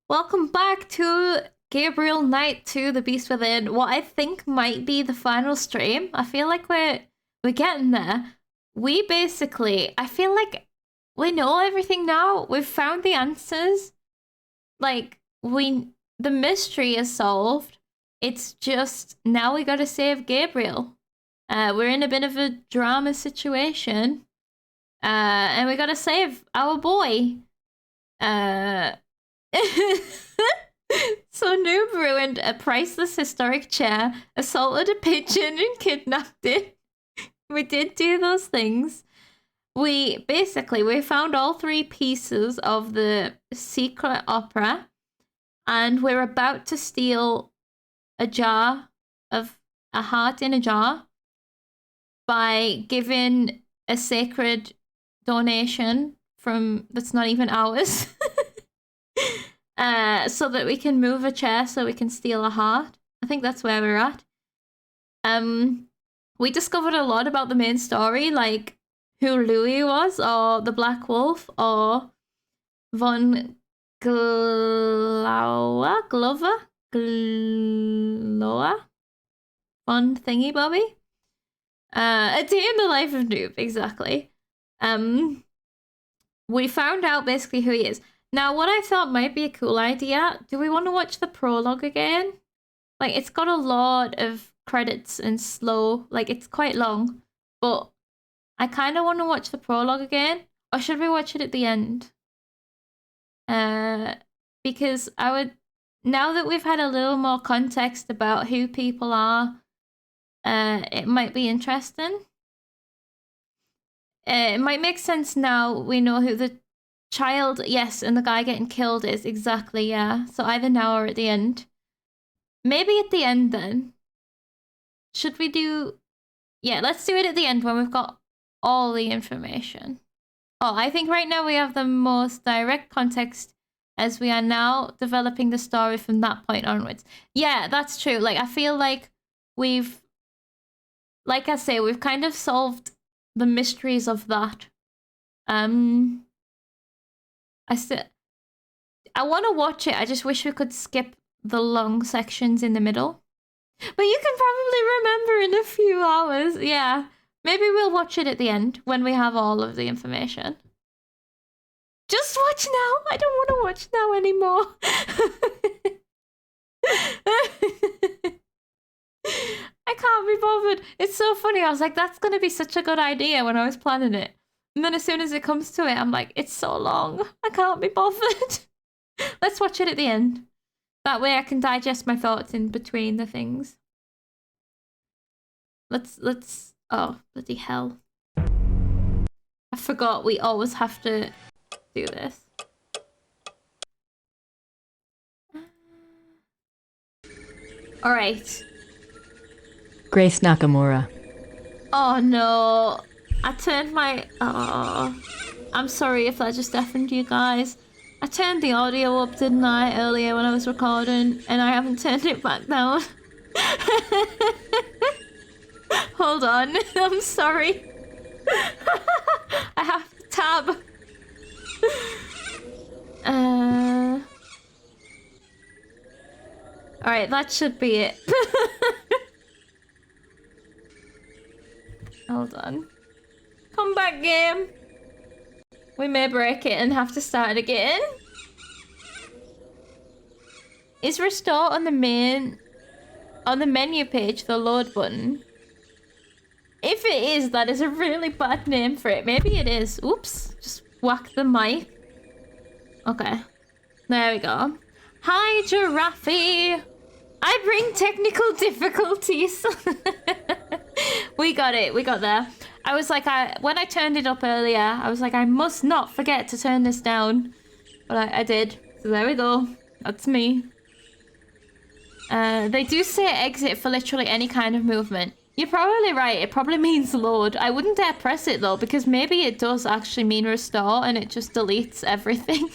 Welcome back to Gabriel Knight to The Beast Within. What I think might be the final stream. I feel like we're getting there. We basically, I feel like we know everything now. We've found the answers. Like the mystery is solved. It's just now we gotta save Gabriel. We're in a bit of a drama situation. And we gotta save our boy. So Noob ruined a priceless historic chair, assaulted a pigeon, and kidnapped it. We did do those things. We found all three pieces of the secret opera, and we're about to steal a heart in a jar by giving a sacred donation that's not even ours. So that we can move a chair so we can steal a heart. I think that's where we're at. We discovered a lot about the main story, like who Louis was, or the Black Wolf, or Von Glower? Von Thingy Bobby? A day in the life of Noob, exactly. We found out basically who he is. Now, what I thought might be a cool idea, do we want to watch the prologue again? Like, it's got a lot of credits and slow, like, it's quite long, but I kind of want to watch the prologue again, or should we watch it at the end? Because now that we've had a little more context about who people are, it might be interesting. It might make sense now we know who the child, yes, and the guy getting killed is, exactly, yeah. So either now or at the end. Maybe at the end then. Should we do... Yeah, let's do it at the end when we've got all the information. Oh, I think right now we have the most direct context as we are now developing the story from that point onwards. Yeah, that's true. Like, I feel like we've... Like I say, we've kind of solved the mysteries of that. I want to watch it. I just wish we could skip the long sections in the middle. But you can probably remember in a few hours. Yeah. Maybe we'll watch it at the end when we have all of the information. Just watch now. I don't want to watch now anymore. I can't be bothered. It's so funny. I was like, that's going to be such a good idea when I was planning it. And then as soon as it comes to it, I'm like, it's so long. I can't be bothered. Let's watch it at the end. That way I can digest my thoughts in between the things. Let's... Oh, bloody hell. I forgot we always have to do this. Alright. Grace Nakamura. Oh no. I turned my... Oh, I'm sorry if that just deafened you guys. I turned the audio up, didn't I, earlier when I was recording, and I haven't turned it back down. Hold on, I'm sorry. I have to tab. Alright, that should be it. Hold on. Come back, game. We may break it and have to start again. Is restore on the menu page the load button? If it is, that is a really bad name for it. Maybe it is. Oops. Just whack the mic. Okay. There we go. Hi, Giraffe. I bring technical difficulties. We got it. We got there. I was like, when I turned it up earlier, I was like, I must not forget to turn this down. But I did. So there we go. That's me. They do say exit for literally any kind of movement. You're probably right. It probably means load. I wouldn't dare press it though, because maybe it does actually mean restore and it just deletes everything.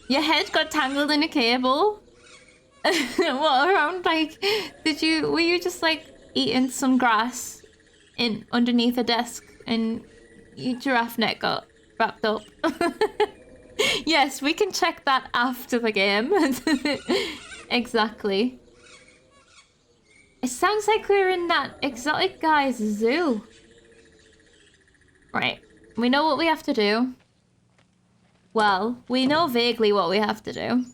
Your head got tangled in a cable. What, around, like, were you just like eating some grass underneath a desk and your giraffe neck got wrapped up. Yes, we can check that after the game. Exactly. It sounds like we're in that exotic guy's zoo. Right. We know what we have to do. Well, we know vaguely what we have to do.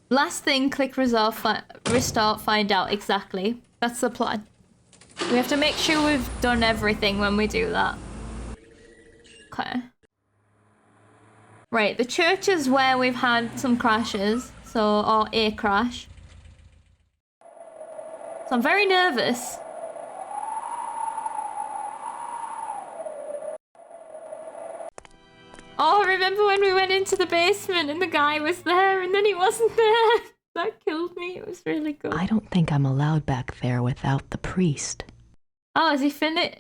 Last thing, click restart, find out exactly. That's the plan. We have to make sure we've done everything when we do that. Okay. Right, the church is where we've had some crashes. So, or a crash. So I'm very nervous. Oh, remember when we went into the basement and the guy was there and then he wasn't there? That killed me. It was really good. I don't think I'm allowed back there without the priest. Oh, has he finished?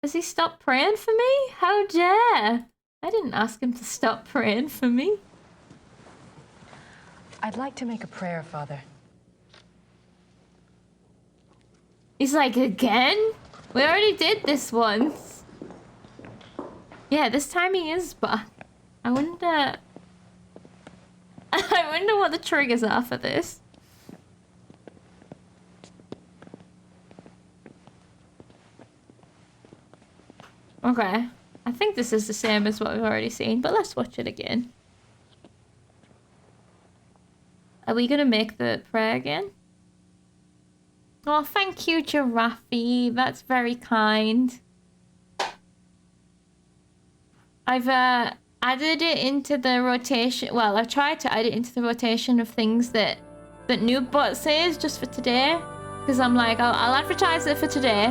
Has he stopped praying for me? How dare! I didn't ask him to stop praying for me. I'd like to make a prayer, Father. He's like, again? We already did this once. Yeah, this time he is back. I wonder... I wonder what the triggers are for this. Okay. I think this is the same as what we've already seen, but let's watch it again. Are we gonna make the prayer again? Oh, thank you, Giraffe. That's very kind. I've added it into the rotation. Well, I've tried to add it into the rotation of things that NoobBot says just for today. Because I'm like, I'll advertise it for today.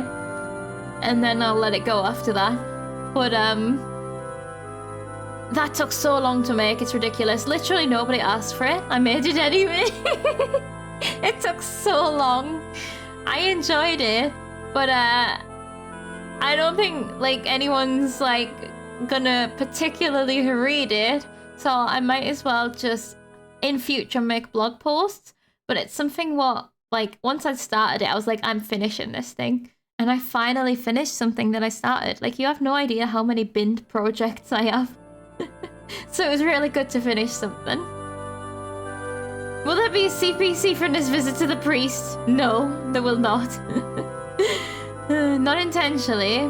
And then I'll let it go after that. But, that took so long to make, it's ridiculous. Literally nobody asked for it. I made it anyway. It took so long. I enjoyed it. But, I don't think, like, anyone's, like, gonna particularly read it. So I might as well just, in future, make blog posts. But it's something what, like, once I started it, I was like, I'm finishing this thing. And I finally finished something that I started. Like, you have no idea how many binned projects I have. So it was really good to finish something. Will there be a CPC from this visit to the priest? No, there will not. Not intentionally.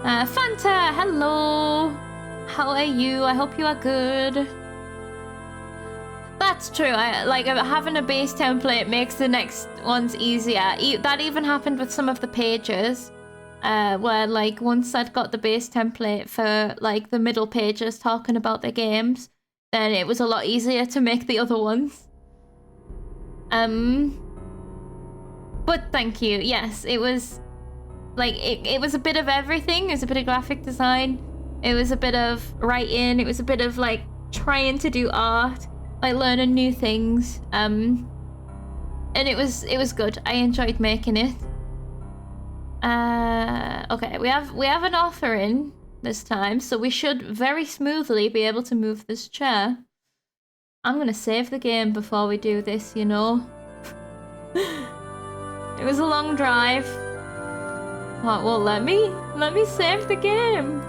Fanta, hello. How are you? I hope you are good. That's true. Having a base template makes the next ones easier. That even happened with some of the pages. Where, like, once I'd got the base template for, like, the middle pages talking about the games, then it was a lot easier to make the other ones. But thank you. Yes, it was, like, it was a bit of everything. It was a bit of graphic design. It was a bit of writing. It was a bit of, like, trying to do art. Like, learning new things. And it was good. I enjoyed making it. Okay, we have an author in this time, so we should very smoothly be able to move this chair. I'm gonna save the game before we do this, you know. It was a long drive. Oh, well, let me save the game.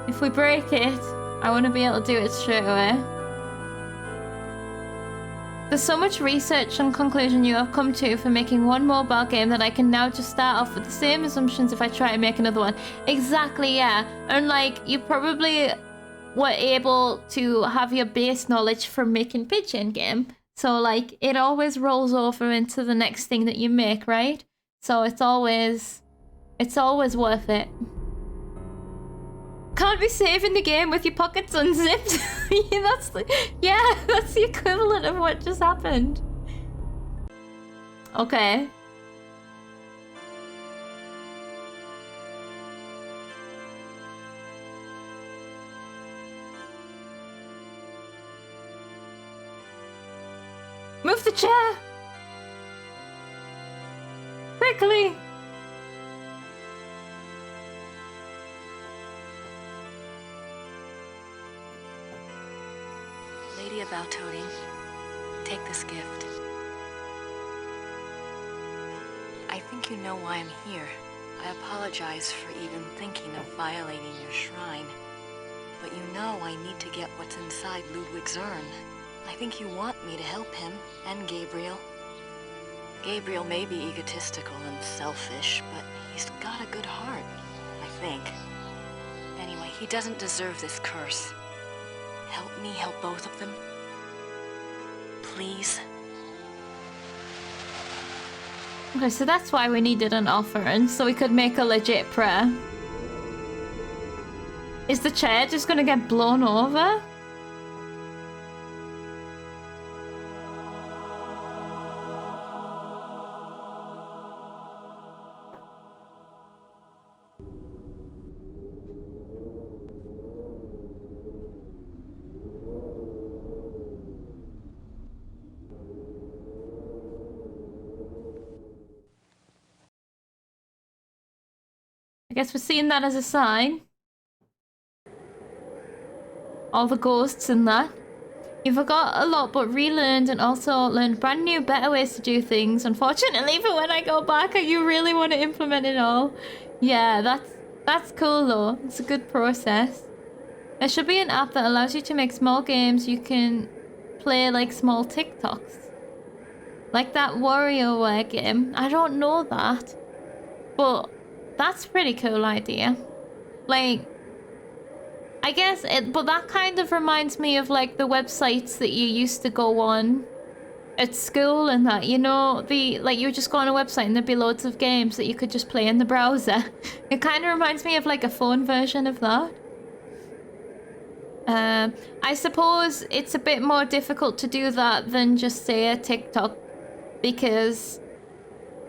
If we break it, I want to be able to do it straight away. There's so much research and conclusion you have come to for making one mobile game that I can now just start off with the same assumptions if I try to make another one. Exactly, yeah. And, like, you probably were able to have your base knowledge from making Pigeon game. So, like, it always rolls over into the next thing that you make, right? So it's always worth it. Can't be saving the game with your pockets unzipped. that's the equivalent of what just happened. Okay. Move the chair! Quickly! Lady of Valtodi, take this gift. I think you know why I'm here. I apologize for even thinking of violating your shrine. But you know I need to get what's inside Ludwig's urn. I think you want me to help him, and Gabriel. Gabriel may be egotistical and selfish, but he's got a good heart, I think. Anyway, he doesn't deserve this curse. Help me help both of them. Please. Okay, so that's why we needed an offering, so we could make a legit prayer. Is the chair just gonna get blown over? I guess we're seeing that as a sign. All the ghosts and that. You forgot a lot but relearned and also learned brand new better ways to do things. Unfortunately, for when I go back, you really want to implement it all. Yeah, that's cool though. It's a good process. There should be an app that allows you to make small games you can play like small TikToks. Like that WarioWare game. I don't know that. But that's a pretty cool idea. Like, I guess but that kind of reminds me of like the websites that you used to go on at school and that, you know, like you would just go on a website and there'd be loads of games that you could just play in the browser. It kind of reminds me of like a phone version of that. I suppose it's a bit more difficult to do that than just say a TikTok because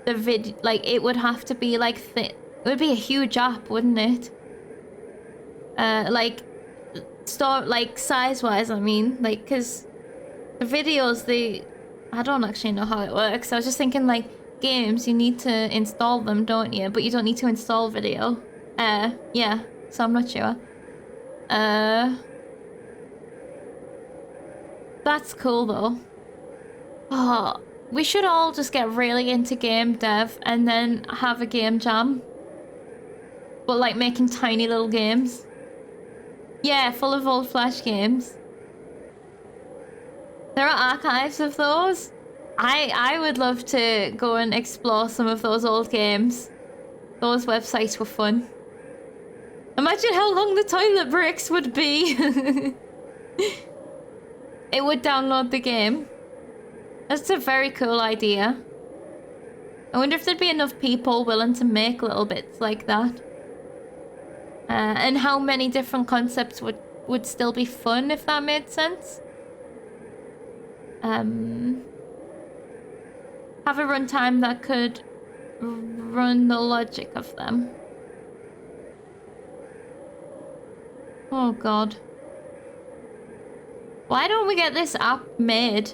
the like it would have to be like it would be a huge app, wouldn't it? Like size-wise, I mean, like, because the videos, I don't actually know how it works. I was just thinking, like, games, you need to install them, don't you? But you don't need to install video. Yeah, so I'm not sure. That's cool, though. Oh, we should all just get really into game dev and then have a game jam. But, like, making tiny little games. Yeah, full of old Flash games. There are archives of those. I would love to go and explore some of those old games. Those websites were fun. Imagine how long the toilet breaks would be. It would download the game. That's a very cool idea. I wonder if there'd be enough people willing to make little bits like that. And how many different concepts would still be fun, if that made sense. Have a runtime that could run the logic of them. Oh god. Why don't we get this app made?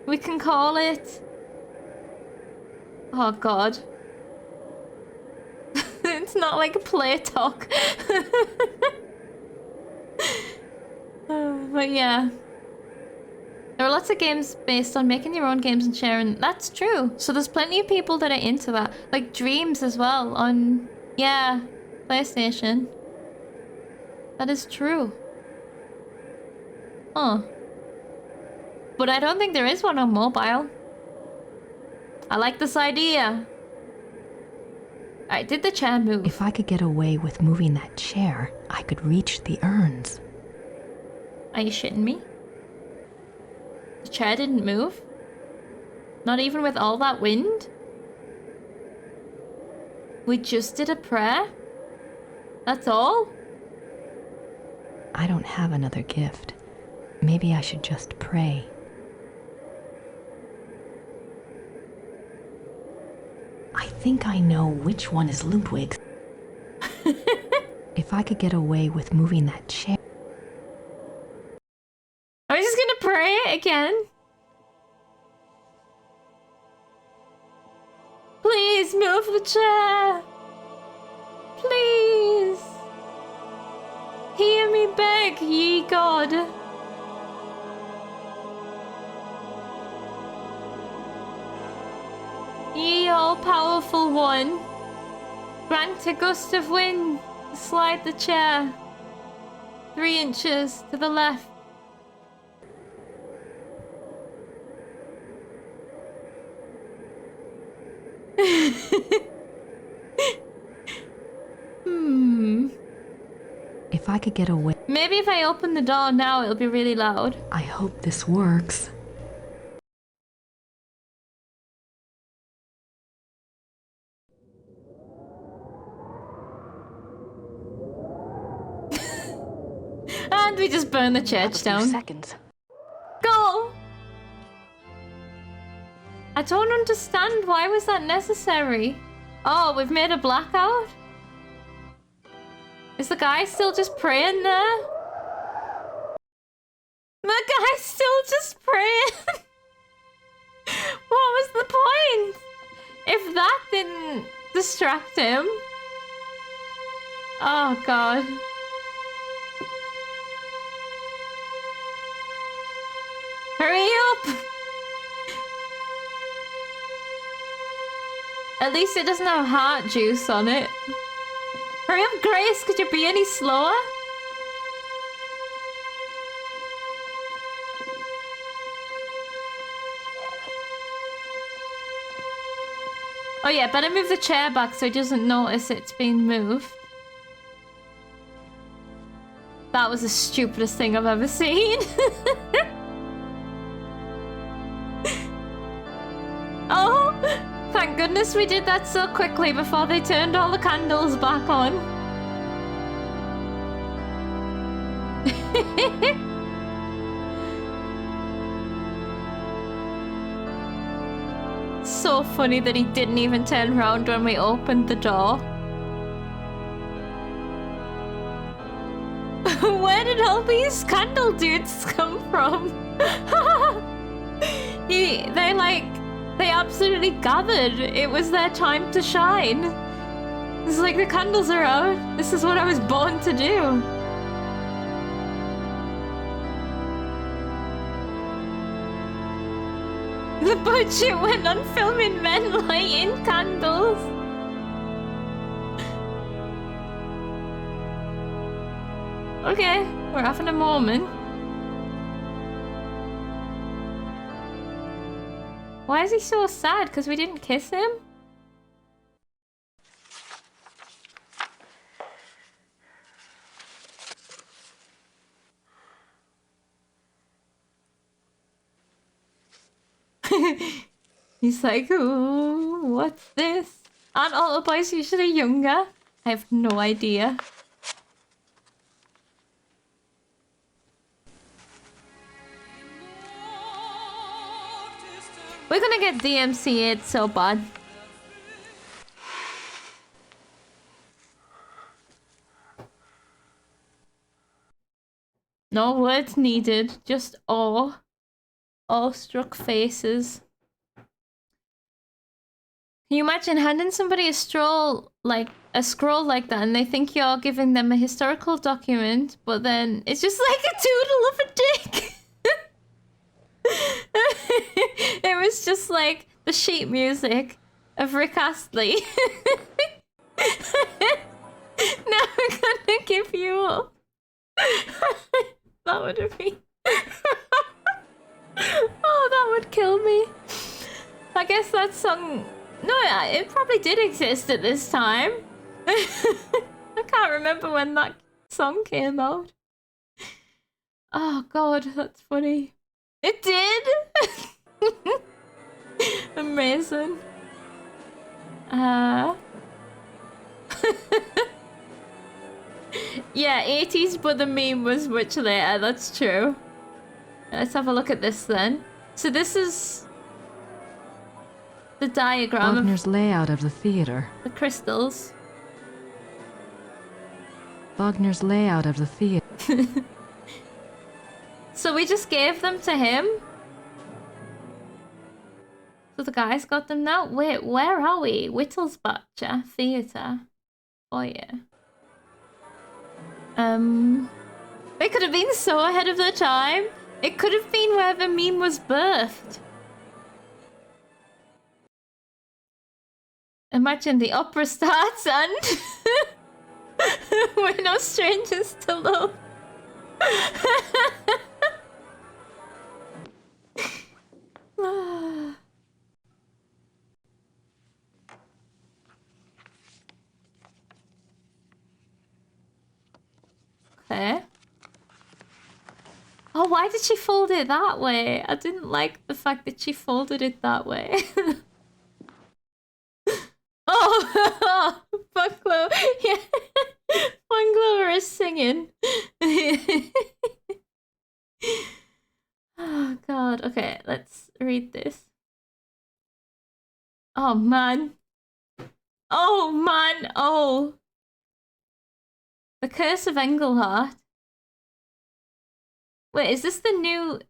We can call it... Oh god. It's not like a play talk. But yeah. There are lots of games based on making your own games and sharing. That's true. So there's plenty of people that are into that. Like Dreams as well on, yeah, PlayStation. That is true. Huh. But I don't think there is one on mobile. I like this idea. Alright, did the chair move? If I could get away with moving that chair, I could reach the urns. Are you shitting me? The chair didn't move? Not even with all that wind? We just did a prayer? That's all? I don't have another gift. Maybe I should just pray. I think I know which one is Ludwig's. If I could get away with moving that chair... Are we just gonna pray it again? Please move the chair! Please! Hear me beg, ye God! all-powerful one. Grant a gust of wind. Slide the chair 3 inches to the left. If I could get away... Maybe if I open the door now, it'll be really loud. I hope this works. And we just burn the church down. Seconds. Go! I don't understand. Why was that necessary? Oh, we've made a blackout? Is the guy still just praying there? The guy's still just praying. What was the point? If that didn't distract him. Oh, God. Hurry up! At least it doesn't have heart juice on it. Hurry up, Grace, could you be any slower? Oh yeah, better move the chair back so he doesn't notice it's been moved. That was the stupidest thing I've ever seen. Oh, thank goodness we did that so quickly before they turned all the candles back on. So funny that he didn't even turn around when we opened the door. Where did all these candle dudes come from? They absolutely gathered. It was their time to shine. It's like the candles are out. This is what I was born to do. The budget went on filming men lighting candles. Okay, we're having a moment. Why is he so sad? Because we didn't kiss him? He's like, ooh, what's this? Aren't all the boys usually younger? I have no idea. We're gonna get DMCA'd so bad. No words needed, just awe. Awestruck faces. Can you imagine handing somebody a scroll like that and they think you're giving them a historical document, but then it's just like a doodle of a dick. It was just like the sheet music of Rick Astley. Now we're gonna give you up. That would have been... Oh, that would kill me. I guess that song... No, it probably did exist at this time. I can't remember when that song came out. Oh god, that's funny. It did? Amazing. Yeah, 80s, but the meme was much later, that's true. Let's have a look at this then. So this is the diagram Wagner's layout of the theater. of the crystals. Wagner's layout of the theater. So we just gave them to him? So the guy's got them now? Wait, where are we? Wittelsbacher Theatre. Oh yeah. They could have been so ahead of their time. It could have been where the meme was birthed. Imagine the opera starts and we're no strangers to love. Okay. Oh, why did she fold it that way? I didn't like the fact that she folded it that way. Oh, Bungalow. Yeah. Bungalow is singing. Oh, God. Okay, let's read this. Oh, man. Oh, man. Oh. The Curse of Engelhart. Wait, is this the new...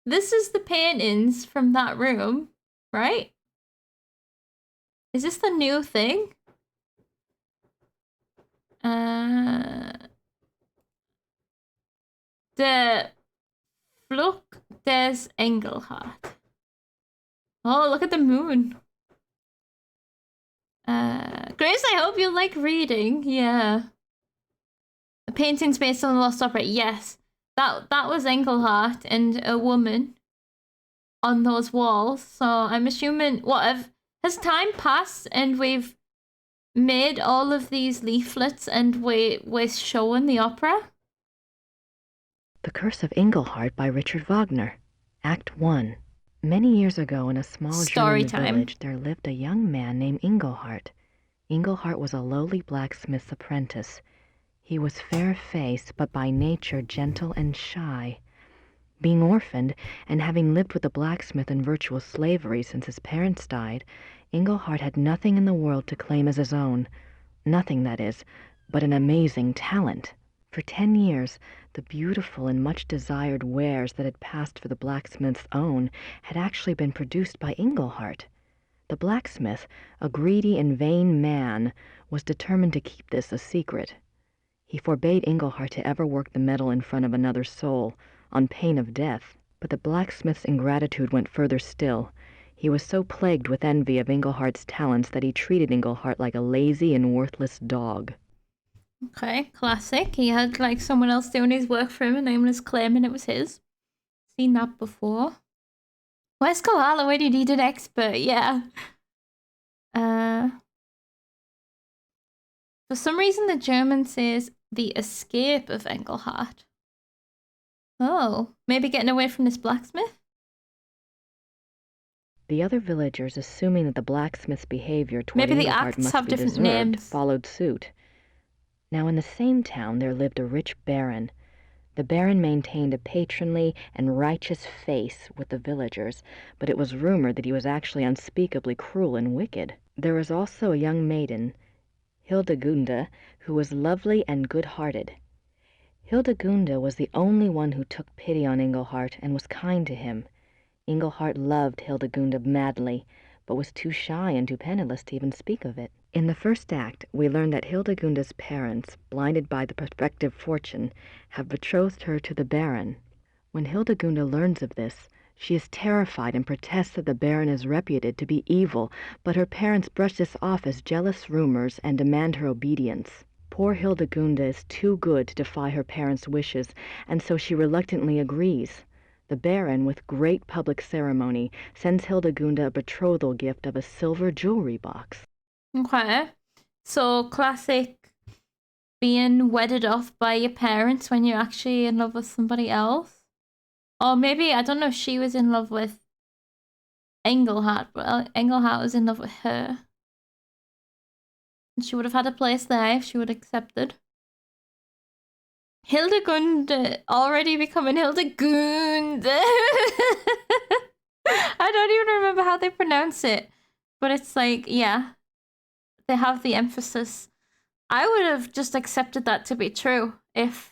This is the paintings from that room, right? Is this the new thing? The Fluch des Engelhart. Oh, look at the moon. Grace, I hope you like reading. Yeah. The paintings based on the Lost Opera. Yes. That was Engelhart and a woman on those walls. So I'm assuming has time passed and we've made all of these leaflets and we're showing the opera? The Curse of Engelhart by Richard Wagner. Act 1. Many years ago in a small Story German time. village there lived a young man named Engelhart. Engelhart was a lowly blacksmith's apprentice. He was fair-faced, but by nature gentle and shy. Being orphaned, and having lived with the blacksmith in virtual slavery since his parents died, Engelhart had nothing in the world to claim as his own. Nothing, that is, but an amazing talent. For 10 years, the beautiful and much-desired wares that had passed for the blacksmith's own had actually been produced by Engelhart. The blacksmith, a greedy and vain man, was determined to keep this a secret. He forbade Engelhart to ever work the metal in front of another soul, on pain of death. But the blacksmith's ingratitude went further still. He was so plagued with envy of Engelhart's talents that he treated Engelhart like a lazy and worthless dog. Okay, classic. He had like someone else doing his work for him and then was claiming it was his. Seen that before. Where's Koala when you need an expert? Yeah. For some reason the German says the escape of Engelhart. Oh, maybe getting away from this blacksmith? The other villagers, assuming that the blacksmith's behavior toward Maybe the Engelhart acts must have be different deserved, names. followed suit. Now in the same town there lived a rich baron. The baron maintained a patronly and righteous face with the villagers, but it was rumored that he was actually unspeakably cruel and wicked. There was also a young maiden, Hildegunde, who was lovely and good-hearted. Hildegunde was the only one who took pity on Engelhart and was kind to him. Engelhart loved Hildegunde madly, but was too shy and too penniless to even speak of it. In the first act, we learn that Hildegunde's parents, blinded by the prospective fortune, have betrothed her to the Baron. When Hildegunde learns of this, she is terrified and protests that the Baron is reputed to be evil, but her parents brush this off as jealous rumors and demand her obedience. Poor Hildegunde is too good to defy her parents' wishes, and so she reluctantly agrees. The Baron, with great public ceremony, sends Hildegunde a betrothal gift of a silver jewelry box. Okay. So classic being wedded off by your parents when you're actually in love with somebody else. Or maybe, I don't know if she was in love with Engelhart, but Engelhart was in love with her. And she would have had a place there if she would have accepted. Hildegunde already becoming Hildegunde. I don't even remember how they pronounce it. But it's like, yeah. They have the emphasis. I would have just accepted that to be true if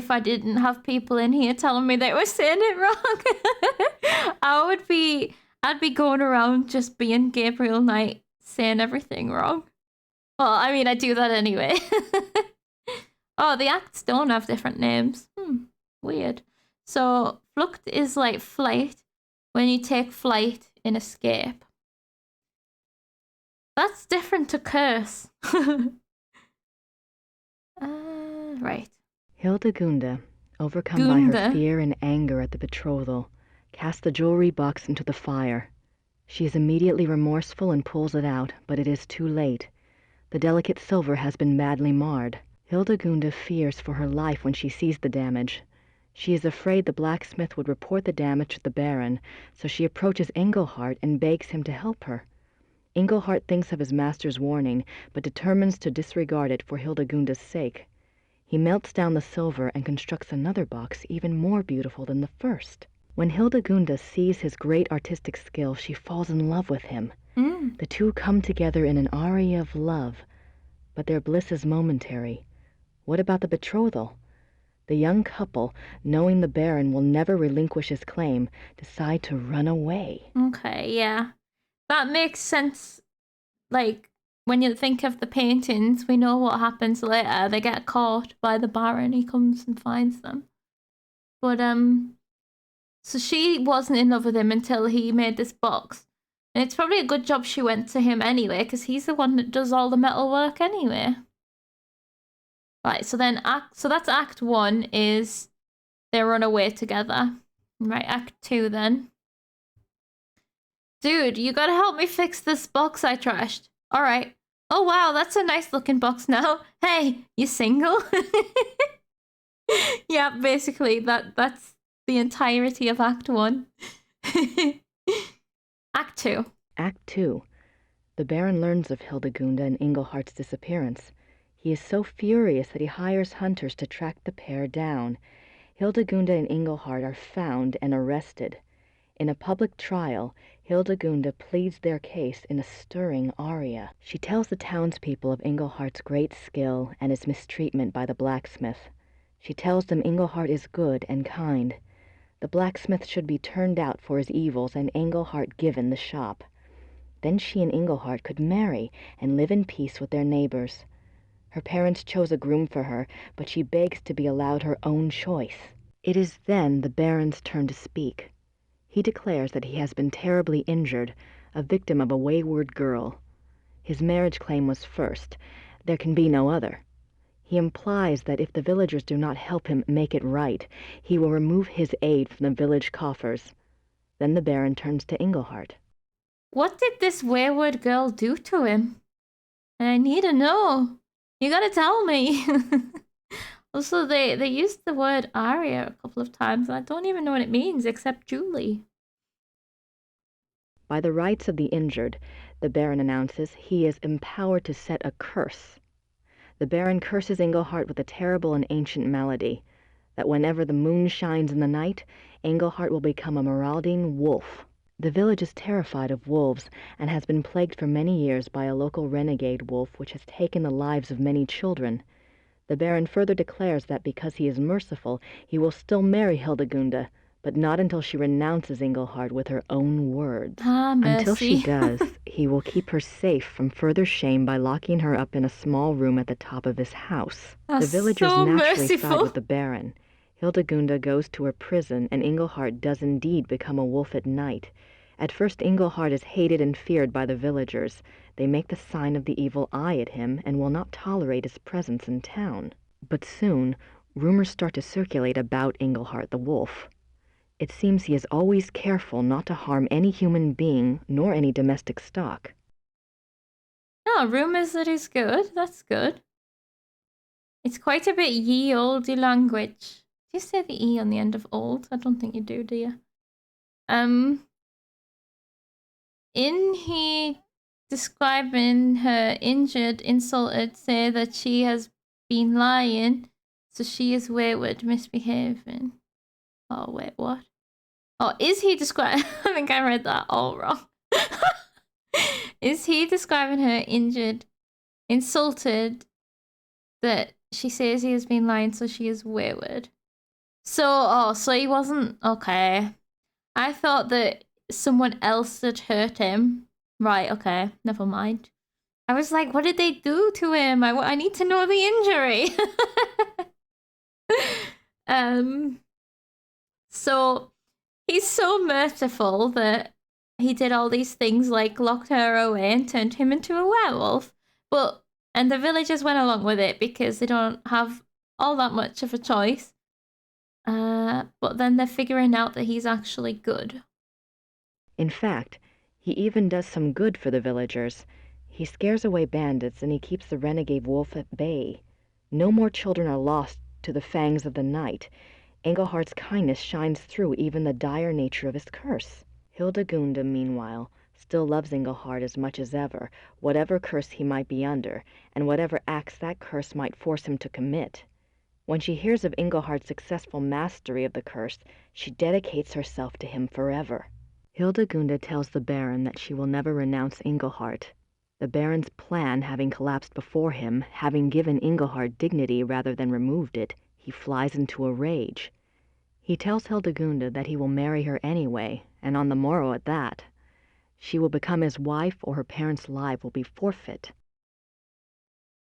I didn't have people in here telling me they were saying it wrong. I'd be going around just being Gabriel Knight saying everything wrong. Well, I mean, I do that anyway. Oh, the acts don't have different names. Weird. So, Flucht is like flight. when you take flight in escape. That's different to curse. Right. Hildegunda, overcome by her fear and anger at the betrothal, casts the jewelry box into the fire. She is immediately remorseful and pulls it out, but it is too late. The delicate silver has been badly marred. Hildegunda fears for her life when she sees the damage. She is afraid the blacksmith would report the damage to the Baron, so she approaches Engelhart and begs him to help her. Engelhart thinks of his master's warning, but determines to disregard it for Hildegunda's sake. He melts down the silver and constructs another box even more beautiful than the first. When Hildegunda sees his great artistic skill, she falls in love with him. The two come together in an aria of love, but their bliss is momentary. What about the betrothal? The young couple, knowing the Baron will never relinquish his claim, decide to run away. Okay, yeah. That makes sense. Like, when you think of the paintings, we know what happens later. They get caught by the Baron. He comes and finds them. But, so she wasn't in love with him until he made this box. And it's probably a good job she went to him anyway, because he's the one that does all the metal work anyway. Right, so then so that's Act 1 is they run away together. Right, Act 2 then. Dude, you gotta help me fix this box I trashed. Alright. Oh wow, that's a nice looking box now. Hey, you single? Yeah, basically that's the entirety of Act 1. Act 2. Act 2. The Baron learns of Hildegunda and Engelhart's disappearance. He is so furious that he hires hunters to track the pair down. Hildegunda and Engelhart are found and arrested. In a public trial, Hildegunda pleads their case in a stirring aria. She tells the townspeople of Engelhart's great skill and his mistreatment by the blacksmith. She tells them Engelhart is good and kind. The blacksmith should be turned out for his evils and Engelhart given the shop. Then she and Engelhart could marry and live in peace with their neighbors. Her parents chose a groom for her, but she begs to be allowed her own choice. It is then the Baron's turn to speak. He declares that he has been terribly injured, a victim of a wayward girl. His marriage claim was first. There can be no other. He implies that if the villagers do not help him make it right, he will remove his aid from the village coffers. Then the Baron turns to Engelhart. What did this wayward girl do to him? I need to know. You gotta tell me. Also, they used the word aria a couple of times, and I don't even know what it means, except Julie. By the rights of the injured, the Baron announces he is empowered to set a curse. The Baron curses Engelhart with a terrible and ancient malady, that whenever the moon shines in the night, Engelhart will become a marauding wolf. The village is terrified of wolves and has been plagued for many years by a local renegade wolf which has taken the lives of many children. The Baron further declares that because he is merciful, he will still marry Hildegunda, but not until she renounces Engelhart with her own words. Until she does, he will keep her safe from further shame by locking her up in a small room at the top of his house. That's the villagers so naturally side with the Baron. Hildegunda goes to her prison, and Engelhart does indeed become a wolf at night. At first, Engelhart is hated and feared by the villagers. They make the sign of the evil eye at him and will not tolerate his presence in town. But soon, rumors start to circulate about Engelhart the wolf. It seems he is always careful not to harm any human being nor any domestic stock. Oh, rumors that he's good. That's good. It's quite a bit ye olde language. Do you say the E on the end of old? I don't think you do you? In he describing her injured, insulted, say that she has been lying, so she is wayward, misbehaving. Oh, wait, what? Oh, is he describing... I think I read that all wrong. Is he describing her injured, insulted, that she says he has been lying, so she is wayward? So, so he wasn't... Okay. I thought that someone else had hurt him. Right, okay. Never mind. I was like, what did they do to him? I need to know the injury. So He's so merciful that he did all these things like locked her away and turned him into a werewolf. And the villagers went along with it because they don't have all that much of a choice. But then they're figuring out that he's actually good. In fact, he even does some good for the villagers. He scares away bandits and he keeps the renegade wolf at bay. No more children are lost to the fangs of the night. Engelhardt's kindness shines through even the dire nature of his curse. Hildegunda, meanwhile, still loves Engelhard as much as ever, whatever curse he might be under, and whatever acts that curse might force him to commit. When she hears of Engelhardt's successful mastery of the curse, she dedicates herself to him forever. Hildegunda tells the Baron that she will never renounce Engelhardt. The Baron's plan having collapsed before him, having given Engelhard dignity rather than removed it, he flies into a rage. He tells Hildegunda that he will marry her anyway, and on the morrow at that. She will become his wife or her parents' lives will be forfeit.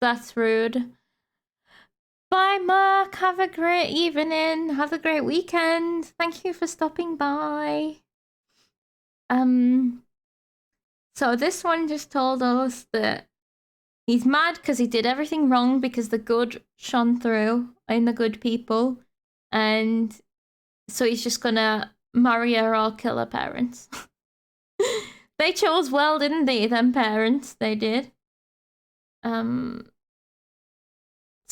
That's rude. Bye, Mark. Have a great evening. Have a great weekend. Thank you for stopping by. So this one just told us that he's mad because he did everything wrong because the good shone through in the good people. And so he's just gonna marry her or kill her parents. They chose well, didn't they? Them parents, they did. So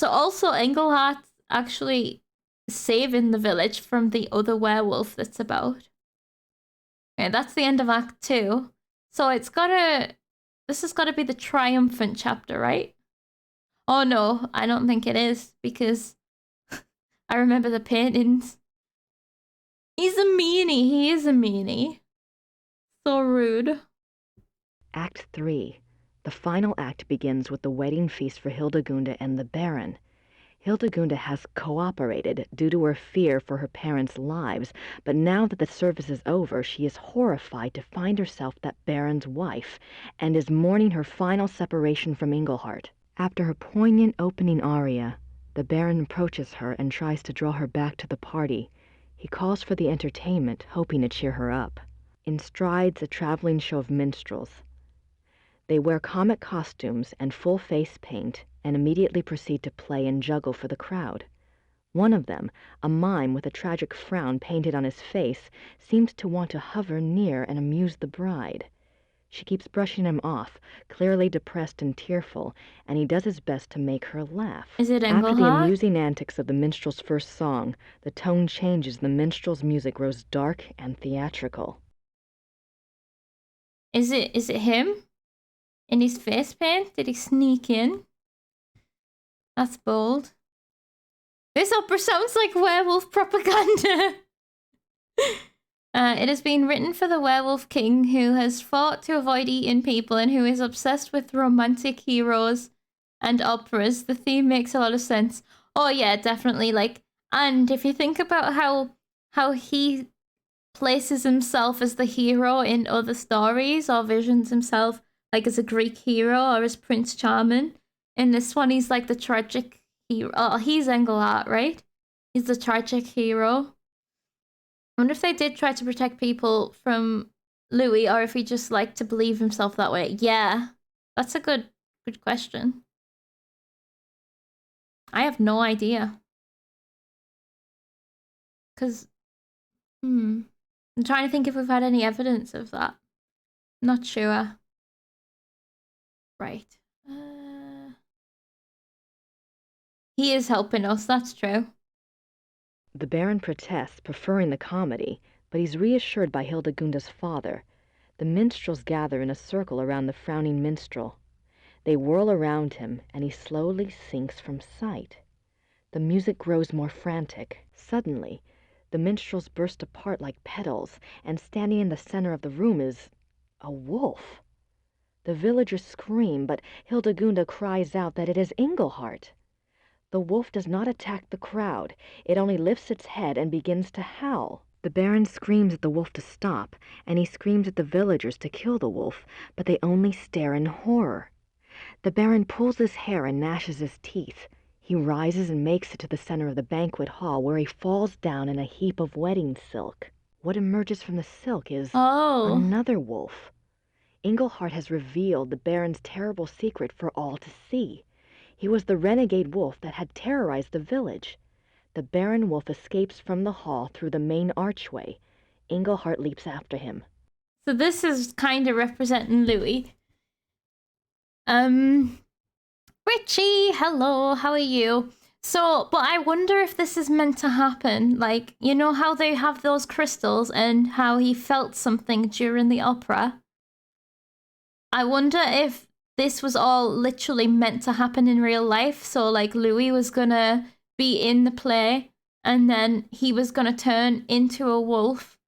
also Engelhardt actually saving the village from the other werewolf that's about. Okay, that's the end of Act 2. So this has gotta be the triumphant chapter, right? Oh no, I don't think it is, because I remember the paintings. He's a meanie, he is a meanie. So rude. Act 3. The final act begins with the wedding feast for Hildegunda and the Baron. Hildegunda has cooperated due to her fear for her parents' lives, but now that the service is over, she is horrified to find herself that Baron's wife, and is mourning her final separation from Engelhardt. After her poignant opening aria, the Baron approaches her and tries to draw her back to the party. He calls for the entertainment, hoping to cheer her up. In strides a traveling show of minstrels. They wear comic costumes and full face paint and immediately proceed to play and juggle for the crowd. One of them, a mime with a tragic frown painted on his face, seems to want to hover near and amuse the bride. She keeps brushing him off, clearly depressed and tearful, and he does his best to make her laugh. Is it After the Engelhardt? amusing antics of the minstrel's first song, the tone changes and the minstrel's music grows dark and theatrical. Is it him? In his face paint? Did he sneak in? That's bold. This opera sounds like werewolf propaganda. It has been written for the werewolf king who has fought to avoid eating people and who is obsessed with romantic heroes and operas. The theme makes a lot of sense. Oh yeah, definitely. And if you think about how he places himself as the hero in other stories, or visions himself like as a Greek hero or as Prince Charming, in this one he's like the tragic hero. Oh, he's Engelhardt, right? He's the tragic hero. I wonder if they did try to protect people from Louis, or if he just liked to believe himself that way. Yeah, that's a good question. I have no idea. Because, I'm trying to think if we've had any evidence of that. Not sure. Right. He is helping us, that's true. The Baron protests, preferring the comedy, but he's reassured by Hildegunda's father. The minstrels gather in a circle around the frowning minstrel. They whirl around him, and he slowly sinks from sight. The music grows more frantic. Suddenly, the minstrels burst apart like petals, and standing in the center of the room is a wolf. The villagers scream, but Hildegunda cries out that it is Engelhardt. The wolf does not attack the crowd. It only lifts its head and begins to howl. The Baron screams at the wolf to stop, and he screams at the villagers to kill the wolf, but they only stare in horror. The Baron pulls his hair and gnashes his teeth. He rises and makes it to the center of the banquet hall, where he falls down in a heap of wedding silk. What emerges from the silk is Oh. another wolf. Englehart has revealed the Baron's terrible secret for all to see. He was the renegade wolf that had terrorized the village. The Baron wolf escapes from the hall through the main archway. Englehart leaps after him. So this is kind of representing Louis. Richie, hello, how are you? So, but I wonder if this is meant to happen. Like, you know how they have those crystals and how he felt something during the opera? I wonder if this was all literally meant to happen in real life. So, like, Louis was gonna be in the play and then he was gonna turn into a wolf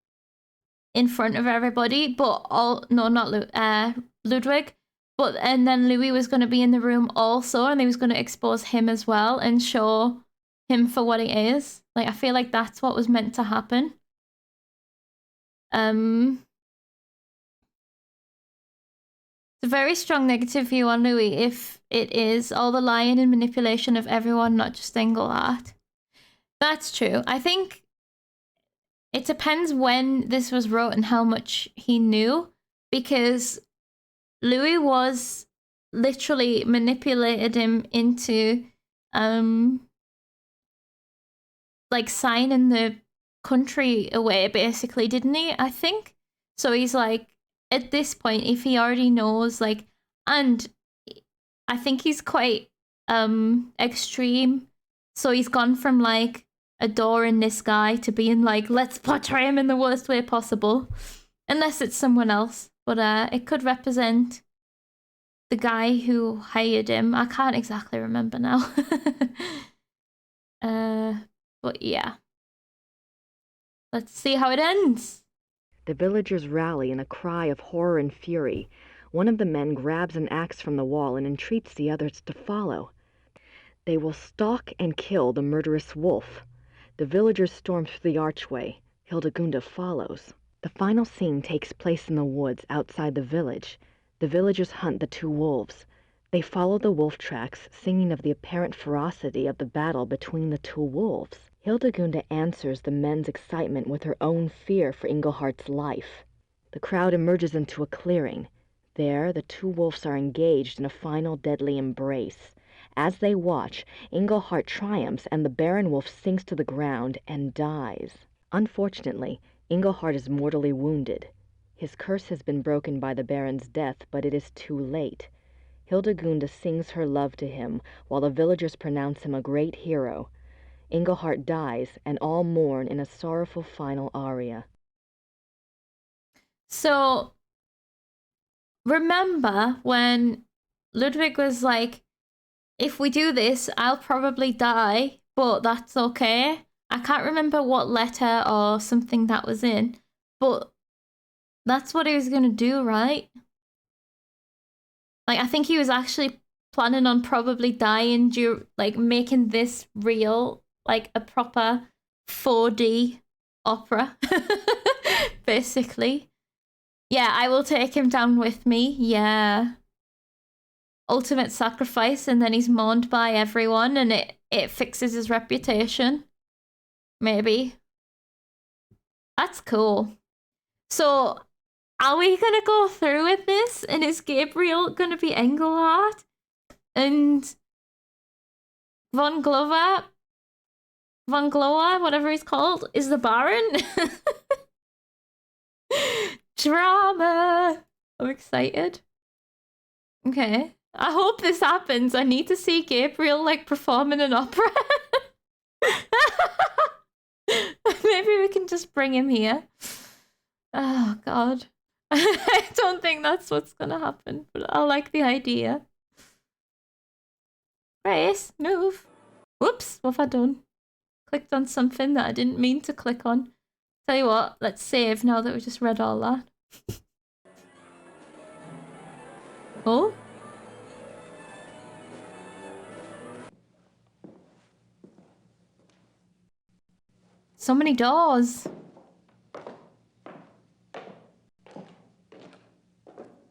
in front of everybody, but Ludwig. But and then Louis was going to be in the room also, and he was going to expose him as well and show him for what he is. Like, I feel like that's what was meant to happen. It's a very strong negative view on Louis if it is all the lying and manipulation of everyone, not just Englehart. That's true. I think it depends when this was wrote and how much he knew, because Louis was literally manipulated him into like signing the country away, basically, didn't he? I think. So he's like, at this point, if he already knows, like, and I think he's quite extreme. So he's gone from like adoring this guy to being like, let's portray him in the worst way possible. Unless it's someone else. But it could represent the guy who hired him. I can't exactly remember now. But yeah. Let's see how it ends. The villagers rally in a cry of horror and fury. One of the men grabs an axe from the wall and entreats the others to follow. They will stalk and kill the murderous wolf. The villagers storm through the archway. Hildegunda follows. The final scene takes place in the woods outside the village. The villagers hunt the two wolves. They follow the wolf tracks, singing of the apparent ferocity of the battle between the two wolves. Hildegunda answers the men's excitement with her own fear for Englehart's life. The crowd emerges into a clearing. There, the two wolves are engaged in a final deadly embrace. As they watch, Englehart triumphs and the Baron wolf sinks to the ground and dies. Unfortunately, Englehart is mortally wounded. His curse has been broken by the Baron's death, but it is too late. Hildegunda sings her love to him, while the villagers pronounce him a great hero. Englehart dies, and all mourn in a sorrowful final aria. So, remember when Ludwig was like, if we do this, I'll probably die, but that's okay. I can't remember what letter or something that was in, but that's what he was going to do, right? Like, I think he was actually planning on probably dying like making this real, like a proper 4D opera, basically. Yeah, I will take him down with me. Yeah. Ultimate sacrifice, and then he's mourned by everyone, and it fixes his reputation. Maybe. That's cool. So, are we gonna go through with this? And is Gabriel gonna be Englehart? And Von Glover, whatever he's called, is the Baron? Drama! I'm excited. Okay. I hope this happens. I need to see Gabriel, like, perform in an opera. Maybe we can just bring him here. Oh, God. I don't think that's what's gonna happen, but I like the idea. Grace, move. Whoops, what have I done? Clicked on something that I didn't mean to click on. Tell you what, let's save now that we just read all that. Oh? So many doors.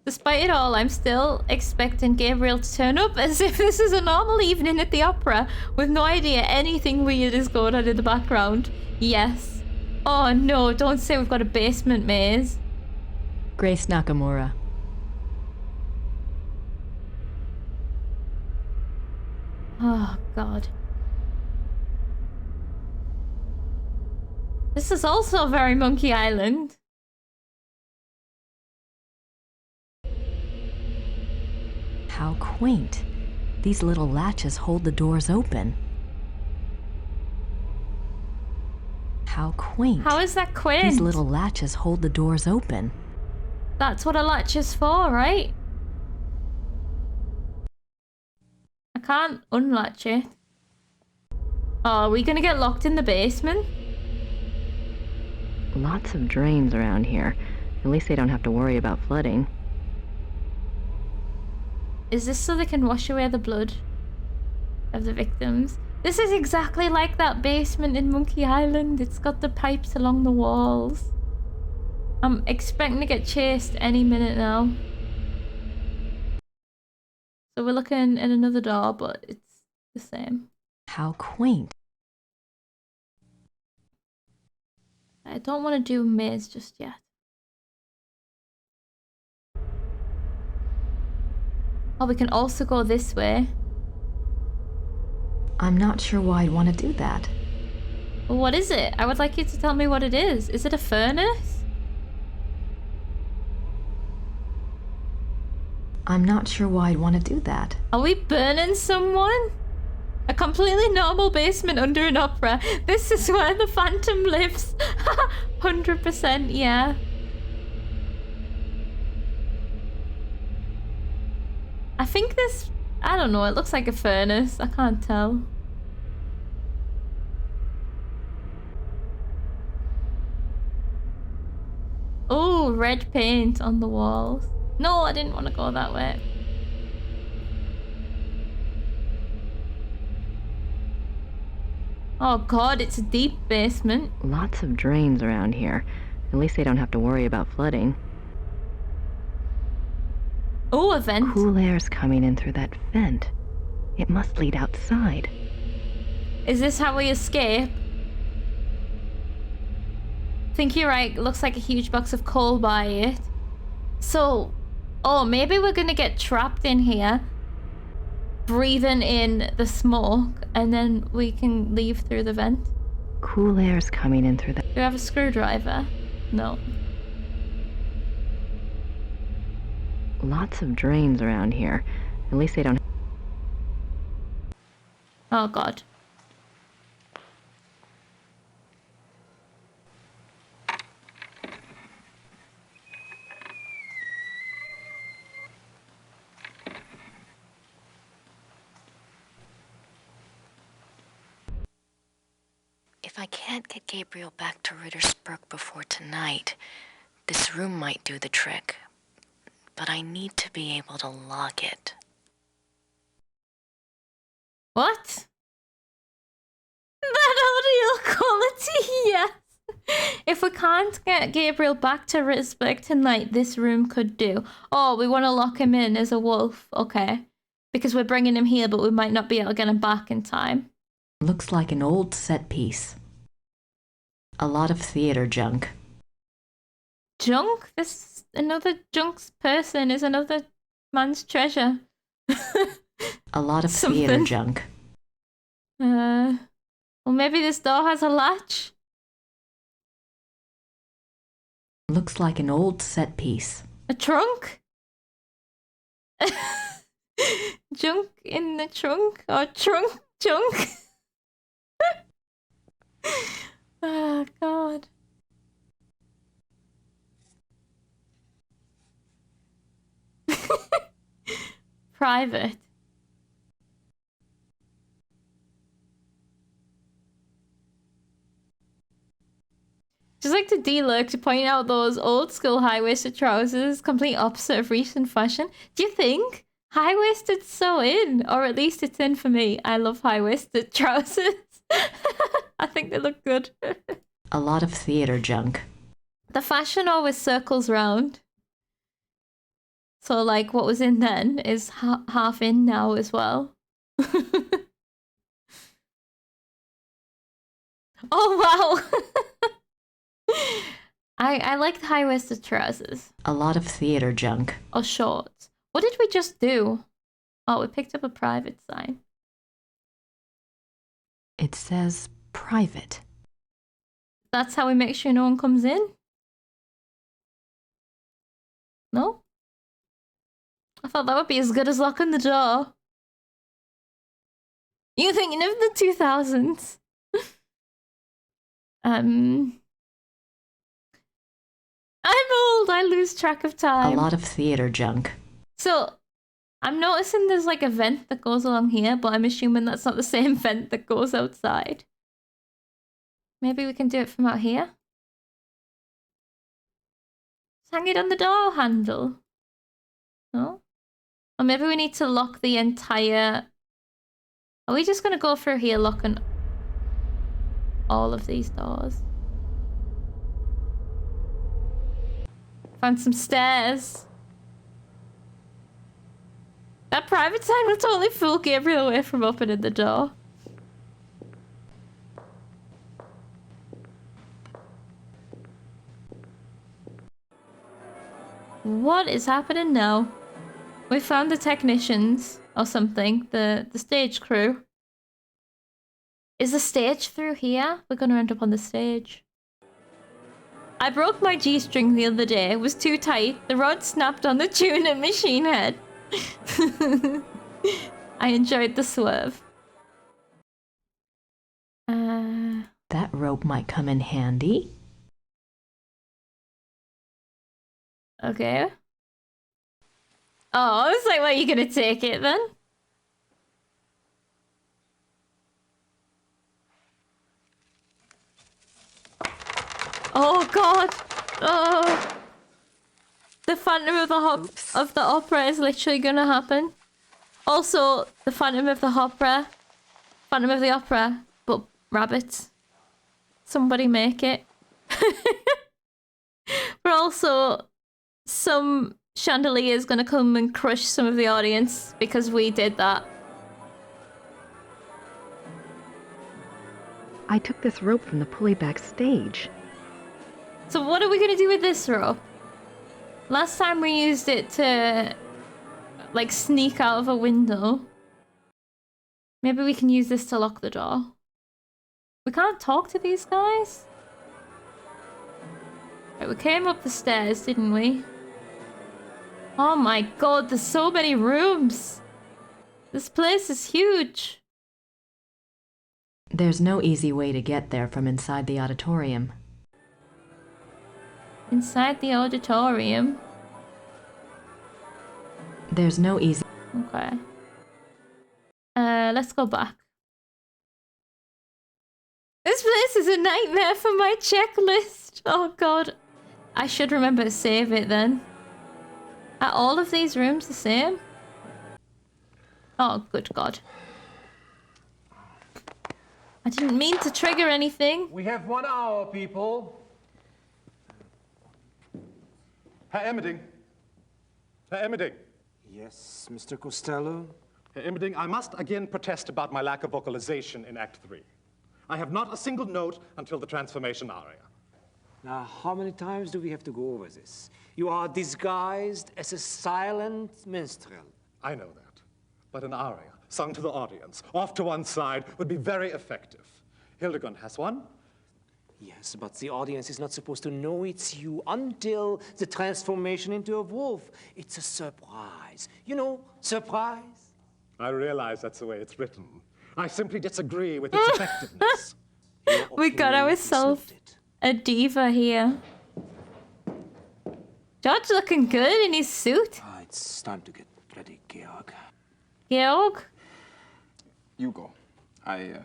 Despite it all, I'm still expecting Gabriel to turn up as if this is a normal evening at the opera with no idea anything weird is going on in the background. Yes. Oh no, don't say we've got a basement maze. Grace Nakamura. Oh god. This is also very Monkey Island. How quaint. These little latches hold the doors open. How quaint. How is that quaint? These little latches hold the doors open. That's what a latch is for, right? I can't unlatch it. Oh, are we gonna get locked in the basement? Lots of drains around here. At least they don't have to worry about flooding. Is this so they can wash away the blood of the victims? This is exactly like that basement in Monkey Island. It's got the pipes along the walls. I'm expecting to get chased any minute now. So we're looking at another door, but it's the same. How quaint. I don't want to do a maze just yet. Oh, we can also go this way. I'm not sure why I'd want to do that. Well, what is it? I would like you to tell me what it is. Is it a furnace? I'm not sure why I'd want to do that. Are we burning someone? A completely normal basement under an opera. This is where the Phantom lives. 100%, yeah. I think this... I don't know, it looks like a furnace. I can't tell. Oh, red paint on the walls. No, I didn't want to go that way. Oh god, it's a deep basement. Lots of drains around here. At least they don't have to worry about flooding. Oh, a vent. Cool air's coming in through that vent. It must lead outside. Is this how we escape? Think you're right. It looks like a huge box of coal by it. So, oh, maybe we're gonna get trapped in here, breathing in the smoke, and then we can leave through the vent. Cool air's coming in through the... Do we have a screwdriver? No. Lots of drains around here. At least they don't... Oh god. If I can't get Gabriel back to Rittersburg before tonight, this room might do the trick. But I need to be able to lock it. What? That audio quality, yes. If we can't get Gabriel back to Rittersburg tonight, this room could do. Oh, we want to lock him in as a wolf. Okay. Because we're bringing him here, but we might not be able to get him back in time. Looks like an old set piece. A lot of theater junk. Junk? This another junk's person is another man's treasure. A lot of Something. theater junk. Well, maybe this door has a latch. Looks like an old set piece. A trunk? Junk in the trunk? Or trunk junk? Oh, God. Private. Just like to D-Lurk to point out those old school high-waisted trousers, complete opposite of recent fashion. Do you think high-waisted so in? Or at least it's in for me. I love high-waisted trousers. I think they look good. A lot of theater junk. The fashion always circles round. So like what was in then is half in now as well. Oh wow! I like the high-waisted trousers. A lot of theater junk. Or shorts. What did we just do? Oh, we picked up a private sign. It says private. That's how we make sure no one comes in? No? I thought that would be as good as locking the door. You thinking of the 2000s? I'm old, I lose track of time. A lot of theater junk. So, I'm noticing there's like a vent that goes along here, but I'm assuming that's not the same vent that goes outside. Maybe we can do it from out here? Just hang it on the door handle. No? Or maybe we need to lock the entire... Are we just gonna go through here locking all of these doors? Found some stairs. That private sign will totally fool Gabriel away from opening the door. What is happening now? We found the technicians or something, the stage crew. Is the stage through here? We're gonna end up on the stage. I broke my G-string the other day. It was too tight. The rod snapped on the tuner machine head. I enjoyed the swerve. That rope might come in handy. Okay. Oh, I was like, well, you gonna take it then? Oh god! Oh, the Phantom of the Opera is literally gonna happen. Also, the Phantom of the Opera, but rabbits. Somebody make it. But also, some chandelier is gonna come and crush some of the audience because we did that. I took this rope from the pulley backstage. So what are we gonna do with this rope? Last time we used it to, like, sneak out of a window. Maybe we can use this to lock the door. We can't talk to these guys? Right, we came up the stairs, didn't we? Oh my god, there's so many rooms! This place is huge! There's no easy way to get there from inside the auditorium. Inside the auditorium? There's no easy... Okay. Let's go back. This place is a nightmare for my checklist! Oh god. I should remember to save it then. Are all of these rooms the same? Oh, good god. I didn't mean to trigger anything. We have 1 hour, people. Herr Emmerding. Herr Emmerding. Yes, Mr. Costello? Herr Emmerding, I must again protest about my lack of vocalization in Act 3. I have not a single note until the transformation aria. Now, how many times do we have to go over this? You are disguised as a silent minstrel. I know that. But an aria, sung to the audience, off to one side, would be very effective. Hildegard has one. Yes, but the audience is not supposed to know it's you until the transformation into a wolf. It's a surprise. You know, surprise. I realize that's the way it's written. I simply disagree with its effectiveness. We got ourselves a diva here. George looking good in his suit. It's time to get ready, Georg. Georg? You go. I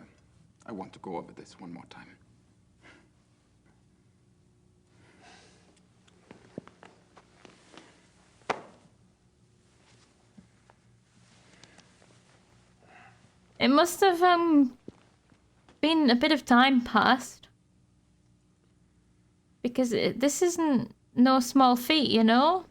want to go over this one more time. It must have been a bit of time past. Because this isn't no small feat, you know?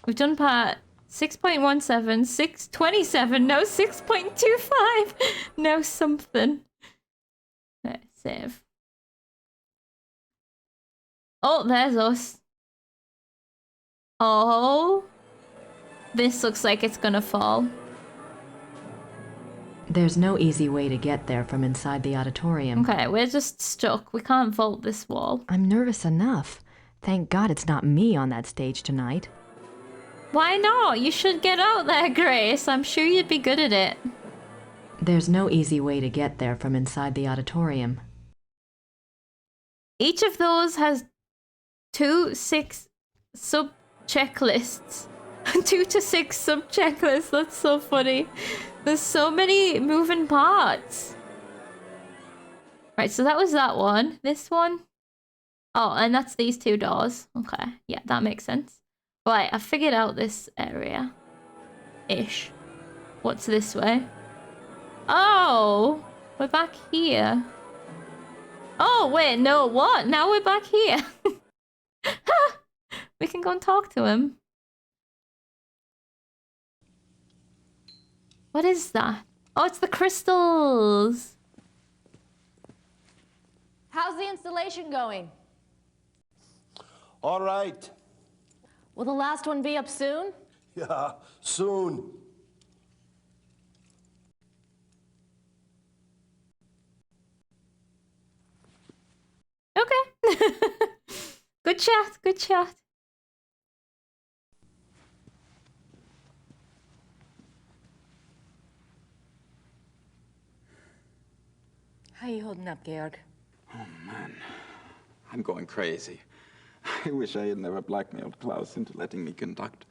We've done part 6.17, 6.27, no 6.25, no something. Right. Save. Oh, there's us. Oh. This looks like it's gonna fall. There's no easy way to get there from inside the auditorium. Okay, we're just stuck. We can't vault this wall. I'm nervous enough. Thank God it's not me on that stage tonight. Why not? You should get out there, Grace. I'm sure you'd be good at it. There's no easy way to get there from inside the auditorium. Each of those has 6 sub-checklists. 2 to 6 sub-checklists. That's so funny. There's so many moving parts. Right, so that was that one. This one. Oh, and that's these 2 doors. Okay, yeah, that makes sense. Right, I figured out this area. Ish. What's this way? Oh, we're back here. Oh, wait, no, what? Now we're back here. We can go and talk to him. What is that? Oh, it's the crystals. How's the installation going? All right. Will the last one be up soon? Yeah, soon. Okay. Good chat, good chat. How you holding up, Georg? Oh, man. I'm going crazy. I wish I had never blackmailed Klaus into letting me conduct.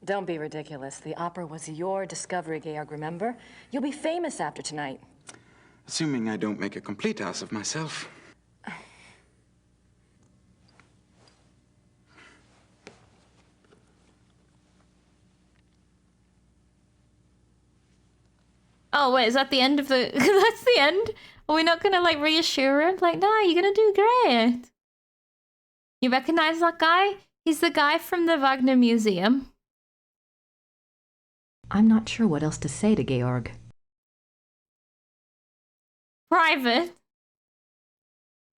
Don't be ridiculous. The opera was your discovery, Georg, remember? You'll be famous after tonight. Assuming I don't make a complete ass of myself. Oh, wait, is that the end of the... That's the end? Are we not gonna, like, reassure him? Like, no, you're gonna do great. You recognize that guy? He's the guy from the Wagner Museum. I'm not sure what else to say to Georg. Private?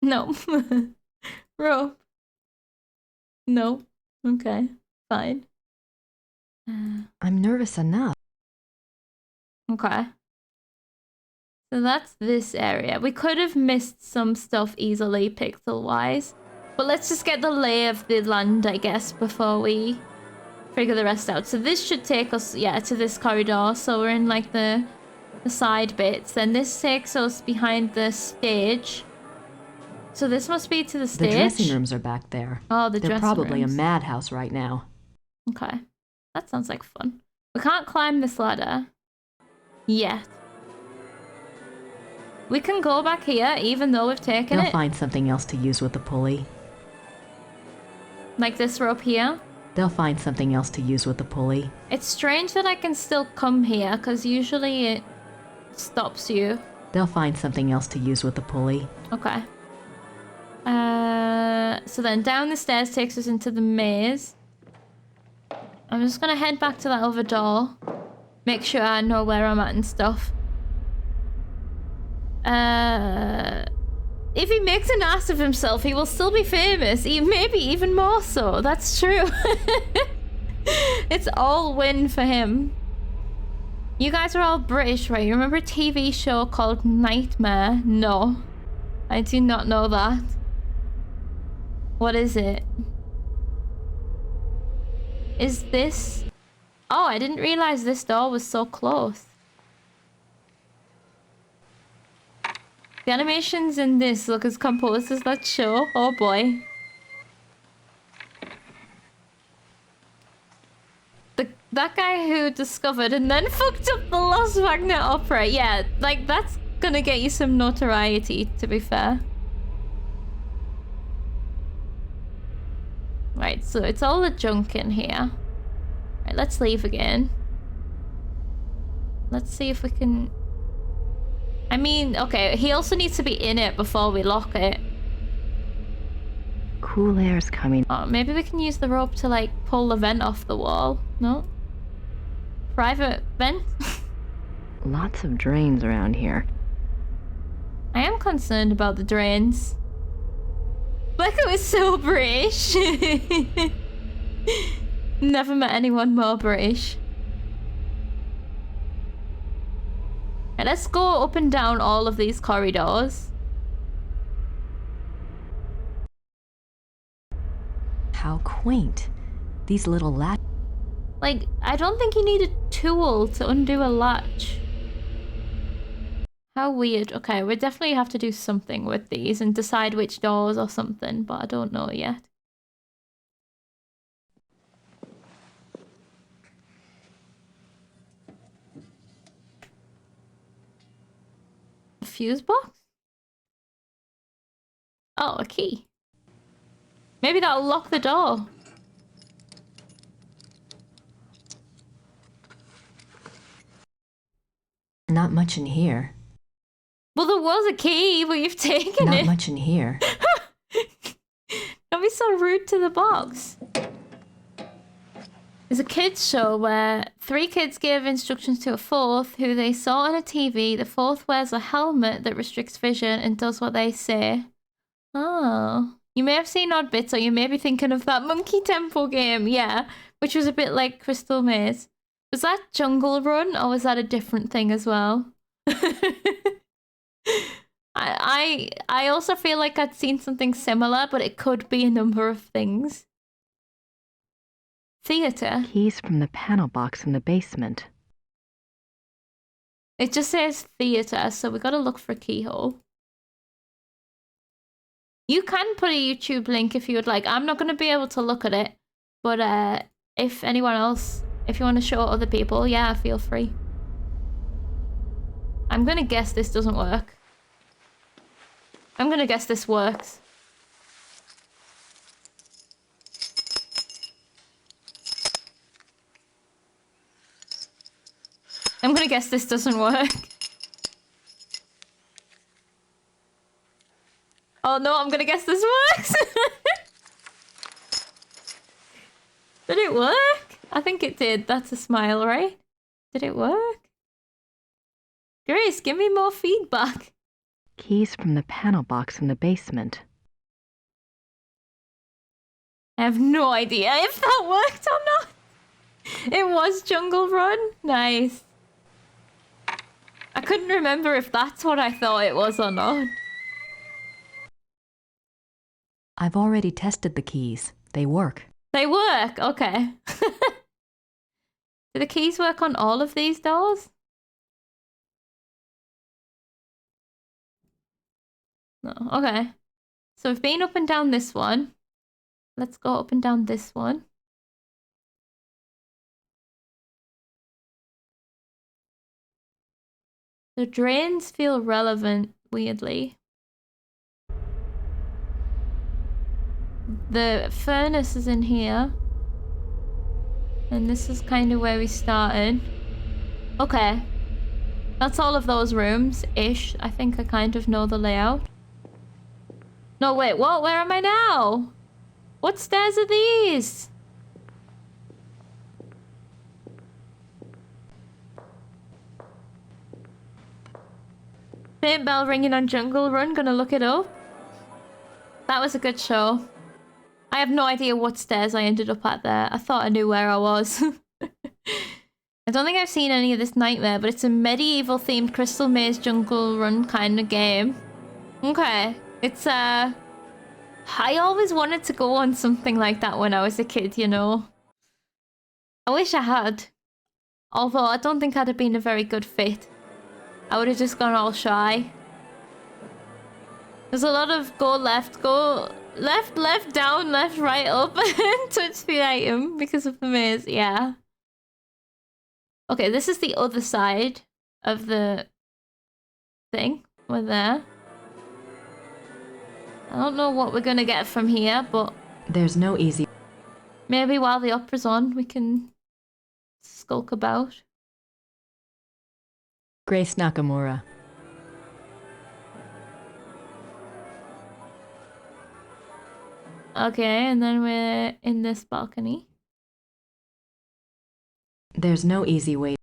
No. Rope? No. Okay, fine. I'm nervous enough. Okay. So that's this area. We could have missed some stuff easily pixel-wise. But let's just get the lay of the land, I guess, before we figure the rest out. So this should take us, yeah, to this corridor. So we're in, like, the side bits. Then this takes us behind the stage. So this must be to the stage. The dressing rooms are back there. Oh, the dressing rooms. They're probably a madhouse right now. Okay. That sounds like fun. We can't climb this ladder yet. We can go back here, even though we've taken it. They'll find something else to use with the pulley. Like this rope here. They'll find something else to use with the pulley. It's strange that I can still come here, because usually it stops you. They'll find something else to use with the pulley. Okay. So then down the stairs takes us into the maze. I'm just gonna head back to that other door. Make sure I know where I'm at and stuff. If he makes an ass of himself, he will still be famous. Maybe even more so. That's true. It's all win for him. You guys are all British, right? You remember a TV show called Nightmare? No. I do not know that. What is it? Is this... Oh, I didn't realize this door was so close. The animations in this look as composed as that show. Oh boy. That guy who discovered and then fucked up the Lost Wagner Opera. Yeah, like that's gonna get you some notoriety, to be fair. Right, so it's all the junk in here. Right, let's leave again. Let's see if we can... I mean, okay, he also needs to be in it before we lock it. Cool air's coming. Oh, maybe we can use the rope to, like, pull the vent off the wall. No? Private vent? Lots of drains around here. I am concerned about the drains. Like it was so British. Never met anyone more British. And let's go up and down all of these corridors. How quaint. These little latches. Like, I don't think you need a tool to undo a latch. How weird. Okay, we definitely have to do something with these and decide which doors or something, but I don't know yet. A fuse box? Oh, a key. Maybe that'll lock the door. Not much in here. Well, there was a key, but you've taken it. Not much in here. Don't be so rude to the box. There's a kids show where 3 kids give instructions to a 4th who they saw on a TV. The 4th wears a helmet that restricts vision and does what they say. Oh. You may have seen Odd Bits, or you may be thinking of that Monkey Temple game, yeah, which was a bit like Crystal Maze. Was that Jungle Run, or was that a different thing as well? I also feel like I'd seen something similar, but it could be a number of things. Theatre. Keys from the panel box in the basement. It just says theatre, so we gotta look for a keyhole. You can put a YouTube link if you would like. I'm not gonna be able to look at it, but if anyone else, if you want to show other people, yeah, feel free. I'm gonna guess this doesn't work. I'm gonna guess this works. I'm gonna guess this doesn't work. Oh no, I'm gonna guess this works! Did it work? I think it did. That's a smile, right? Did it work? Grace, give me more feedback. Keys from the panel box in the basement. I have no idea if that worked or not. It was Jungle Run. Nice. I couldn't remember if that's what I thought it was or not. I've already tested the keys. They work. They work? Okay. Do the keys work on all of these doors? No. Okay. So we've been up and down this one. Let's go up and down this one. The drains feel relevant, weirdly. The furnace is in here. And this is kind of where we started. Okay. That's all of those rooms-ish. I think I kind of know the layout. No, wait, what? Where am I now? What stairs are these? Faint bell ringing on Jungle Run, gonna look it up. That was a good show. I have no idea what stairs I ended up at there. I thought I knew where I was. I don't think I've seen any of this Nightmare, but it's a medieval themed Crystal Maze Jungle Run kind of game. Okay. It's I always wanted to go on something like that when I was a kid, you know. I wish I had. Although I don't think I'd have been a very good fit. I would have just gone all shy. There's a lot of go left, down, left, right, up, and touch the item because of the maze, yeah. Okay, this is the other side of the thing. We're there. I don't know what we're gonna get from here, but... There's no easy... Maybe while the opera's on, we can skulk about. Grace Nakamura. Okay, and then we're in this balcony. There's no easy way.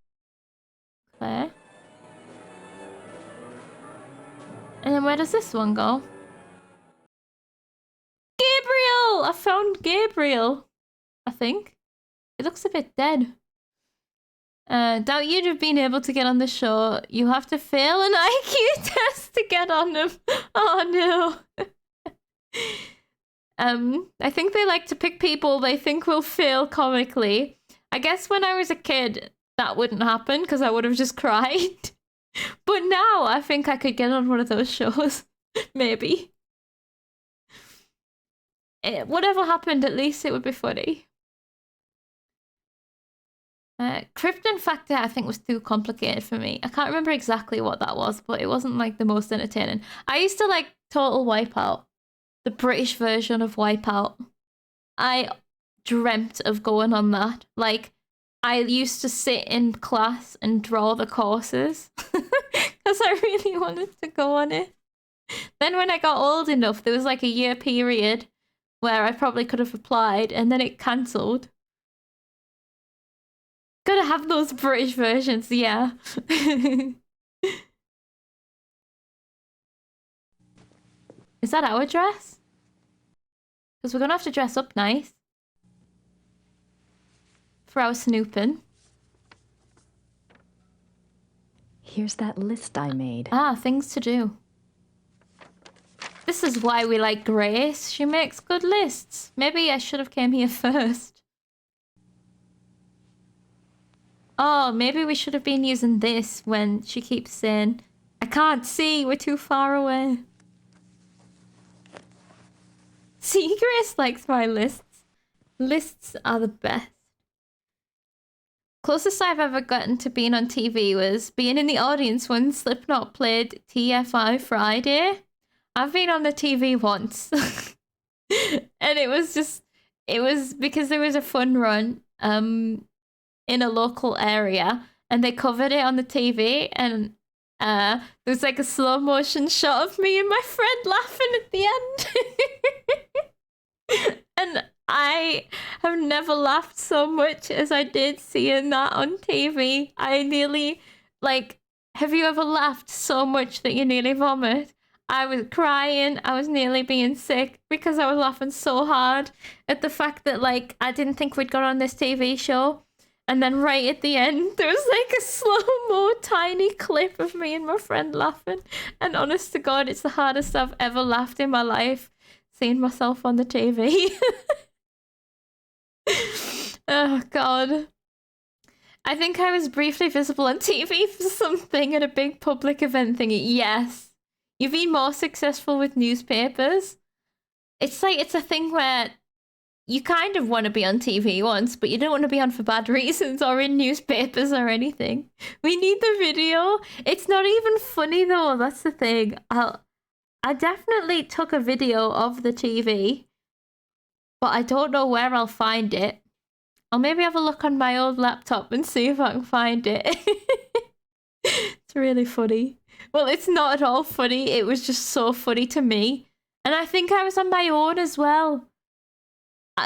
Claire. And then where does this one go? Gabriel! I found Gabriel. I think. It looks a bit dead. Doubt you'd have been able to get on the show. You have to fail an IQ test to get on them. Oh no. I think they like to pick people they think will fail comically. I guess when I was a kid, that wouldn't happen because I would have just cried. But now I think I could get on one of those shows. Maybe. Whatever happened, at least it would be funny. Krypton Factor, I think, was too complicated for me. I can't remember exactly what that was, but it wasn't like the most entertaining. I used to like Total Wipeout, the British version of Wipeout. I dreamt of going on that. Like, I used to sit in class and draw the courses because I really wanted to go on it. Then when I got old enough, there was like a year period where I probably could have applied, and then it cancelled. Gotta have those British versions, yeah. Is that our dress? Because we're gonna have to dress up nice for our snooping. Here's that list I made. Ah, things to do. This is why we like Grace. She makes good lists. Maybe I should have came here first. Oh, maybe we should have been using this when she keeps saying, I can't see, we're too far away. See, Grace likes my lists. Lists are the best. Closest I've ever gotten to being on TV was being in the audience when Slipknot played TFI Friday. I've been on the TV once. And it was because there was a fun run in a local area and they covered it on the TV, and there was like a slow motion shot of me and my friend laughing at the end. And I have never laughed so much as I did seeing that on TV. I nearly, like, have you ever laughed so much that you nearly vomit? I was crying. I was nearly being sick because I was laughing so hard at the fact that, like, I didn't think we'd got on this TV show. And then right at the end, there was like a slow-mo tiny clip of me and my friend laughing. And honest to God, it's the hardest I've ever laughed in my life, seeing myself on the TV. Oh, God. I think I was briefly visible on TV for something at a big public event thingy. Yes. You've been more successful with newspapers. It's like, it's a thing where you kind of want to be on TV once, but you don't want to be on for bad reasons or in newspapers or anything. We need the video. It's not even funny though, that's the thing. I definitely took a video of the TV, but I don't know where I'll find it. I'll maybe have a look on my old laptop and see if I can find it. It's really funny. Well, it's not at all funny. It was just so funny to me. And I think I was on my own as well.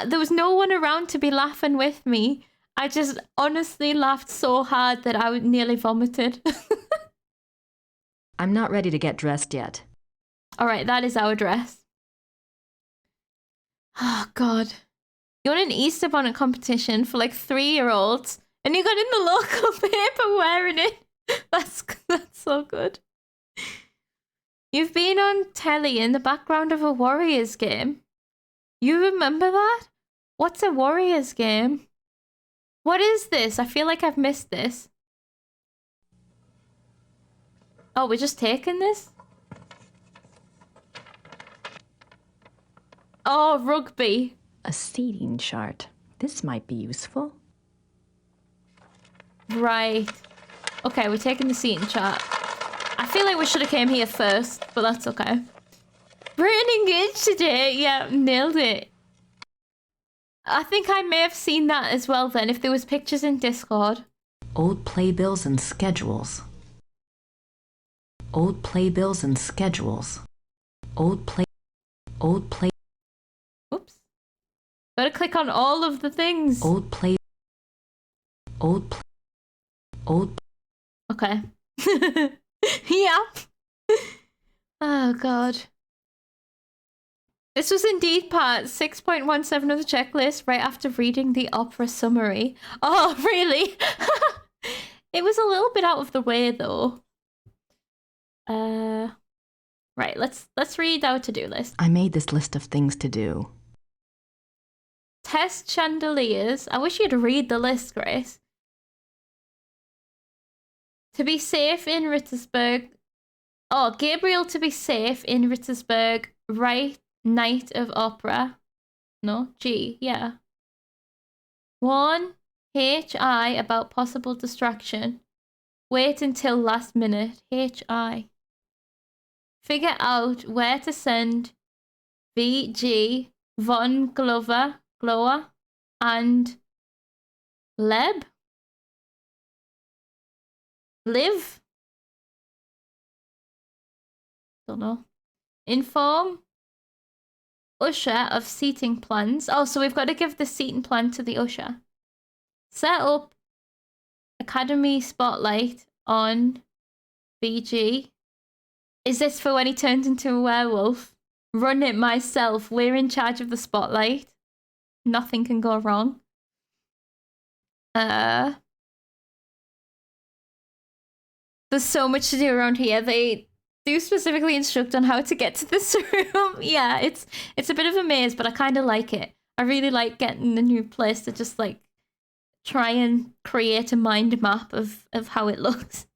There was no one around to be laughing with me. I just honestly laughed so hard that I nearly vomited. I'm not ready to get dressed yet. All right, that is our dress. Oh, God. You're in an Easter bonnet competition for like 3-year-olds and you got in the local paper wearing it. That's so good. You've been on telly in the background of a Warriors game. You remember that? What's a Warriors game? What is this? I feel like I've missed this. Oh, we're just taking this? Oh, rugby. A seating chart. This might be useful. Right. Okay, we're taking the seating chart. I feel like we should have came here first, but that's okay. Brain engaged today. Yeah, nailed it. I think I may have seen that as well then, if there was pictures in Discord. Old playbills and schedules. Old playbills and schedules. Old play. Oops. Gotta click on all of the things. Okay. Yeah. Oh, God. This was indeed part 6.17 of the checklist right after reading the opera summary. Oh, really? It was a little bit out of the way, though. Right, let's read our to-do list. I made this list of things to do. Test chandeliers. I wish you'd read the list, Grace. To be safe in Rittersburg. Oh, Gabriel to be safe in Rittersburg. Right, Night of Opera. No, G, yeah. 1. HI about possible distraction. Wait until last minute. HI. Figure out where to send VG, Von Glover, and Liv? Don't know. Inform usher of seating plans. Oh, so we've got to give the seating plan to the usher. Set up Academy Spotlight on VG. Is this for when he turns into a werewolf? Run it myself. We're in charge of the spotlight. Nothing can go wrong. There's so much to do around here. They do specifically instruct on how to get to this room. Yeah, it's a bit of a maze, but I kind of like it. I really like getting a new place to just like try and create a mind map of how it looks.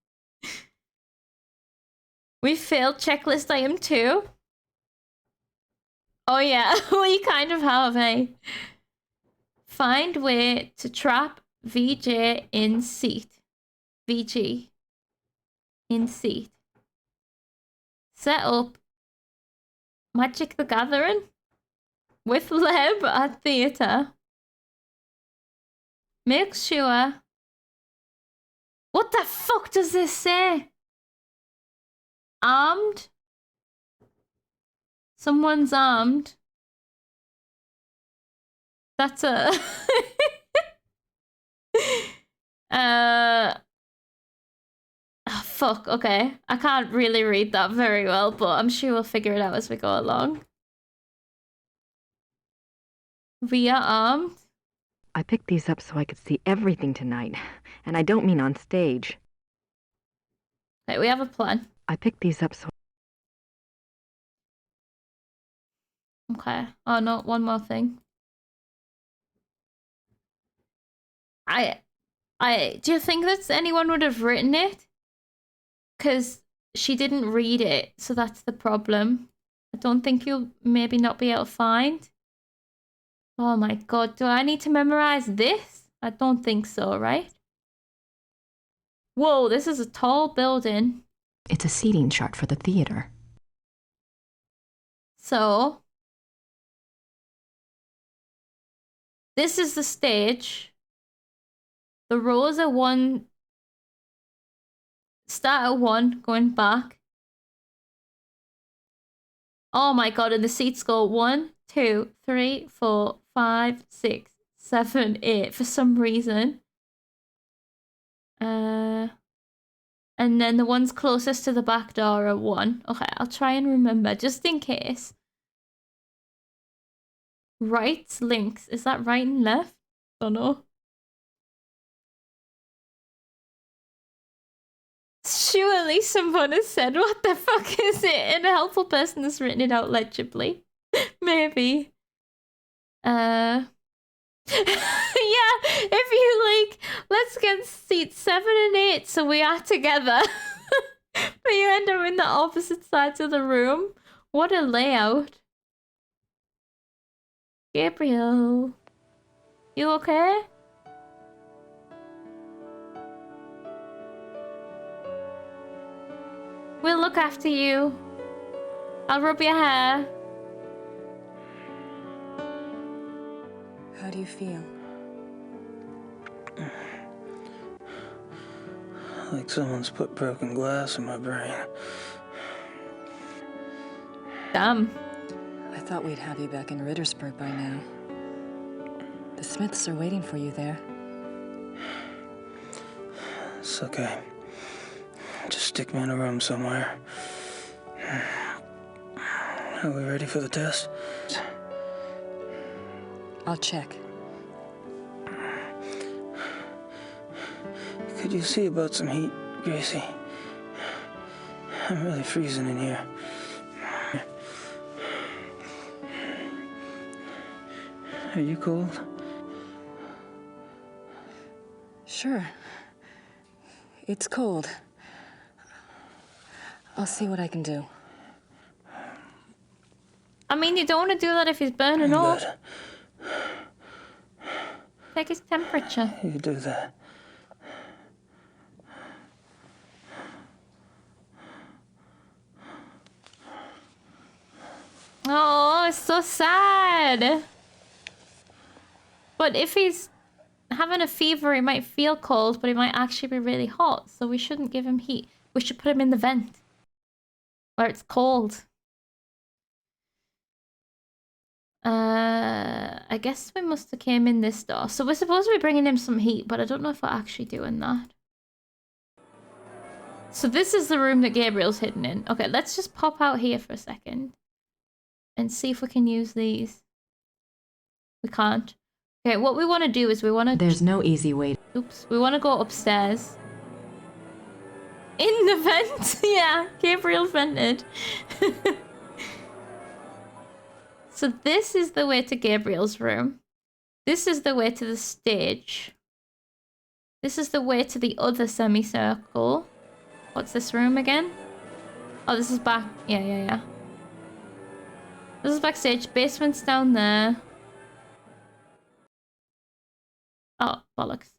We failed checklist item 2. Oh yeah, we kind of have, eh? Find way to trap VJ in seat. VG. In seat. Set up Magic the Gathering with Leb at theatre. Make sure... What the fuck does this say? Armed? Someone's armed. That's a... Oh, fuck, okay. I can't really read that very well, but I'm sure we'll figure it out as we go along. We are armed. I picked these up so I could see everything tonight, and I don't mean on stage. Okay, we have a plan. I picked these up so... Okay. Oh, no, one more thing. Do you think that anyone would have written it? Because she didn't read it, so that's the problem. I don't think you'll maybe not be able to find. Oh my god, do I need to memorize this? I don't think so, right? Whoa, this is a tall building. It's a seating chart for the theater. So, this is the stage. The rows are start at 1, going back. Oh my god, and the seats go 1, 2, 3, 4, 5, 6, 7, 8 for some reason. And then the ones closest to the back door are 1. Okay, I'll try and remember just in case. Right links. Is that right and left? Don't know. Surely someone has said, what the fuck is it? And a helpful person has written it out legibly. Maybe. Yeah, if you like, let's get seats 7 and 8 so we are together. But you end up in the opposite sides of the room. What a layout. Gabriel. You okay? We'll look after you. I'll rub your hair. How do you feel? Like someone's put broken glass in my brain. Damn. I thought we'd have you back in Rittersburg by now. The Smiths are waiting for you there. It's okay. Just stick me in a room somewhere. Are we ready for the test? I'll check. Could you see about some heat, Gracie? I'm really freezing in here. Are you cold? Sure. It's cold. I'll see what I can do. I mean, you don't want to do that if he's burning up. Good. Take his temperature. You do that. Oh, it's so sad. But if he's having a fever, he might feel cold, but he might actually be really hot. So we shouldn't give him heat. We should put him in the vent where it's cold. I guess we must have came in this door. So we're supposed to be bringing him some heat, but I don't know if we're actually doing that. So this is the room that Gabriel's hidden in. Okay, let's just pop out here for a second and see if we can use these. We can't. Okay, what we want to do is we want to... There's no easy way. Oops. We want to go upstairs. In the vent? Yeah, Gabriel vented. So this is the way to Gabriel's room. This is the way to the stage. This is the way to the other semicircle. What's this room again? Oh, this is back. Yeah. This is backstage. Basement's down there. Oh, bollocks.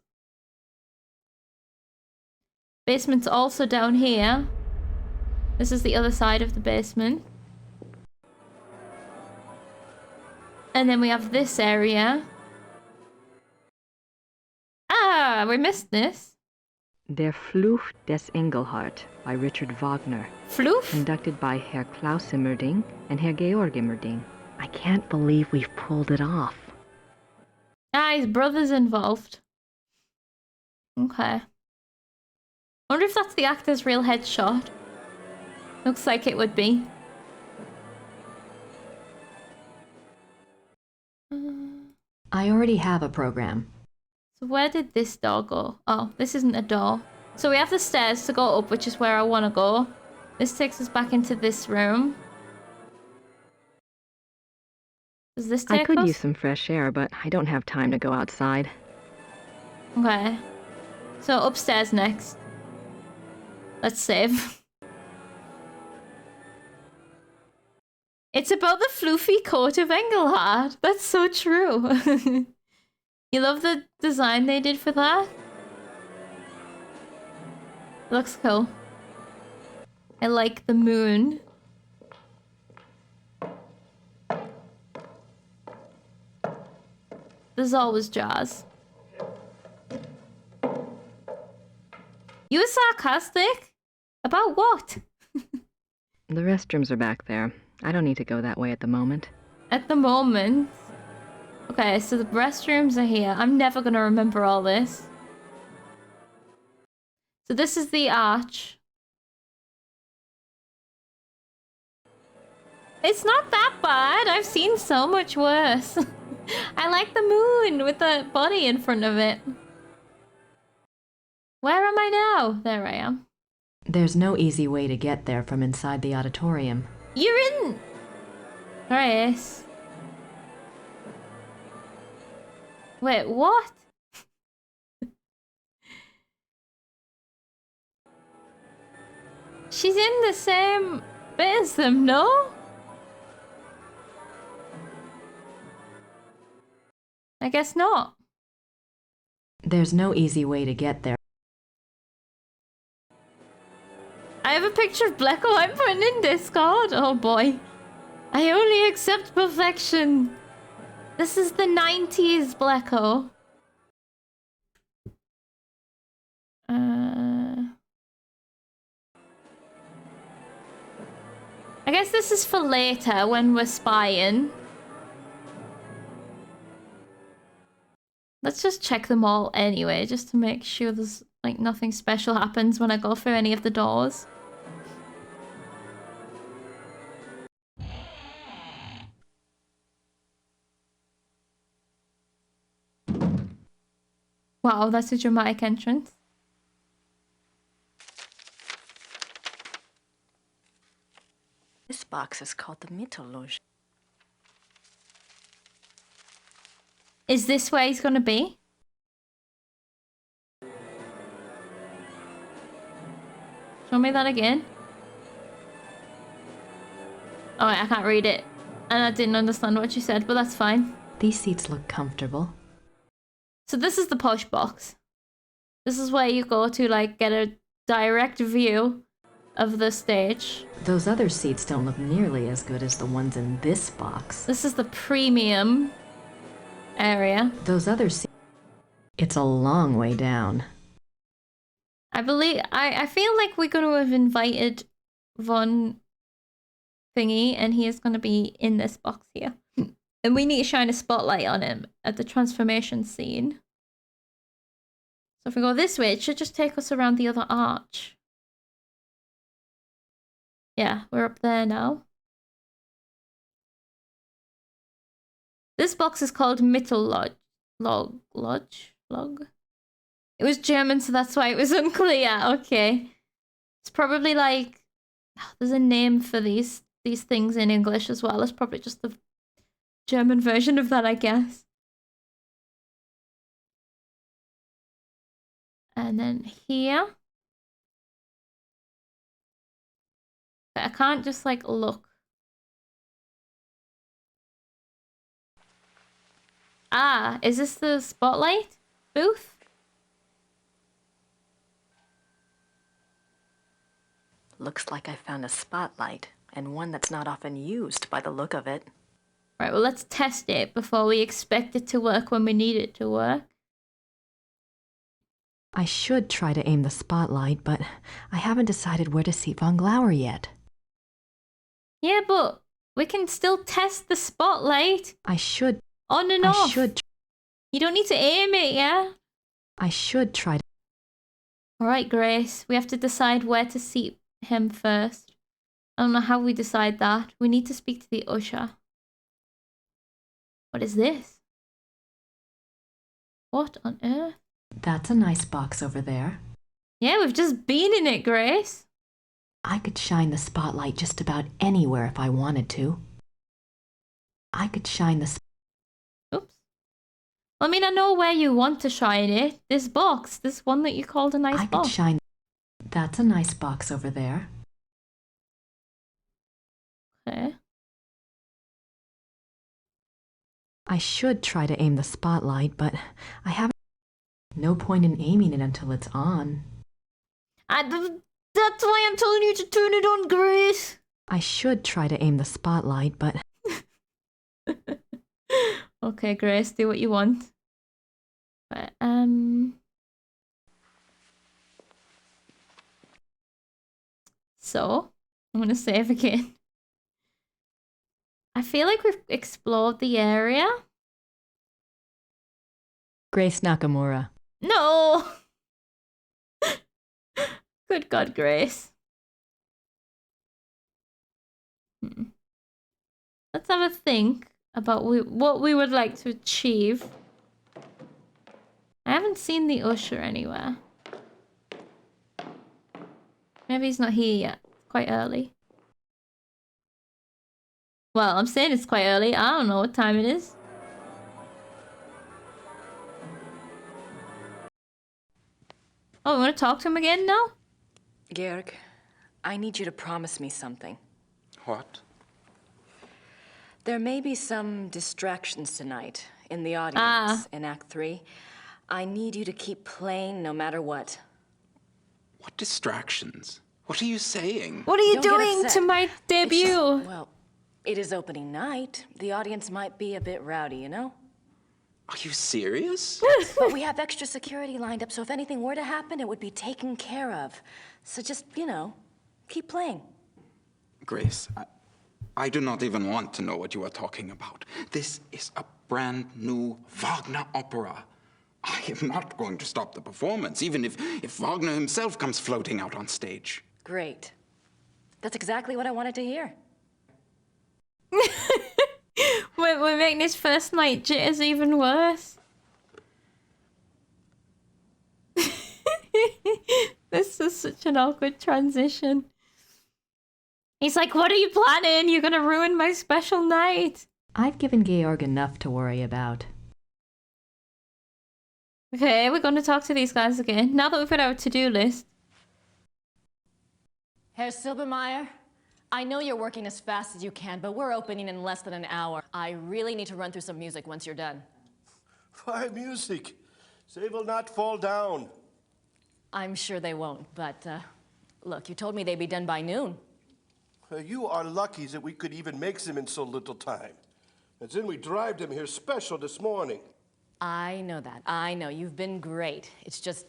Basement's also down here. This is the other side of the basement. And then we have this area. Ah, we missed this. Der Fluch des Engelhart by Richard Wagner. Floof? Conducted by Herr Klaus Immerding and Herr Georg Immerding. I can't believe we've pulled it off. Ah, his brother's involved. Okay. Wonder if that's the actor's real headshot. Looks like it would be. I already have a program. So where did this door go? Oh, this isn't a door. So we have the stairs to go up, which is where I want to go. This takes us back into this room. Does this take us? I could use some fresh air, but I don't have time to go outside. Okay. So upstairs next. Let's save. It's about the floofy coat of Engelhart. That's so true. You love the design they did for that? Looks cool. I like the moon. There's always jars. You were sarcastic? About what? The restrooms are back there. I don't need to go that way at the moment. At the moment? Okay, so the restrooms are here. I'm never gonna remember all this. So this is the arch. It's not that bad. I've seen so much worse. I like the moon with the body in front of it. Where am I now? There I am. There's no easy way to get there from inside the auditorium. You're in... Grace. Wait, what? She's in the same bit as them, no? I guess not. There's no easy way to get there. I have a picture of Blecko I'm putting in Discord. Oh boy. I only accept perfection. This is the 90s Blecko. I guess this is for later when we're spying. Let's just check them all anyway, just to make sure there's like nothing special happens when I go through any of the doors. Wow, that's a dramatic entrance. This box is called the Mythologie. Is this where he's gonna be? Show me that again. Oh, I can't read it. And I didn't understand what you said, but that's fine. These seats look comfortable. So this is the posh box. This is where you go to like get a direct view of the stage. Those other seats don't look nearly as good as the ones in this box. This is the premium area. Those other seats... It's a long way down. I feel like we're going to have invited Von Thingy, and he is going to be in this box here. And we need to shine a spotlight on him at the transformation scene. So if we go this way, it should just take us around the other arch. Yeah, we're up there now. This box is called Mythologie. Log. It was German, so that's why it was unclear. Okay. It's probably like... There's a name for these things in English as well. It's probably just the German version of that, I guess. And then here. But I can't just like look. Ah, is this the spotlight booth? Looks like I found a spotlight, and one that's not often used by the look of it. Right, well, let's test it before we expect it to work when we need it to work. I should try to aim the spotlight, but I haven't decided where to seat Von Glauer yet. Yeah, but we can still test the spotlight. I should. On and off. You don't need to aim it, yeah? I should try to... Alright, Grace. We have to decide where to seat him first. I don't know how we decide that. We need to speak to the usher. What is this? What on earth? That's a nice box over there. Yeah, we've just been in it, Grace. I could shine the spotlight just about anywhere if I wanted to. I could shine the... Oops. I mean, I know where you want to shine it. This box. This one that you called a nice box. I could shine... That's a nice box over there. Okay. I should try to aim the spotlight, but I haven't... No point in aiming it until it's on. That's why I'm telling you to turn it on, Grace. I should try to aim the spotlight, but... Okay, Grace, do what you want. But, So, I'm gonna save again. I feel like we've explored the area. Grace Nakamura. No! Good God, Grace. Let's have a think about what we would like to achieve. I haven't seen the usher anywhere. Maybe he's not here yet. It's quite early. Well, I'm saying it's quite early. I don't know what time it is. Oh, we want to talk to him again now? Georg, I need you to promise me something. What? There may be some distractions tonight in the audience in Act 3. I need you to keep playing no matter what. What distractions? What are you saying? What are you Don't get doing upset. to my debut? Well, it is opening night. The audience might be a bit rowdy, you know? Are you serious? But we have extra security lined up, so if anything were to happen, it would be taken care of. So just, you know, keep playing. Grace, I do not even want to know what you are talking about. This is a brand new Wagner opera. I am not going to stop the performance, even if Wagner himself comes floating out on stage. Great. That's exactly what I wanted to hear. We're making this first night jitters even worse. This is such an awkward transition. He's like, what are you planning? You're gonna ruin my special night. I've given Georg enough to worry about. Okay, we're gonna talk to these guys again. Now that we've got our to-do list. Herr Silbermeyer, I know you're working as fast as you can, but we're opening in less than an hour. I really need to run through some music once you're done. Why music? They will not fall down. I'm sure they won't, but look, you told me they'd be done by noon. You are lucky that we could even make them in so little time. And then we drive them here special this morning. I know that. I know. You've been great. It's just...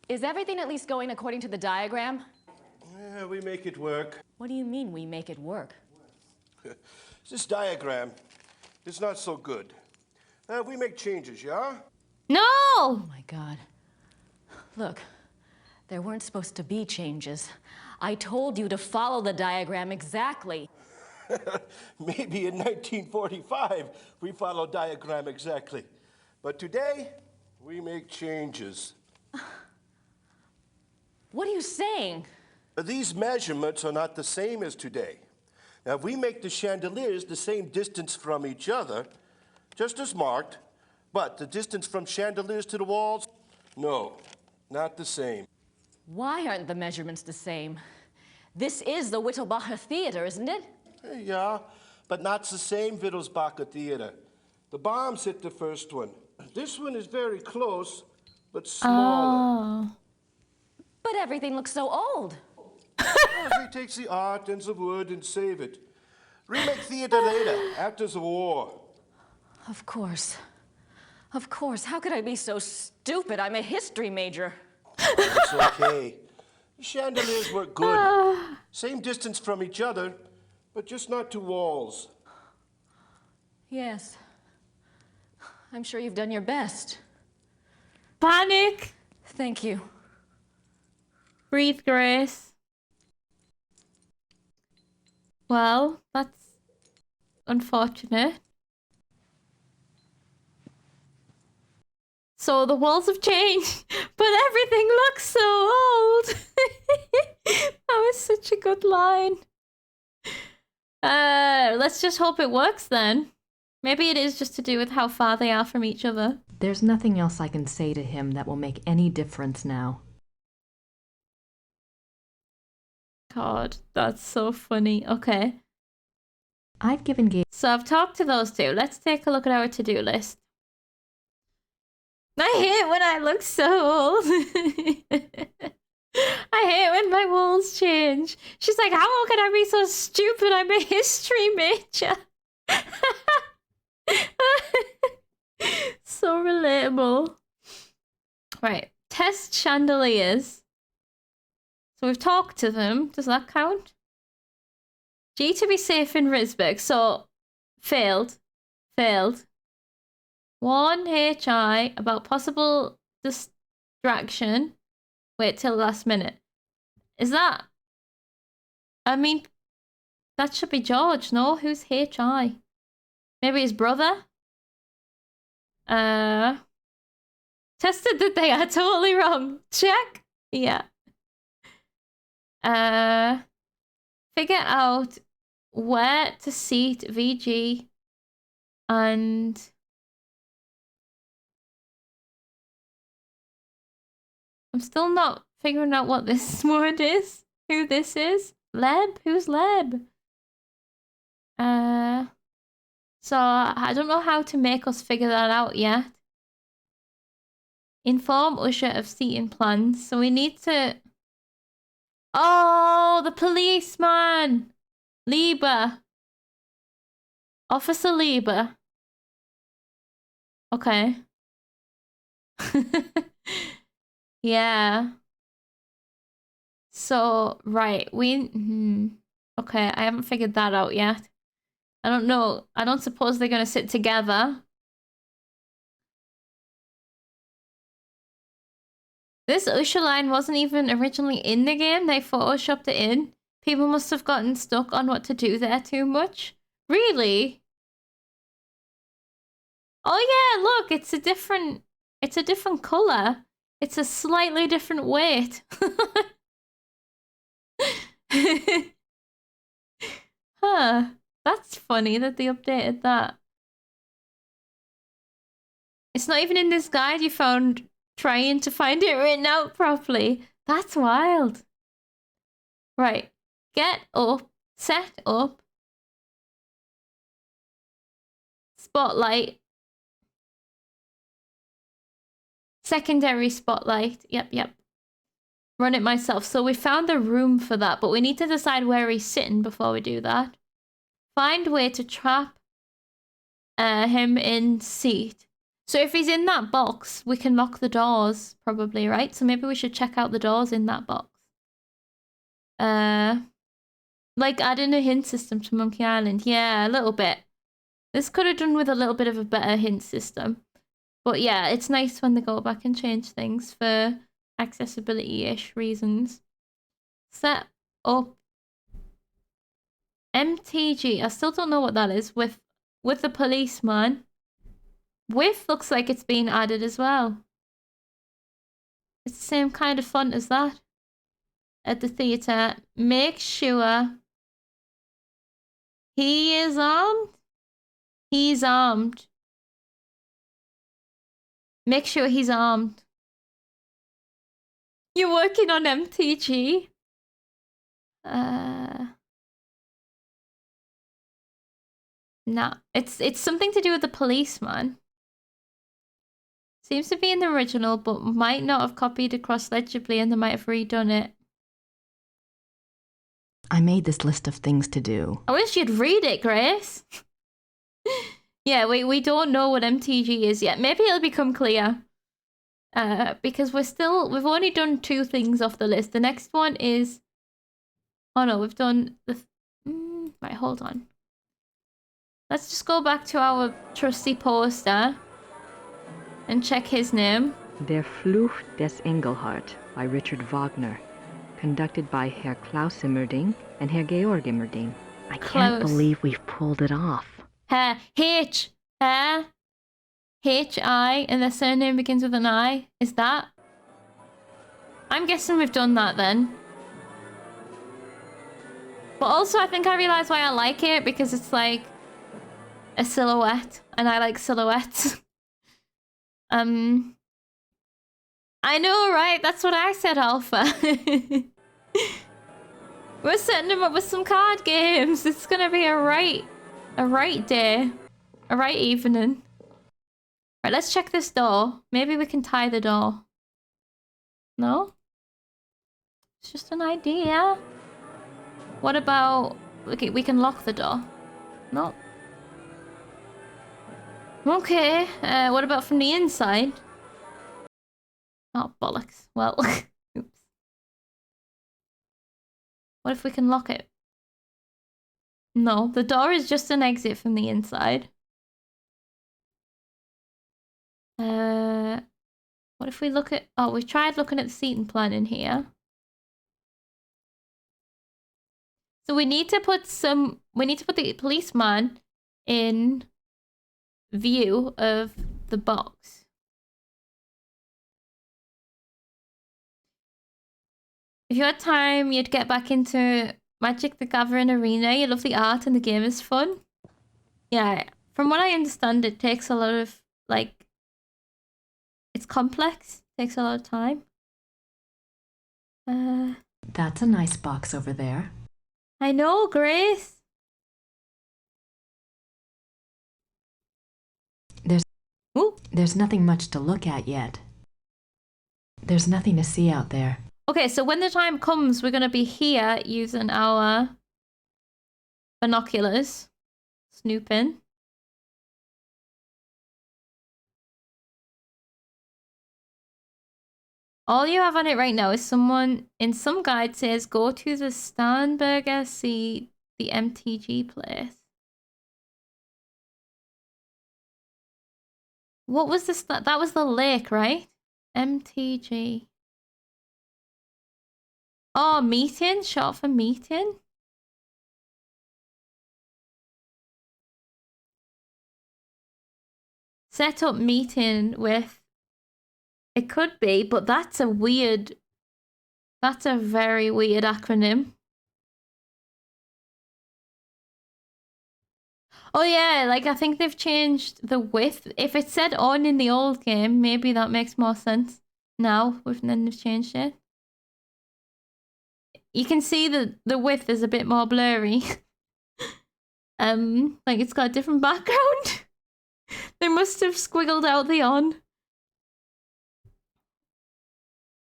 Is everything at least going according to the diagram? Yeah, we make it work. What do you mean we make it work? This diagram is not so good. We make changes, yeah? No! Oh my God. Look, there weren't supposed to be changes. I told you to follow the diagram exactly. Maybe in 1945 we followed diagram exactly. But today, we make changes. What are you saying? These measurements are not the same as today. Now, if we make the chandeliers the same distance from each other, just as marked, but the distance from chandeliers to the walls, no, not the same. Why aren't the measurements the same? This is the Wittelsbacher Theater, isn't it? Yeah, but not the same Wittelsbacher Theater. The bombs hit the first one. This one is very close, but smaller. Oh. But everything looks so old. They take the art and the wood and save it. Remake theater later, after the war. Of course. Of course. How could I be so stupid? I'm a history major. It's okay. The chandeliers work good. Same distance from each other, but just not two walls. Yes. I'm sure you've done your best. Panic! Thank you. Breathe, Grace. Well, that's unfortunate. So the walls have changed, but everything looks so old. That was such a good line. Let's just hope it works then. Maybe it is just to do with how far they are from each other. There's nothing else I can say to him that will make any difference now. God, that's so funny. Okay. I've given Gabe... So I've talked to those two. Let's take a look at our to-do list. I hate when I look so old. I hate when my walls change. She's like, how can I be so stupid? I'm a history major. So relatable. Right, test chandeliers. So we've talked to them. Does that count? G to be safe in Risberg. So, failed. Failed. 1 HI about possible distraction. Wait till last minute. Is that... I mean, that should be George, no? Who's HI? Maybe his brother? Tested that they are totally wrong. Check. Yeah. Figure out where to seat VG and I'm still not figuring out what this word is. Who this is? Leb? Who's Leb? So I don't know how to make us figure that out yet. Inform Usher of seating plans. So we need to... Oh, the policeman! Lieber. Officer Lieber. Okay. Yeah. So, right, okay, I haven't figured that out yet. I don't know. I don't suppose they're going to sit together. This Usher line wasn't even originally in the game. They photoshopped it in. People must have gotten stuck on what to do there too much. Really? Oh yeah, look, it's a different color. It's a slightly different weight. Huh. That's funny that they updated that. It's not even in this guide you found trying to find it written out properly. That's wild. Right. Get up. Set up. Spotlight. Secondary spotlight. Yep. Run it myself. So we found the room for that, but we need to decide where he's sitting before we do that. Find way to trap him in seat. So if he's in that box, we can lock the doors, probably, right? So maybe we should check out the doors in that box. Like adding a hint system to Monkey Island. Yeah, a little bit. This could have done with a little bit of a better hint system. But yeah, it's nice when they go back and change things for accessibility-ish reasons. Set up MTG. I still don't know what that is. With the policeman. With looks like it's been added as well. It's the same kind of font as that. At the theatre. Make sure he is armed. He's armed. Make sure he's armed. You're working on MTG? Nah. It's something to do with the policeman. Seems to be in the original, but might not have copied across legibly and they might have redone it. I made this list of things to do. I wish you'd read it, Grace. Yeah, we don't know what MTG is yet. Maybe it'll become clear. Because we've only done 2 things off the list. The next one is... Oh no, we've done the... Right, hold on. Let's just go back to our trusty poster. And check his name. Der Fluch des Engelhart by Richard Wagner. Conducted by Herr Klaus Immerding and Herr Georg Immerding. I can't believe we've pulled it off. H-I, and their surname begins with an I. Is that? I'm guessing we've done that then. But also I think I realised why I like it, because it's like a silhouette, and I like silhouettes. I know, right? That's what I said, Alpha. We're setting him up with some card games. It's gonna be a right day. A right evening. Right, let's check this door. Maybe we can tie the door. No? It's just an idea. What about... Okay, we can lock the door. No. Okay, what about from the inside? Oh, bollocks. Well, oops. What if we can lock it? No, the door is just an exit from the inside. What if we look at... Oh, we tried looking at the seating plan in here. So we need to put some... We need to put the policeman in view of the box. If you had time, you'd get back into Magic the Gathering Arena. You love the art and the game is fun. Yeah, from what I understand, it takes a lot of, like... It's complex. It takes a lot of time. That's a nice box over there. I know, Grace. There's nothing much to look at yet. There's nothing to see out there. Okay, so when the time comes, we're going to be here using our binoculars. Snooping. All you have on it right now is someone in some guide says, go to the Starnberger See the MTG place. What was this? That was the lake, right? MTG. Oh, meeting? Short for meeting? Set up meeting with It could be, but that's a weird... That's a very weird acronym. Oh yeah, like I think they've changed the width. If it said on in the old game, maybe that makes more sense now. Then they've changed it. You can see that the width is a bit more blurry. Like it's got a different background. They must have squiggled out the on.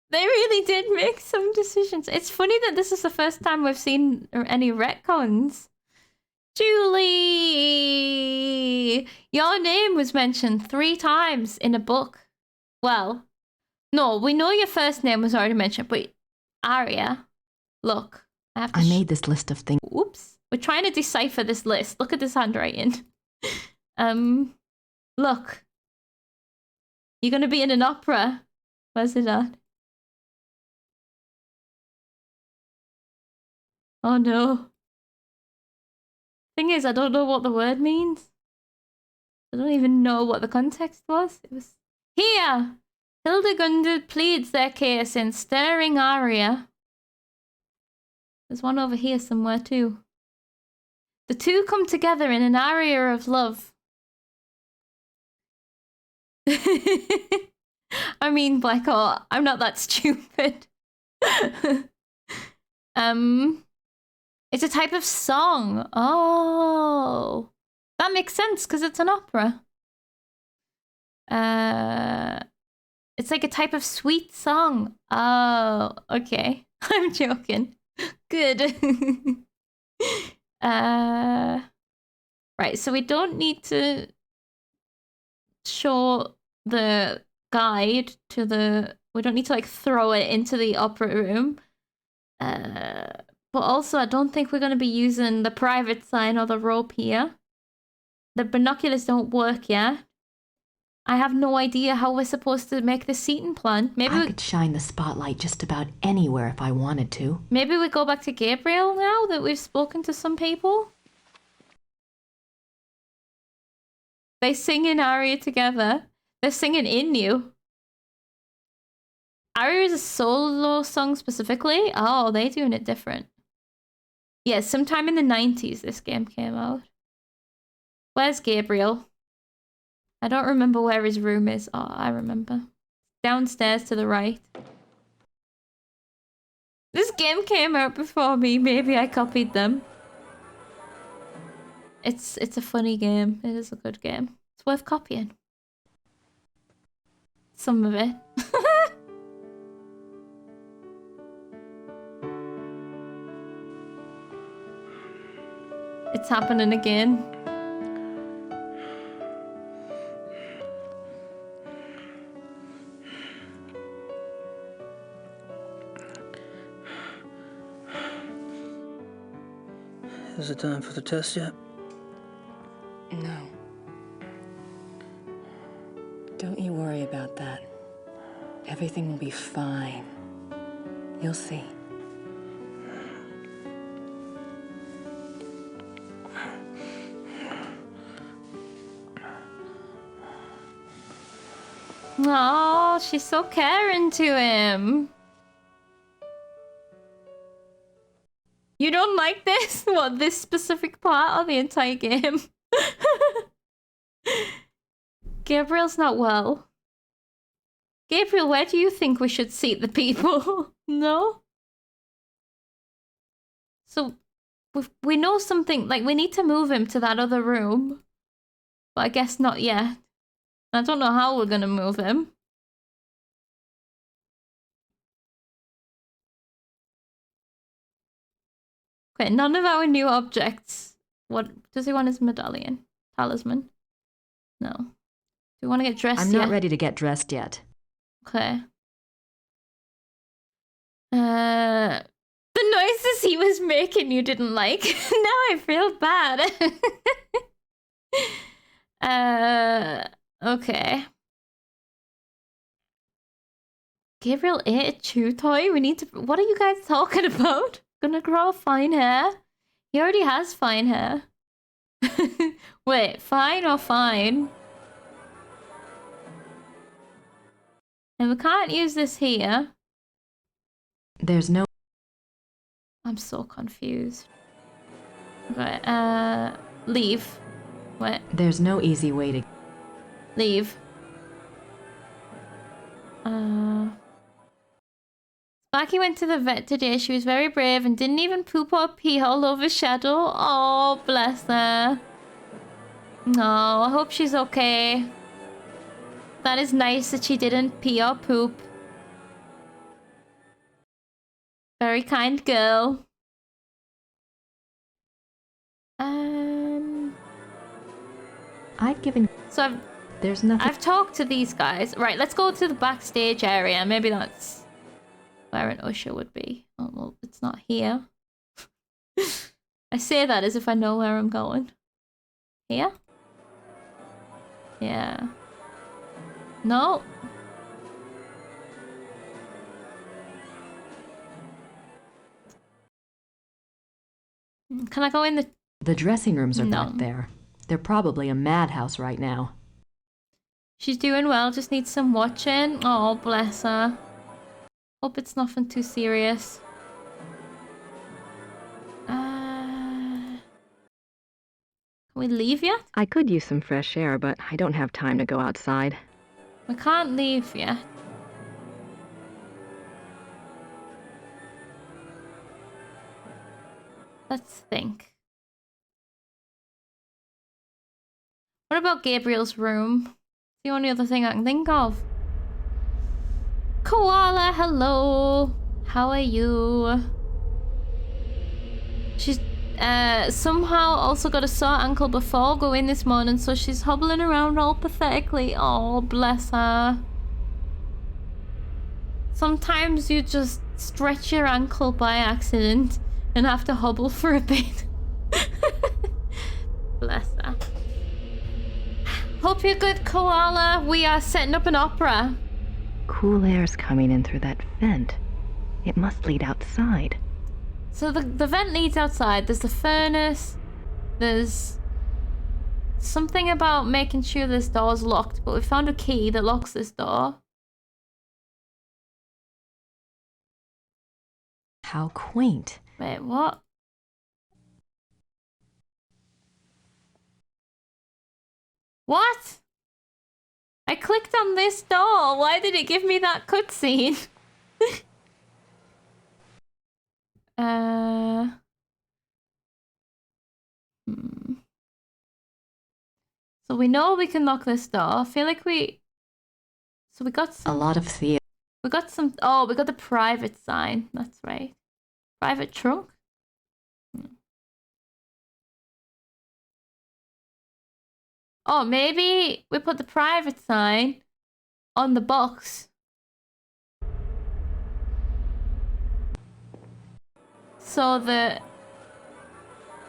They really did make some decisions. It's funny that this is the first time we've seen any retcons. Julie! Your name was mentioned 3 times in a book. Well, no, we know your first name was already mentioned, but Aria, look. I made this list of things. Oops. We're trying to decipher this list. Look at this handwriting. Look. You're going to be in an opera. Where's it at? Oh no. Thing is, I don't know what the word means. I don't even know what the context was. It was here. Hildegund pleads their case in Stirring Aria. There's one over here somewhere too. The two come together in an aria of love. I mean, Blackhawk, I'm not that stupid. It's a type of song. Oh, that makes sense because it's an opera. It's like a type of sweet song. Oh, okay. I'm joking. Good. Right, so we don't need to show the guide to the... We don't need to, like, throw it into the opera room. But also, I don't think we're going to be using the private sign or the rope here. The binoculars don't work yet. I have no idea how we're supposed to make the seating plan. Maybe I could shine the spotlight just about anywhere if I wanted to. Maybe we go back to Gabriel now that we've spoken to some people. They sing an aria together. They're singing in you. Aria is a solo song specifically? Oh, they're doing it different. Yeah, sometime in the 90s this game came out. Where's Gabriel? I don't remember where his room is. Oh, I remember. Downstairs to the right. This game came out before me. Maybe I copied them. It's a funny game. It is a good game. It's worth copying. Some of it. It's happening again. Is it time for the test yet? No. Don't you worry about that. Everything will be fine. You'll see. Oh, she's so caring to him. You don't like this? What, this specific part of the entire game? Gabriel's not well. Gabriel, where do you think we should seat the people? No? So, we know something, like, we need to move him to that other room. But I guess not yet. I don't know how we're gonna move him. Okay, none of our new objects. What does he want his medallion? Talisman? No. Do we want to get dressed yet? I'm not ready to get dressed yet. Okay. The noises he was making you didn't like. Now I feel bad. Okay. Gabriel ate a chew toy? We need to... What are you guys talking about? Gonna grow fine hair? He already has fine hair. Wait, fine or fine? And we can't use this here. There's no... I'm so confused. Right, leave. Wait. There's no easy way to... Leave. Sparky went to the vet today. She was very brave and didn't even poop or pee all over Shadow. Oh, bless her. No, I hope she's okay. That is nice that she didn't pee or poop. Very kind girl. I've given... So There's nothing... I've talked to these guys. Right, let's go to the backstage area. Maybe that's where an usher would be. Oh, well, it's not here. I say that as if I know where I'm going. Here? Yeah. No. Can I go in the... The dressing rooms are No. back there. They're probably a madhouse right now. She's doing well, just needs some watching. Oh, bless her. Hope it's nothing too serious. Can we leave yet? I could use some fresh air, but I don't have time to go outside. We can't leave yet. Let's think. What about Gabriel's room? The only other thing I can think of. Koala, hello. How are you? She's somehow also got a sore ankle before going this morning, so she's hobbling around all pathetically. Oh, bless her. Sometimes you just stretch your ankle by accident and have to hobble for a bit. Bless her. Hope you're good, Koala. We are setting up an opera. Cool air's coming in through that vent. It must lead outside. So the vent leads outside. There's the furnace. There's something about making sure this door's locked, but we found a key that locks this door. How quaint. Wait, what? What? I clicked on this door. Why did it give me that cutscene? So we know we can lock this door. I feel like we... So we got some... A lot of theater. We got some... Oh, we got the private sign. That's right. Private trunk? Oh, maybe we put the private sign on the box. So that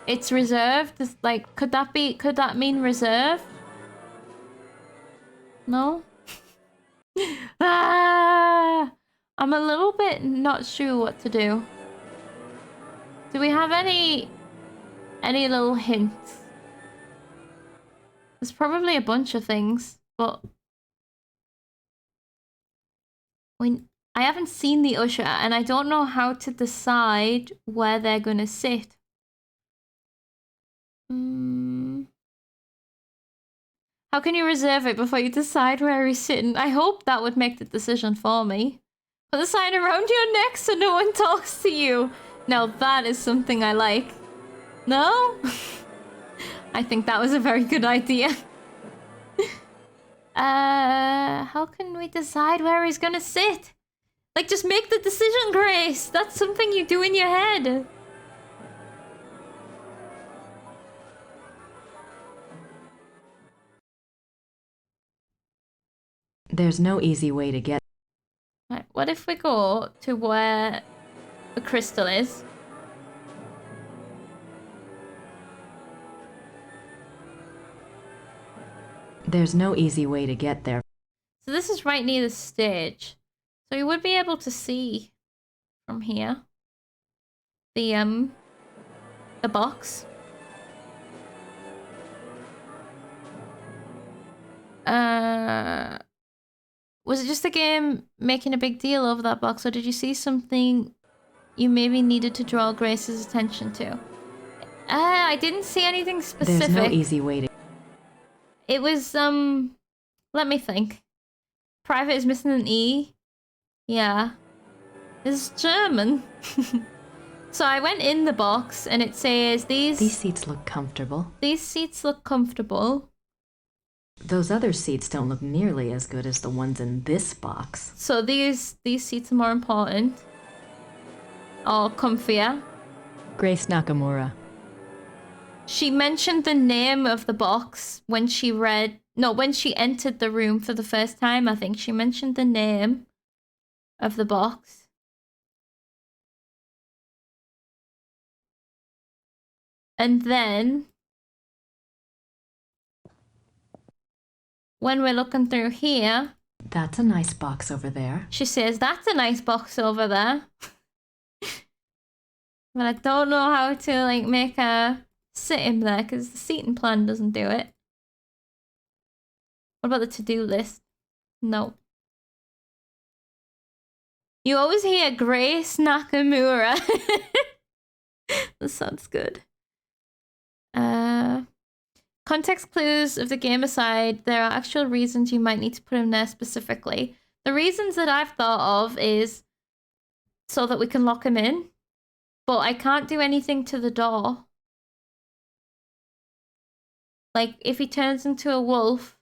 it's reserved. It's like, could that mean reserved? No? I'm a little bit not sure what to do. Do we have any little hints? There's probably a bunch of things, but I haven't seen the usher and I don't know how to decide where they're gonna sit. How can you reserve it before you decide where he's sitting? I hope that would make the decision for me. Put the sign around your neck so no one talks to you. Now that is something I like. No? I think that was a very good idea. How can we decide where he's gonna sit? Like, just make the decision, Grace. That's something you do in your head. There's no easy way to get... Right, what if we go to where the crystal is? There's no easy way to get there. So this is right near the stage. So you would be able to see from here the box. Was it just the game making a big deal over that box, or did you see something you maybe needed to draw Grace's attention to? I didn't see anything specific. There's no easy way to... It was, let me think. Private is missing an E. Yeah. It's German. So I went in the box and it says these seats look comfortable. These seats look comfortable. Those other seats don't look nearly as good as the ones in this box. So these seats are more important. Or comfier. Grace Nakamura. She mentioned the name of the box when she when she entered the room for the first time. I think she mentioned the name of the box. And then when we're looking through here, that's a nice box over there. She says, that's a nice box over there. But I don't know how to like make her sit in there because the seating plan doesn't do it. What about the to-do list? No. You always hear Grace Nakamura. That sounds good. Context clues of the game aside, there are actual reasons you might need to put him there specifically. The reasons that I've thought of is so that we can lock him in, but I can't do anything to the door. Like, if he turns into a wolf,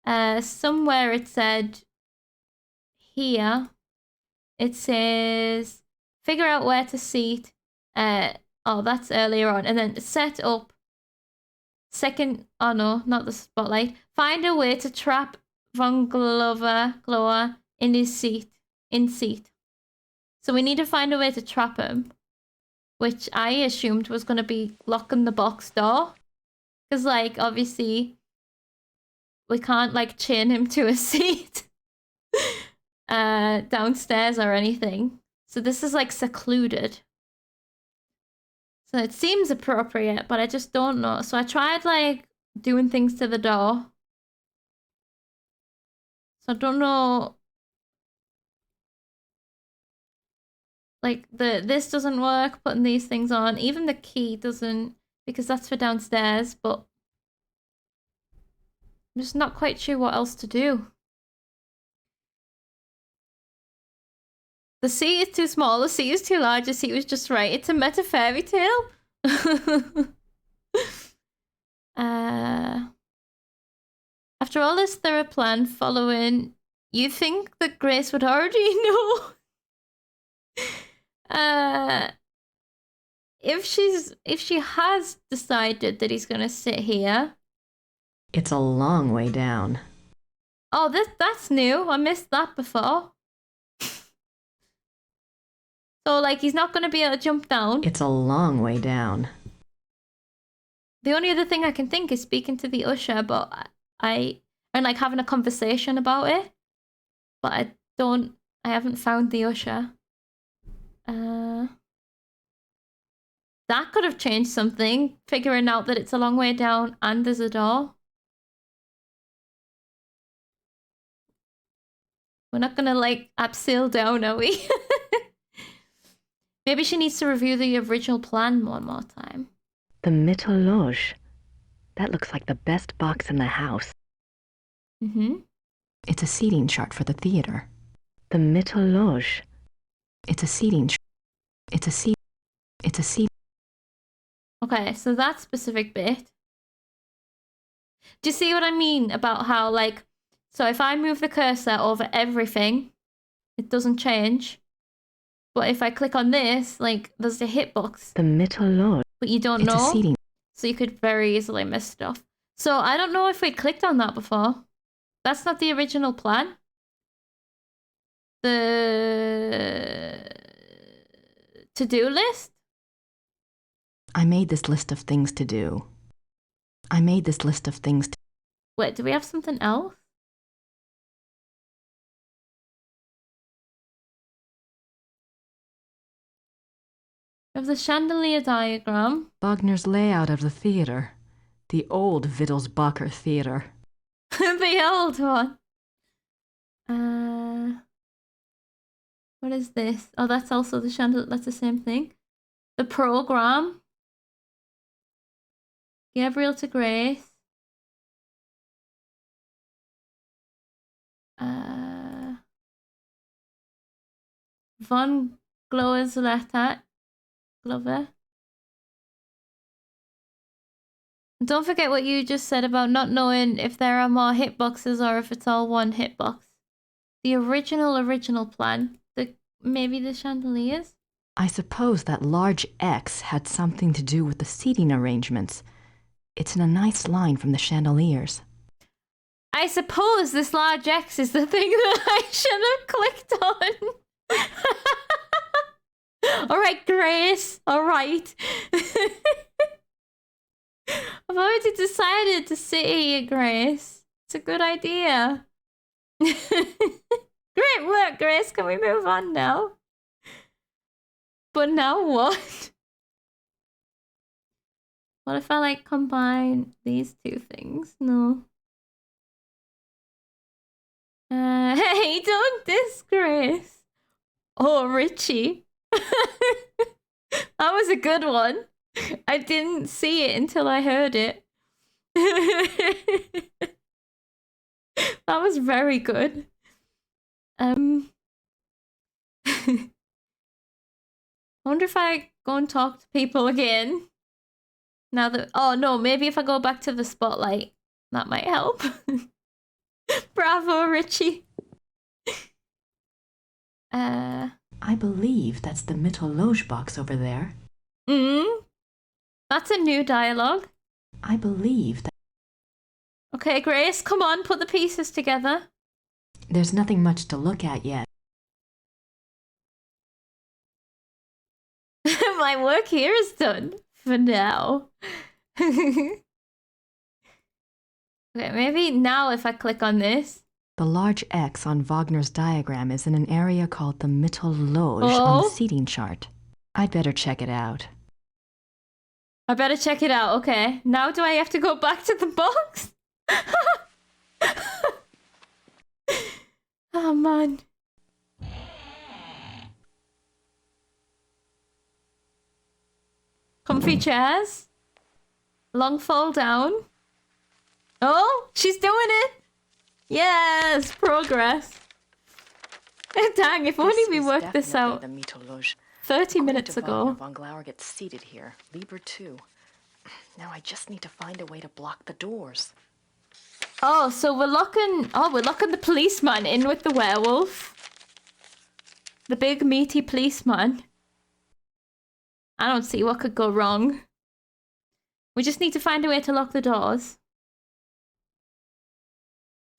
somewhere it said here, it says, figure out where to seat. Oh, that's earlier on. And then set up. Second, oh no, not the spotlight. Find a way to trap Von Glower in his seat. So we need to find a way to trap him. Which I assumed was going to be locking the box door. Because, like, obviously, we can't, like, chain him to a seat. Downstairs or anything. So this is, like, secluded. So it seems appropriate, but I just don't know. So I tried, like, doing things to the door. So I don't know. Like, this doesn't work, putting these things on. Even the key doesn't, because that's for downstairs, but I'm just not quite sure what else to do. The seat is too small, the seat is too large, the seat was just right. It's a meta fairy tale. After all this thorough plan following, you think that Grace would already know? If she has decided that he's gonna sit here. It's a long way down. Oh, that's new. I missed that before. So, like, he's not going to be able to jump down. It's a long way down. The only other thing I can think is speaking to the usher, but and like having a conversation about it. But I haven't found the usher. That could have changed something, figuring out that it's a long way down and there's a door. We're not going to, like, abseil down, are we? Maybe she needs to review the original plan one more time. The Mythologe. That looks like the best box in the house. Mm-hmm. It's a seating chart for the theater. The Mythologe. It's a seating chart. It's a seat. Okay, so that specific bit. Do you see what I mean about how, like, so if I move the cursor over everything, it doesn't change. But if I click on this, like, there's a hitbox. The Mythologe. But you don't know. So you could very easily miss stuff. So I don't know if we'd clicked on that before. That's not the original plan. The to-do list? I made this list of things to do. Wait, do we have something else? Of the chandelier diagram. Wagner's layout of the theater. The old Wittelsbacher theater. The old one. What is this? Oh, that's also the chandelier. That's the same thing. The program. Gabriel to Grace. Von Glower's letter. Glover. Don't forget what you just said about not knowing if there are more hitboxes or if it's all one hitbox. The original plan. Maybe the chandeliers? I suppose that large X had something to do with the seating arrangements. It's in a nice line from the chandeliers. I suppose this large X is the thing that I should have clicked on. Alright, Grace. Alright. I've already decided to sit here, Grace. It's a good idea. Great work, Grace. Can we move on now? But now what? What if I like combine these two things? No. Hey, don't disgrace. Oh, Richie. That was a good one. I didn't see it until I heard it. That was very good. I wonder if I go and talk to people again. Now that... Oh, no. Maybe if I go back to the spotlight. That might help. Bravo, Richie. I believe that's the Mittelloge box over there. That's a new dialogue. I believe that... Okay, Grace, come on. Put the pieces together. There's nothing much to look at yet. My work here is done. For now. Okay, maybe now if I click on this. The large X on Wagner's diagram is in an area called the Mittelloge on the seating chart. I'd better check it out. I better check it out, okay. Now do I have to go back to the box? Oh, man. Comfy chairs. Long fold down. Oh, she's doing it. Yes, progress. Dang, if only we worked this out 30 minutes ago. Von Glauer gets seated here. Lieber too. Now I just need to find a way to block the doors. Oh, so we're locking the policeman in with the werewolf. The big meaty policeman. I don't see what could go wrong. We just need to find a way to lock the doors.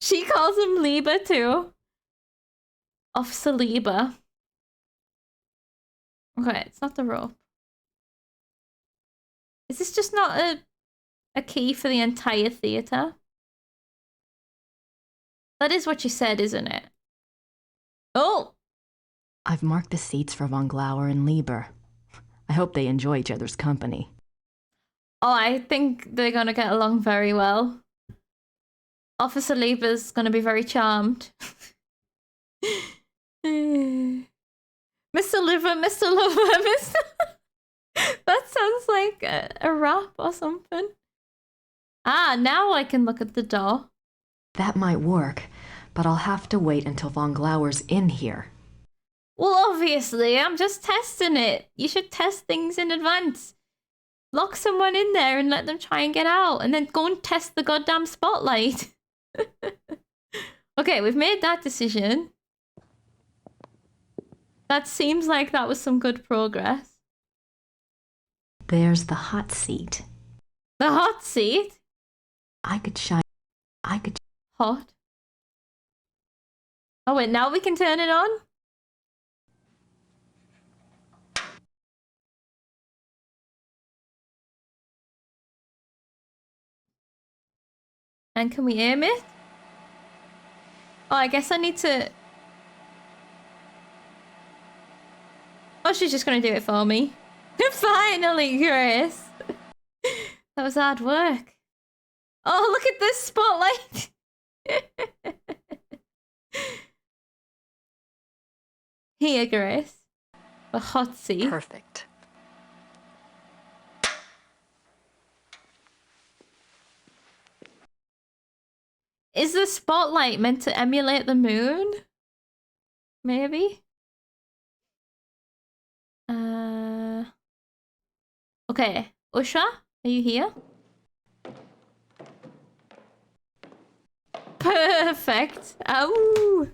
She calls him Lieber too. Officer Lieber. Okay, it's not the rope. Is this just not a key for the entire theater? That is what you said, isn't it? Oh! I've marked the seats for Von Glauer and Lieber. I hope they enjoy each other's company. Oh, I think they're gonna get along very well. Officer Lieber's gonna be very charmed. Mr. Liver, Mr. Lover, Mr. That sounds like a rap or something. Ah, now I can look at the door. That might work, but I'll have to wait until Von Glauer's in here. Well, obviously, I'm just testing it. You should test things in advance. Lock someone in there and let them try and get out, and then go and test the goddamn spotlight. Okay, we've made that decision. That seems like that was some good progress. There's the hot seat. The hot seat? Hot. Oh wait, now we can turn it on? And can we aim it? Oh, I guess I need to... Oh, she's just gonna do it for me. Finally, Grace. That was hard work. Oh, look at this spotlight. Here, Grace. A hot seat. Perfect. Is the spotlight meant to emulate the moon? Maybe? Okay. Usha, are you here? Perfect. Oh.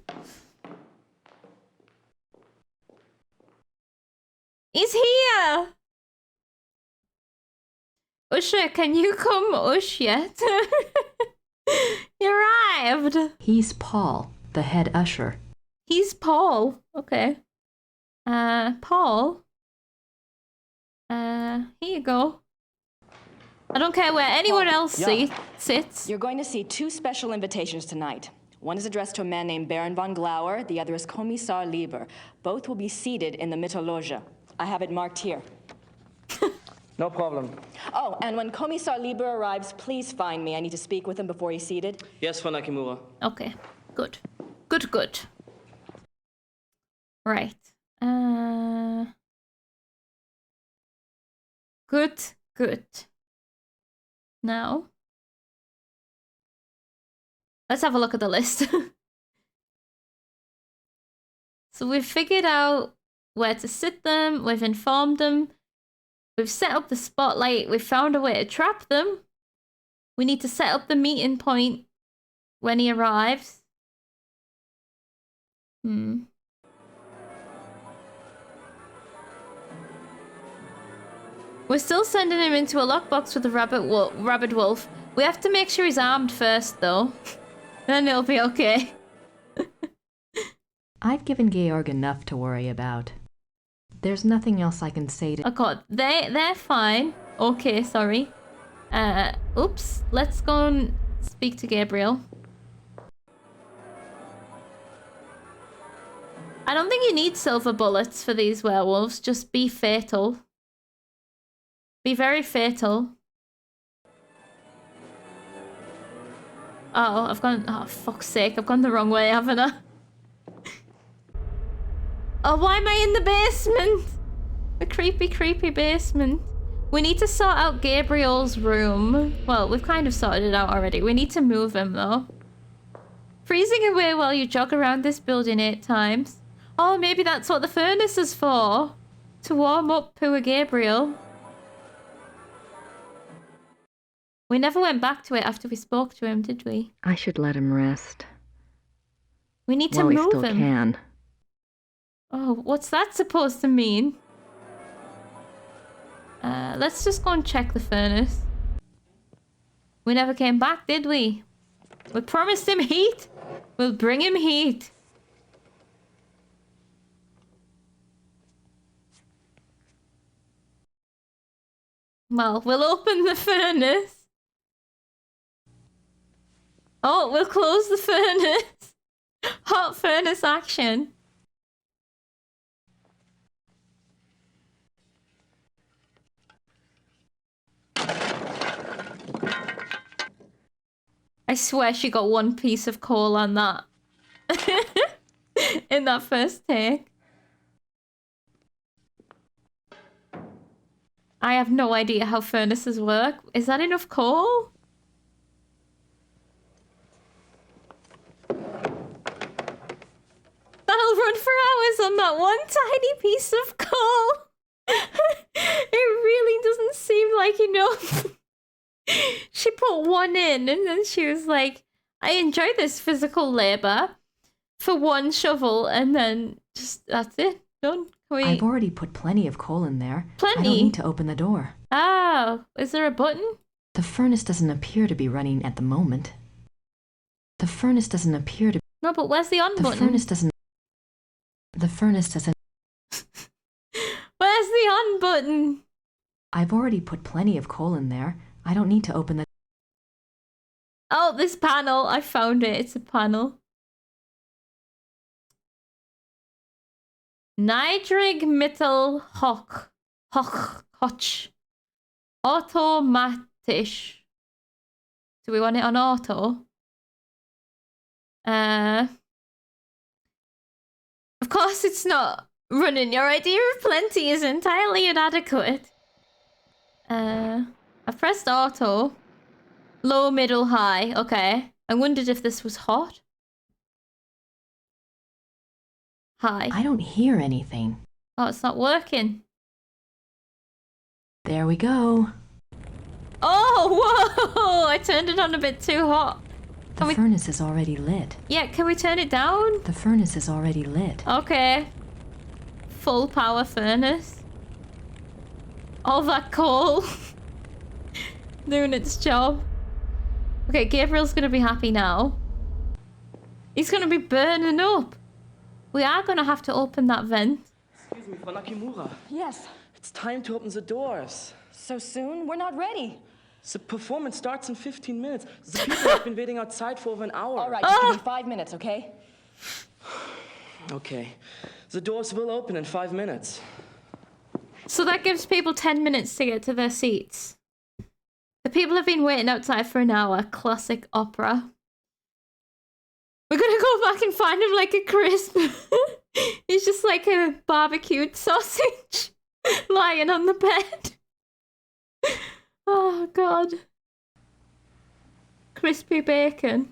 He's here! Usha, can you come Ush yet? You arrived! He's Paul, the head usher. He's Paul. Okay. Paul? Here you go. I don't care where anyone else sits. You're going to see 2 special invitations tonight. One is addressed to a man named Baron von Glauer, the other is Kommissar Lieber. Both will be seated in the Mittelloge. I have it marked here. No problem. Oh, and when Kommissar Lieber arrives, please find me. I need to speak with him before he's seated. Yes, Frau Nakimura. Okay, good. Good. Right. Good. Now, let's have a look at the list. So we've figured out where to sit them, we've informed them, we've set up the spotlight, we've found a way to trap them. We need to set up the meeting point when he arrives. We're still sending him into a lockbox with the rabid wolf. We have to make sure he's armed first, though. Then it'll be okay. I've given Georg enough to worry about. There's nothing else I can say to... Oh god, they're fine. Okay, sorry. Oops. Let's go and speak to Gabriel. I don't think you need silver bullets for these werewolves. Just be fatal. Be very fatal. Oh, I've gone... Oh, fuck's sake. I've gone the wrong way, haven't I? Oh, why am I in the basement? The creepy basement. We need to sort out Gabriel's room. Well, we've kind of sorted it out already. We need to move him, though. Freezing away while you jog around this building 8 times. Oh, maybe that's what the furnace is for. To warm up poor Gabriel. We never went back to it after we spoke to him, did we? I should let him rest. We need to While move we still him. Can. Oh, what's that supposed to mean? Let's just go and check the furnace. We never came back, did we? We promised him heat. We'll bring him heat. Well, we'll open the furnace. Oh, we'll close the furnace. Hot furnace action. I swear she got 1 piece of coal on that. In that first take. I have no idea how furnaces work. Is that enough coal? That'll run for hours on that 1 tiny piece of coal. It really doesn't seem like enough. She put 1 in and then she was like, I enjoy this physical labor for 1 shovel, and then just that's it. Done. I've already put plenty of coal in there. Plenty? I don't need to open the door. Oh, is there a button? The furnace doesn't appear to be running at the moment. The furnace doesn't appear to... No, but where's the on button? The furnace doesn't... Where's the on button? I've already put plenty of coal in there. I don't need to open the... Oh, this panel. I found it. It's a panel. Niedrig Mittel Hoch. Automatisch. Do we want it on auto? Of course course it's not running. Your idea of plenty is entirely inadequate. I pressed auto. Low, middle, high. Okay. I wondered if this was hot. High. I don't hear anything. Oh, it's not working. There we go. Oh, whoa! I turned it on a bit too hot. The furnace is already lit. Yeah, can we turn it down? The furnace is already lit. Okay. Full power furnace. All that coal. Doing its job. Okay, Gabriel's gonna be happy now. He's gonna be burning up. We are gonna have to open that vent. Excuse me, Frau Nakimura. Yes. It's time to open the doors. So soon? We're not ready. The performance starts in 15 minutes. The people have been waiting outside for over an hour. All right, just give me 5 minutes, okay? Okay. The doors will open in 5 minutes. So that gives people 10 minutes to get to their seats. The people have been waiting outside for an hour. Classic opera. We're gonna go back and find him like a crisp. He's just like a barbecued sausage lying on the bed. Oh, God. Crispy bacon.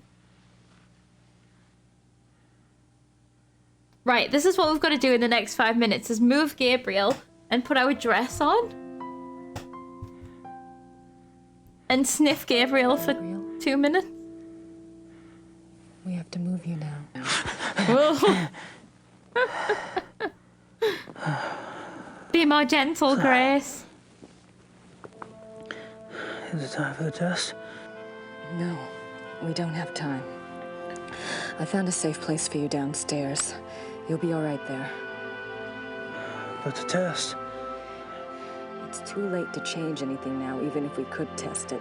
Right, this is what we've got to do in the next 5 minutes, is move Gabriel and put our dress on. And sniff Gabriel for 2 minutes. We have to move you now. Be more gentle, Grace. Is it time for the test? No, we don't have time. I found a safe place for you downstairs. You'll be all right there. But the test? It's too late to change anything now, even if we could test it.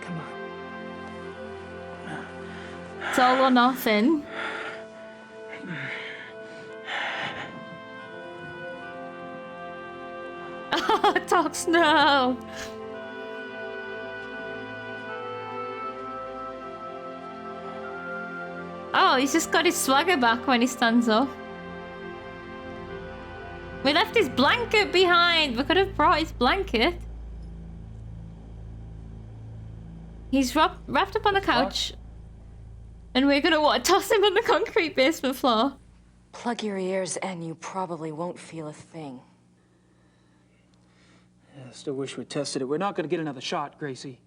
Come on. It's all or nothing. Oh, Tox, no. Oh, he's just got his swagger back when he stands up. We left his blanket behind. We could have brought his blanket. He's wrapped up on the couch. And we're gonna toss him on the concrete basement floor. Plug your ears and you probably won't feel a thing. Yeah, I still wish we tested it. We're not gonna get another shot, Gracie.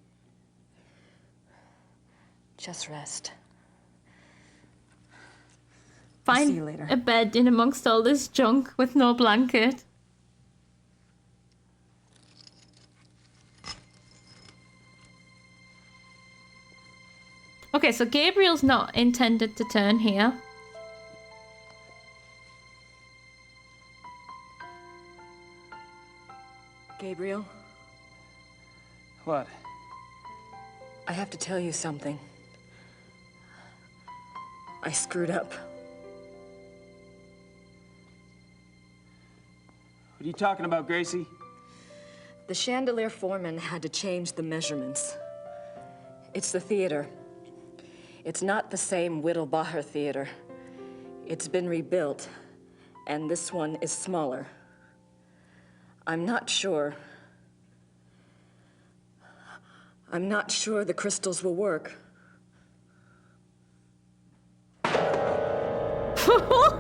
Just rest. Find see you later. a bed in amongst all this junk with no blanket. Okay, so Gabriel's not intended to turn here. Gabriel, What? I have to tell you something. I screwed up. What are you talking about, Gracie? The chandelier foreman had to change the measurements. It's the theater. It's not the same Whittlebauer theater. It's been rebuilt, and this one is smaller. I'm not sure the crystals will work.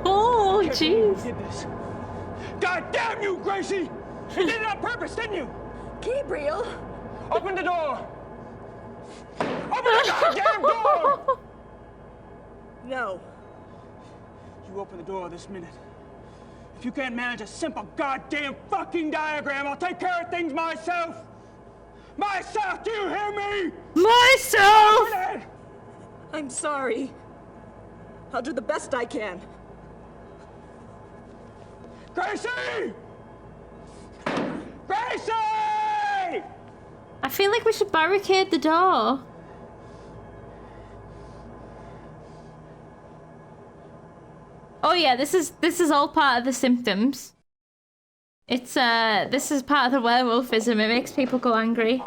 Oh, jeez. Did this. God damn you, Gracie! You did it on purpose, didn't you? Gabriel! Open the door! Open the goddamn door! No. You open the door this minute. If you can't manage a simple goddamn fucking diagram, I'll take care of things myself! Myself, do you hear me? Myself! I'm sorry. I'll do the best I can. Gracie! Gracie! I feel like we should barricade the door. Oh yeah, this is all part of the symptoms. It's this is part of the werewolfism. It makes people go angry.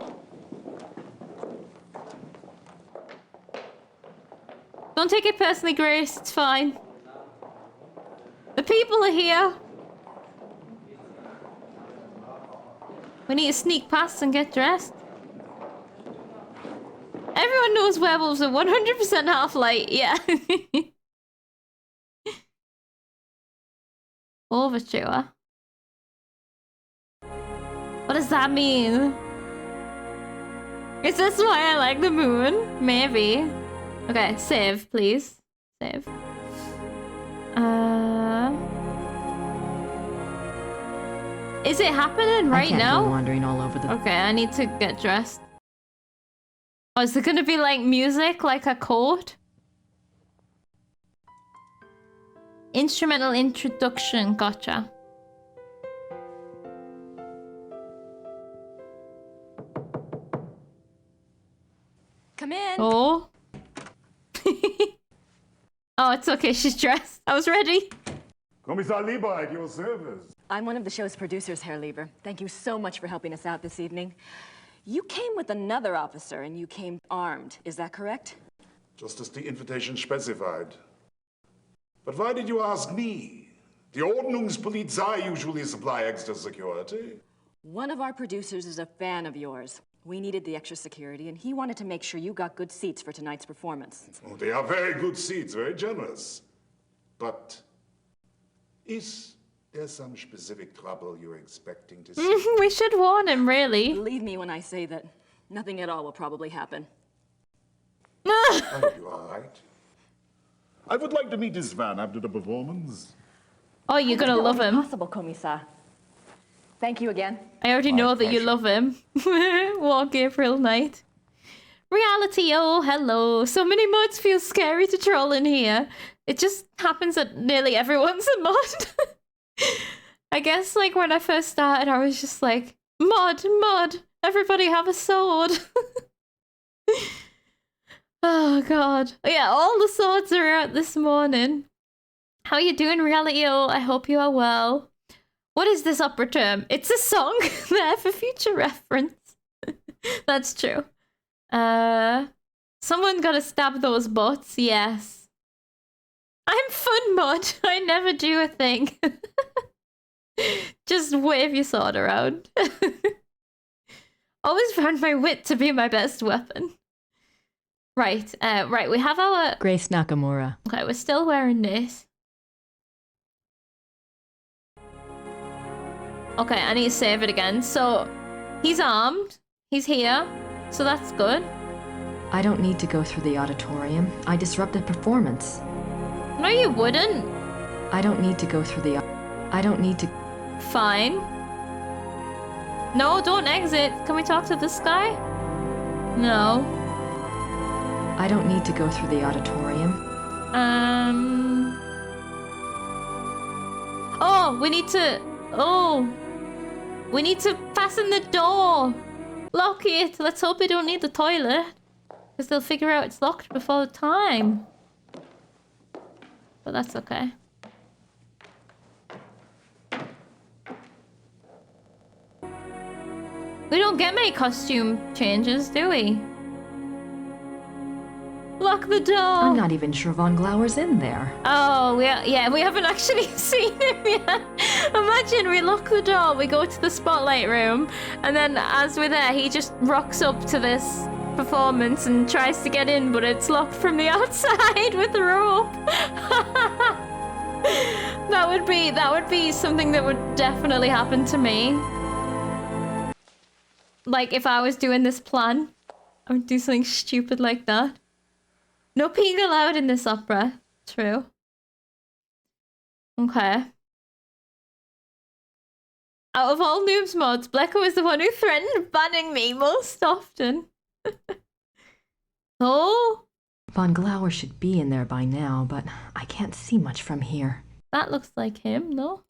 Don't take it personally, Grace. It's fine. The people are here. We need to sneak past and get dressed. Everyone knows werewolves are 100% half-light. Yeah. Overture. What does that mean? Is this why I like the moon? Maybe. Okay, save, please. Save. Is it happening right I can't now? go wandering all over the... Okay, I need to get dressed. Oh, is there gonna be like music, like a chord? Instrumental introduction, gotcha. Come in. Oh. Oh, it's okay, she's dressed. I was ready. Kommissar Lieber at your service. I'm one of the show's producers, Herr Lieber. Thank you so much for helping us out this evening. You came with another officer and you came armed, is that correct? Just as the invitation specified. But why did you ask me? The Ordnungspolizei usually supply extra security. One of our producers is a fan of yours. We needed the extra security and he wanted to make sure you got good seats for tonight's performance. Oh, they are very good seats, very generous. But is there some specific trouble you're expecting to see? We should warn him, really. Believe me when I say that nothing at all will probably happen. Are you all right? I would like to meet this van after the performance. Oh, you're gonna love him. Possible, Kommissar. Thank you again. I already know that you love him. What, Gabriel Knight? Reality, oh, hello. So many mods feel scary to troll in here. It just happens that nearly everyone's a mod. I guess, like, when I first started, I was just like, mod, everybody have a sword. Oh, God. Yeah, all the swords are out this morning. How are you doing, Reality? Oh, I hope you are well. What is this opera term? It's a song there for future reference. That's true. Someone gotta stab those bots, yes. I'm fun mod. I never do a thing. Just wave your sword around. Always found my wit to be my best weapon. Right, right, we have our... Grace Nakamura. Okay, we're still wearing this. Okay, I need to save it again. So, he's armed. He's here. So that's good. I don't need to go through the auditorium. I disrupted performance. No, you wouldn't. I don't need to go through the... I don't need to... Fine. No, don't exit. Can we talk to this guy? No. I don't need to go through the auditorium. Oh, we need to... Oh. We need to fasten the door. Lock it. Let's hope we don't need the toilet. Because they'll figure out it's locked before the time. But that's okay. We don't get many costume changes, do we? Lock the door! I'm not even sure Von Glauer's in there. Oh, yeah, we haven't actually seen him yet. Imagine we lock the door, we go to the spotlight room, and then as we're there, he just rocks up to this performance and tries to get in, but it's locked from the outside with the rope. That would be something that would definitely happen to me. Like, if I was doing this plan, I would do something stupid like that. No peeing allowed in this opera. True. Okay. Out of all Noob's mods, Blecko is the one who threatened banning me most often. Oh? Von Glauer should be in there by now, but I can't see much from here. That looks like him, no?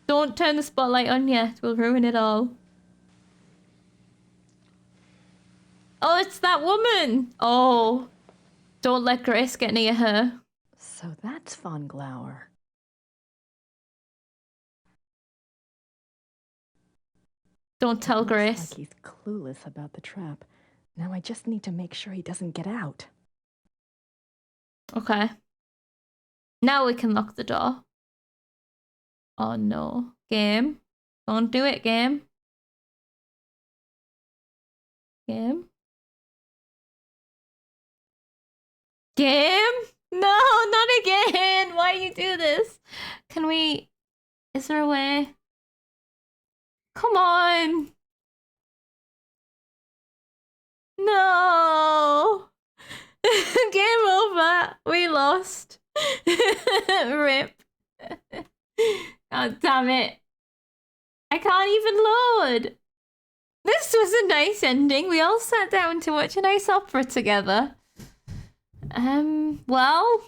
Don't turn the spotlight on yet, we'll ruin it all. Oh, it's that woman! Oh. Don't let Grace get near her. So that's Von Glauer. Don't tell Grace. Looks like he's clueless about the trap. Now I just need to make sure he doesn't get out. Okay. Now we can lock the door. Oh no. Game. Don't do it, game. Game. Game? No, not again. Why you do this? Can we... Is there a way? Come on. No. Game over. We lost. Rip. Oh, damn it. I can't even load. This was a nice ending. We all sat down to watch a nice opera together. Well.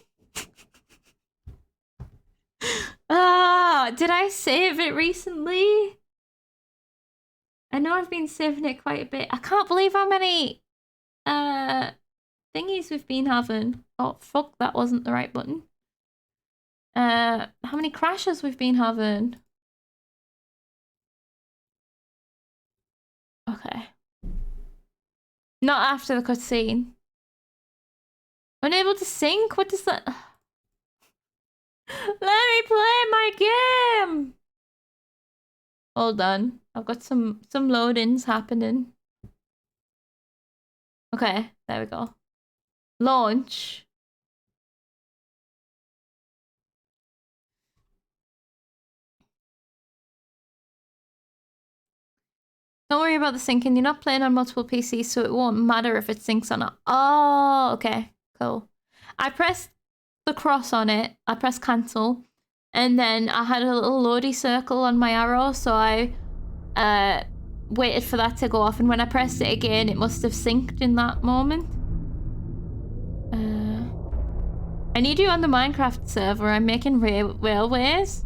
Did I save it recently? I know I've been saving it quite a bit. I can't believe how many thingies we've been having. Oh fuck, that wasn't the right button. How many crashes we've been having. Okay. Not after the cutscene. Unable to sync? What does that... Let me play my game! Hold on. I've got some loadings happening. Okay, there we go. Launch. Don't worry about the syncing. You're not playing on multiple PCs, so it won't matter if it syncs or not. Oh, okay. Cool. I pressed the cross on it. I pressed cancel. And then I had a little loady circle on my arrow, so I waited for that to go off. And when I pressed it again, it must have synced in that moment. I need you on the Minecraft server. I'm making railways.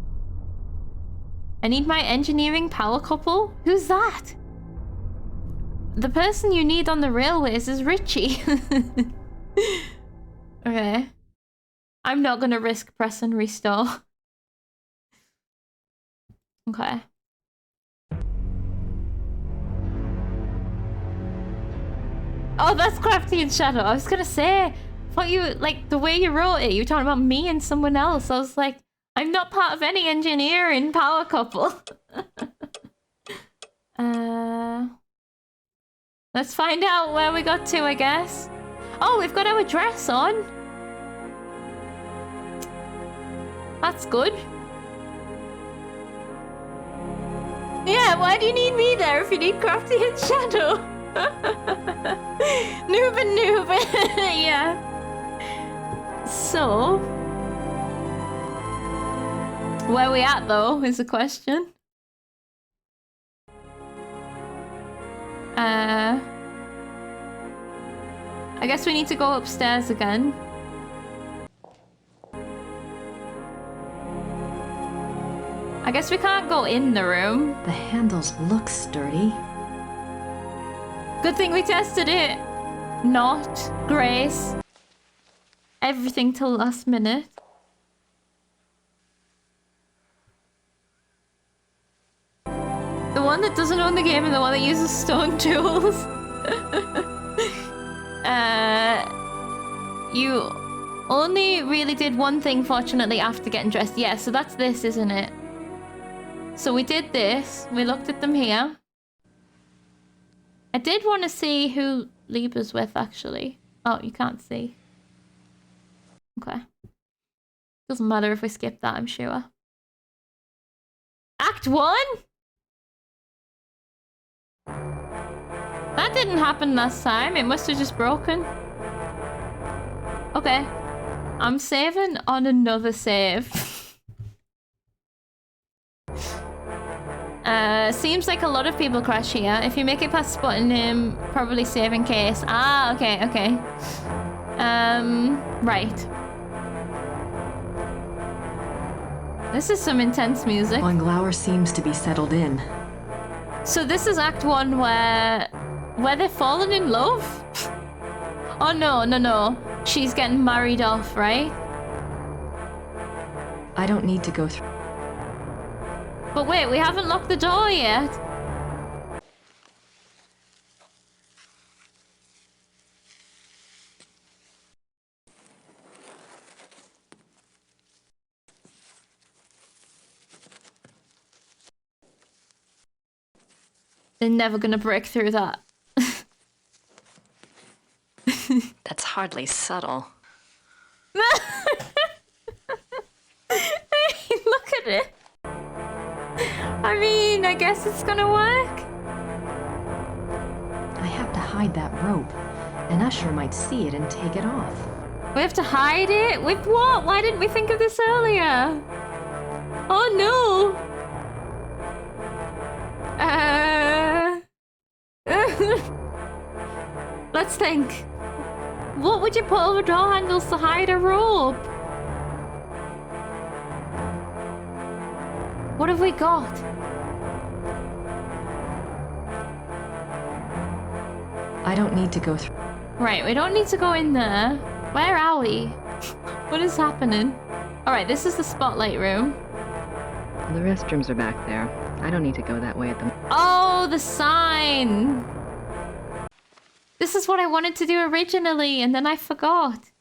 I need my engineering power couple. Who's that? The person you need on the railways is Richie. Okay. I'm not gonna risk press and restore. Okay. Oh, that's Crafty and Shadow. I was gonna say, I thought you, like, the way you wrote it, you were talking about me and someone else. I was like, I'm not part of any engineering power couple. Let's find out where we got to, I guess. Oh, we've got our dress on. That's good. Yeah, why do you need me there if you need Crafty and Shadow? Noob and noob. Yeah. So, where we at though is the question. I guess we need to go upstairs again. I guess we can't go in the room. The handles look sturdy. Good thing we tested it. Not Grace. Everything till last minute. The one that doesn't own the game and the one that uses stone tools. You only really did one thing, fortunately, after getting dressed. Yeah, so that's this, isn't it? So we did this. We looked at them here. I did want to see who Lieber's with, actually. Oh, you can't see. Okay. Doesn't matter if we skip that, I'm sure. Act 1? That didn't happen last time. It must have just broken. Okay. I'm saving on another save. Seems like a lot of people crash here. If you make it past spotting him, probably save in case. Ah, okay, okay. Right. This is some intense music. Von Glauer seems to be settled in. So this is Act 1 where they're falling in love? Oh no, no, no. She's getting married off, right? I don't need to go through. But wait, we haven't locked the door yet. They're never gonna break through that. That's hardly subtle. Look at it. I mean, I guess it's gonna work. I have to hide that rope. An usher might see it and take it off. We have to hide it? With what? Why didn't we think of this earlier? Oh no! Let's think. What would you put over door handles to hide a rope? What have we got? I don't need to go through. Right, we don't need to go in there. Where are we? What is happening? Alright, this is the spotlight room. The restrooms are back there. I don't need to go that way at the moment. Oh, the sign! This is what I wanted to do originally, and then I forgot.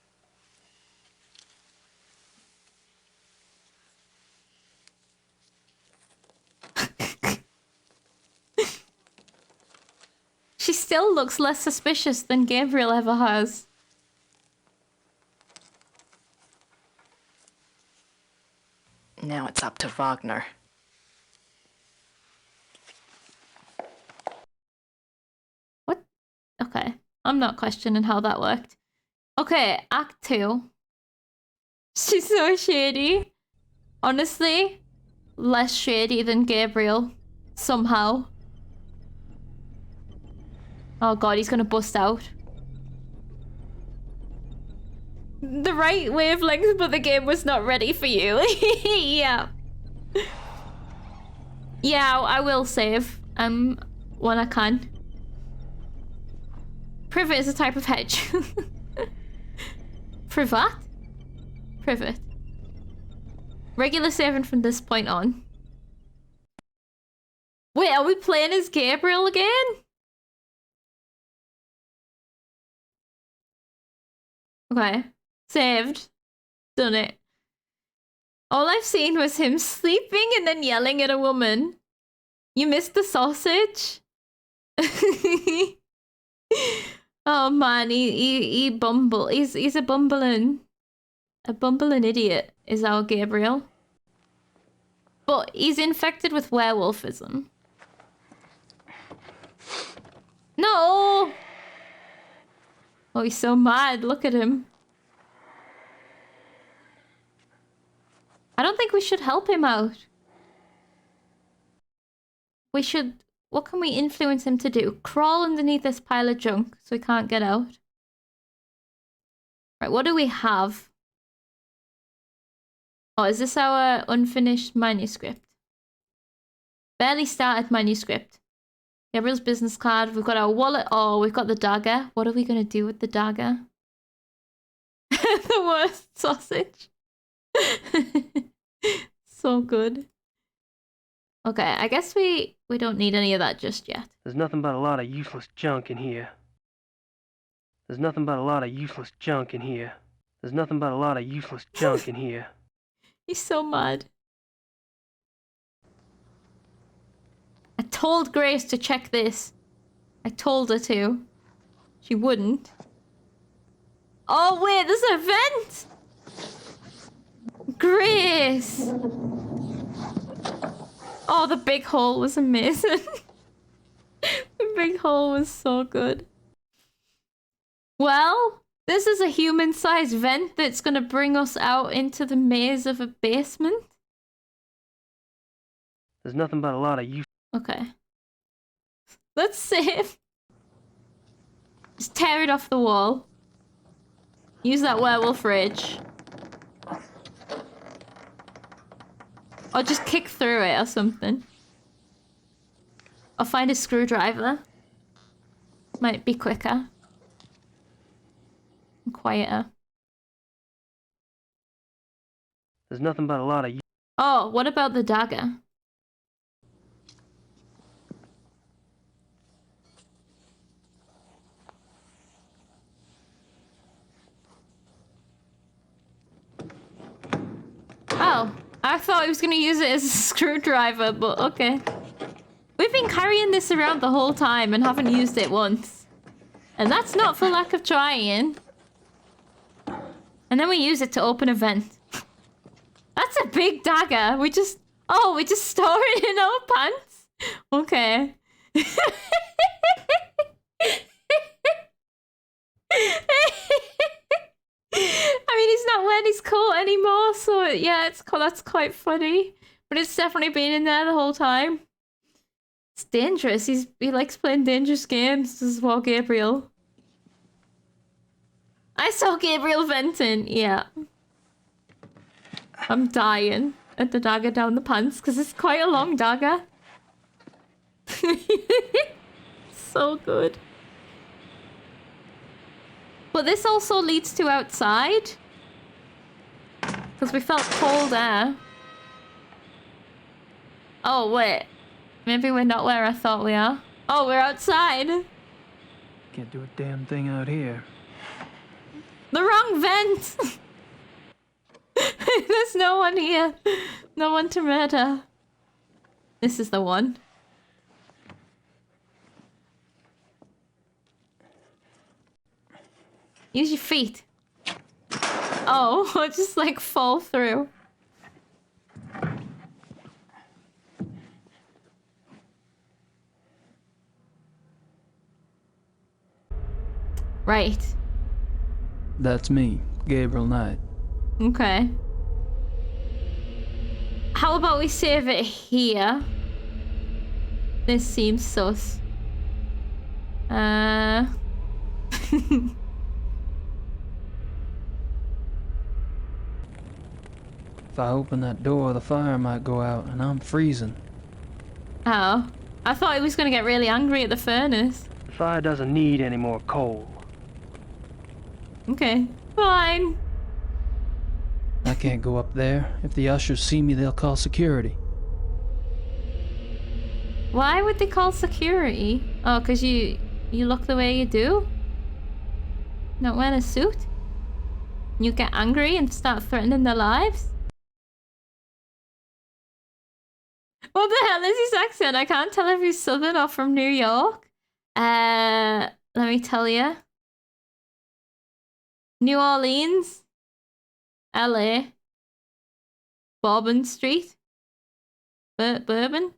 She still looks less suspicious than Gabriel ever has. Now it's up to Wagner. What? Okay. I'm not questioning how that worked. Okay, Act 2. She's so shady. Honestly, less shady than Gabriel. Somehow. Oh god, he's gonna bust out. The right wavelength, but the game was not ready for you. Yeah. Yeah, I will save. When I can. Privet is a type of hedge. Privet? Privet. Regular saving from this point on. Wait, are we playing as Gabriel again? Okay. Saved. Done it. All I've seen was him sleeping and then yelling at a woman. You missed the sausage? Oh man, he bumble. He's a bumbling idiot is our Gabriel. But he's infected with werewolfism. No! Oh, he's so mad. Look at him. I don't think we should help him out. We should... What can we influence him to do? Crawl underneath this pile of junk so he can't get out. Right, what do we have? Oh, is this our unfinished manuscript? Barely started manuscript. Gabriel's business card. We've got our wallet. Oh, we've got the dagger. What are we going to do with the dagger? The worst sausage. So good. Okay, I guess we don't need any of that just yet. There's nothing but a lot of useless junk in here. There's nothing but a lot of useless junk in here. There's nothing but a lot of useless junk in here. He's so mad. I told Grace to check this. I told her to. She wouldn't. Oh wait, there's an event! Grace! Oh, the big hole was amazing. The big hole was so good. Well, this is a human-sized vent that's gonna bring us out into the maze of a basement. There's nothing but a lot of useless... Okay. Let's save. Just tear it off the wall. Use that werewolf rage. Or just kick through it or something. Or find a screwdriver. Might be quicker. And quieter. There's nothing but a lot of... Oh, what about the dagger? Oh, I thought he was gonna use it as a screwdriver, but okay. We've been been carrying this around the whole time and haven't used it once. And that's not for lack of trying. And then we use it to open a vent. That's a big dagger. We just store it in our pants. Okay. I mean, he's not wearing his coat anymore, so yeah, that's quite funny. But it's definitely been in there the whole time. It's dangerous. He likes playing dangerous games. This is what Gabriel. I saw Gabriel venting. Yeah. I'm dying at the dagger down the pants because it's quite a long dagger. So good. But this also leads to outside. Because we felt cold air. Oh, wait. Maybe we're not where I thought we are. Oh, we're outside. Can't do a damn thing out here. The wrong vent. There's no one here. No one to murder. This is the one. Use your feet. Oh, I'll just like fall through. Right. That's me, Gabriel Knight. Okay. How about we save it here? This seems sus. If I open that door, the fire might go out, and I'm freezing. Oh. I thought he was gonna get really angry at the furnace. The fire doesn't need any more coal. Okay. Fine. I can't go up there. If the ushers see me, they'll call security. Why would they call security? Oh, because you look the way you do? Not wearing a suit? You get angry and start threatening their lives? What the hell is his accent? I can't tell if he's Southern or from New York. Let me tell you. New Orleans. LA. Bourbon Street. Bourbon?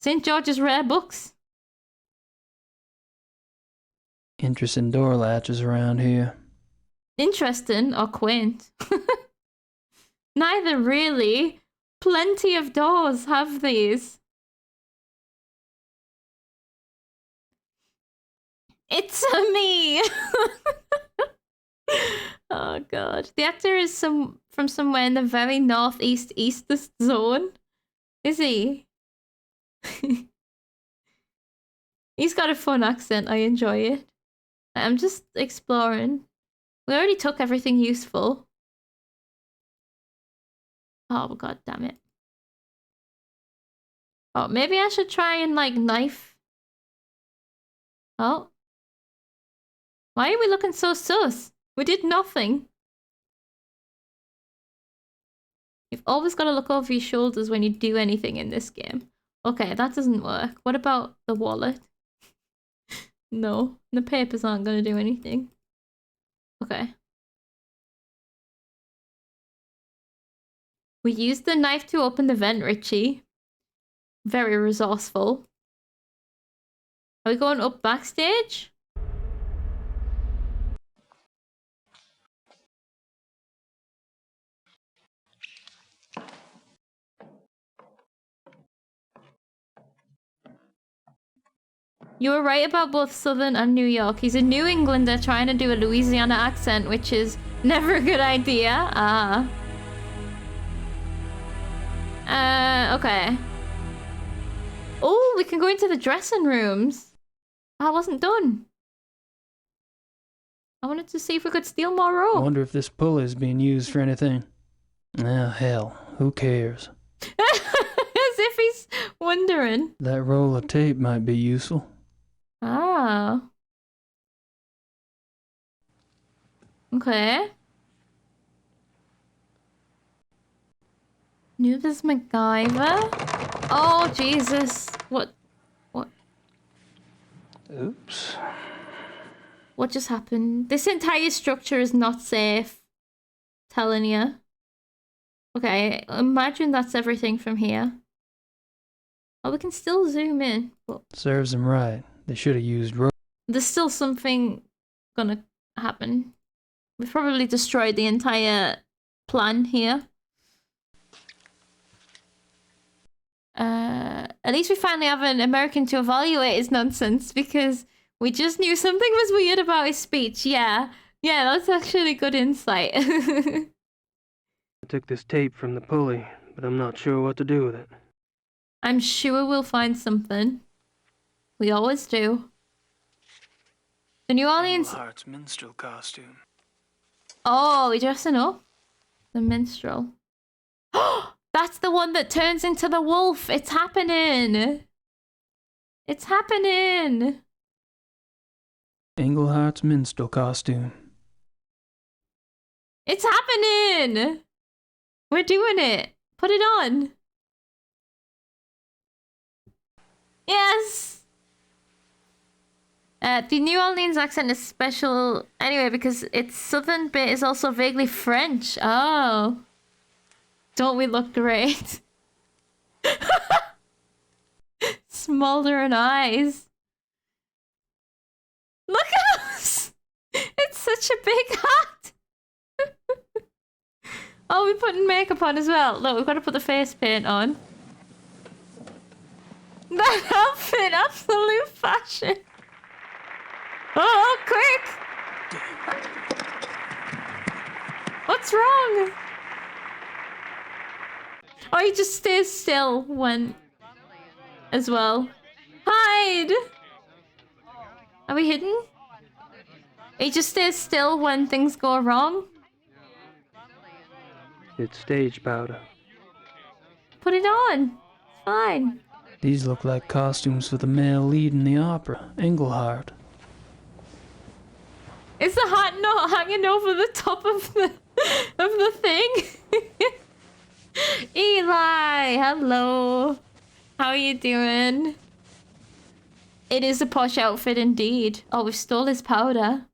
St. George's Rare Books. Interesting door latches around here. Interesting or quaint? Neither really. Plenty of doors have these. It's me! Oh god. The actor is from somewhere in the very northeastest zone. Is he? He's got a fun accent. I enjoy it. I'm just exploring. We already took everything useful. Oh god damn it. Oh, maybe I should try and like knife. Oh. Why are we looking so sus? We did nothing. You've always got to look over your shoulders when you do anything in this game. Okay, that doesn't work. What about the wallet? No, the papers aren't going to do anything. Okay. We used the knife to open the vent, Richie. Very resourceful. Are we going up backstage? You were right about both Southern and New York. He's a New Englander trying to do a Louisiana accent, which is never a good idea. Okay. Oh, we can go into the dressing rooms. I wasn't done. I wanted to see if we could steal more rope. I wonder if this pulley is being used for anything. Ah, hell, who cares? As if he's wondering. That roll of tape might be useful. Ah. Okay. Noob is MacGyver. Oh, Jesus. What? Oops. What just happened? This entire structure is not safe. Telling you. Okay, imagine that's everything from here. Oh, we can still zoom in. But Serves them right. They should have used rope. there's still something gonna happen. We've probably destroyed the entire plan here. At least we finally have an American to evaluate his nonsense, because we just knew something was weird about his speech. Yeah, that's actually good insight. I took this tape from the pulley, but I'm not sure what to do with it. I'm sure we'll find something. We always do. The New Orleans... Heart's minstrel costume. Oh, we're dressing up? The minstrel. That's the one that turns into the wolf. It's happening. It's happening. Englehart's minstrel costume. It's happening. We're doing it. Put it on. Yes. The New Orleans accent is special anyway because its southern bit is also vaguely French. Oh. Don't we look great? Smoldering eyes. Look at us! It's such a big hat! Oh, we're putting makeup on as well. Look, we've got to put the face paint on. That outfit, absolute fashion. Oh, quick! What's wrong? Oh, he just stays still when... as well. Hide! Are we hidden? He just stays still when things go wrong. It's stage powder. Put it on. It's fine. These look like costumes for the male lead in the opera, Englehart. Is the hat not hanging over the top of the thing? Eli, hello. How are you doing? It is a posh outfit indeed. Oh, we stole his powder.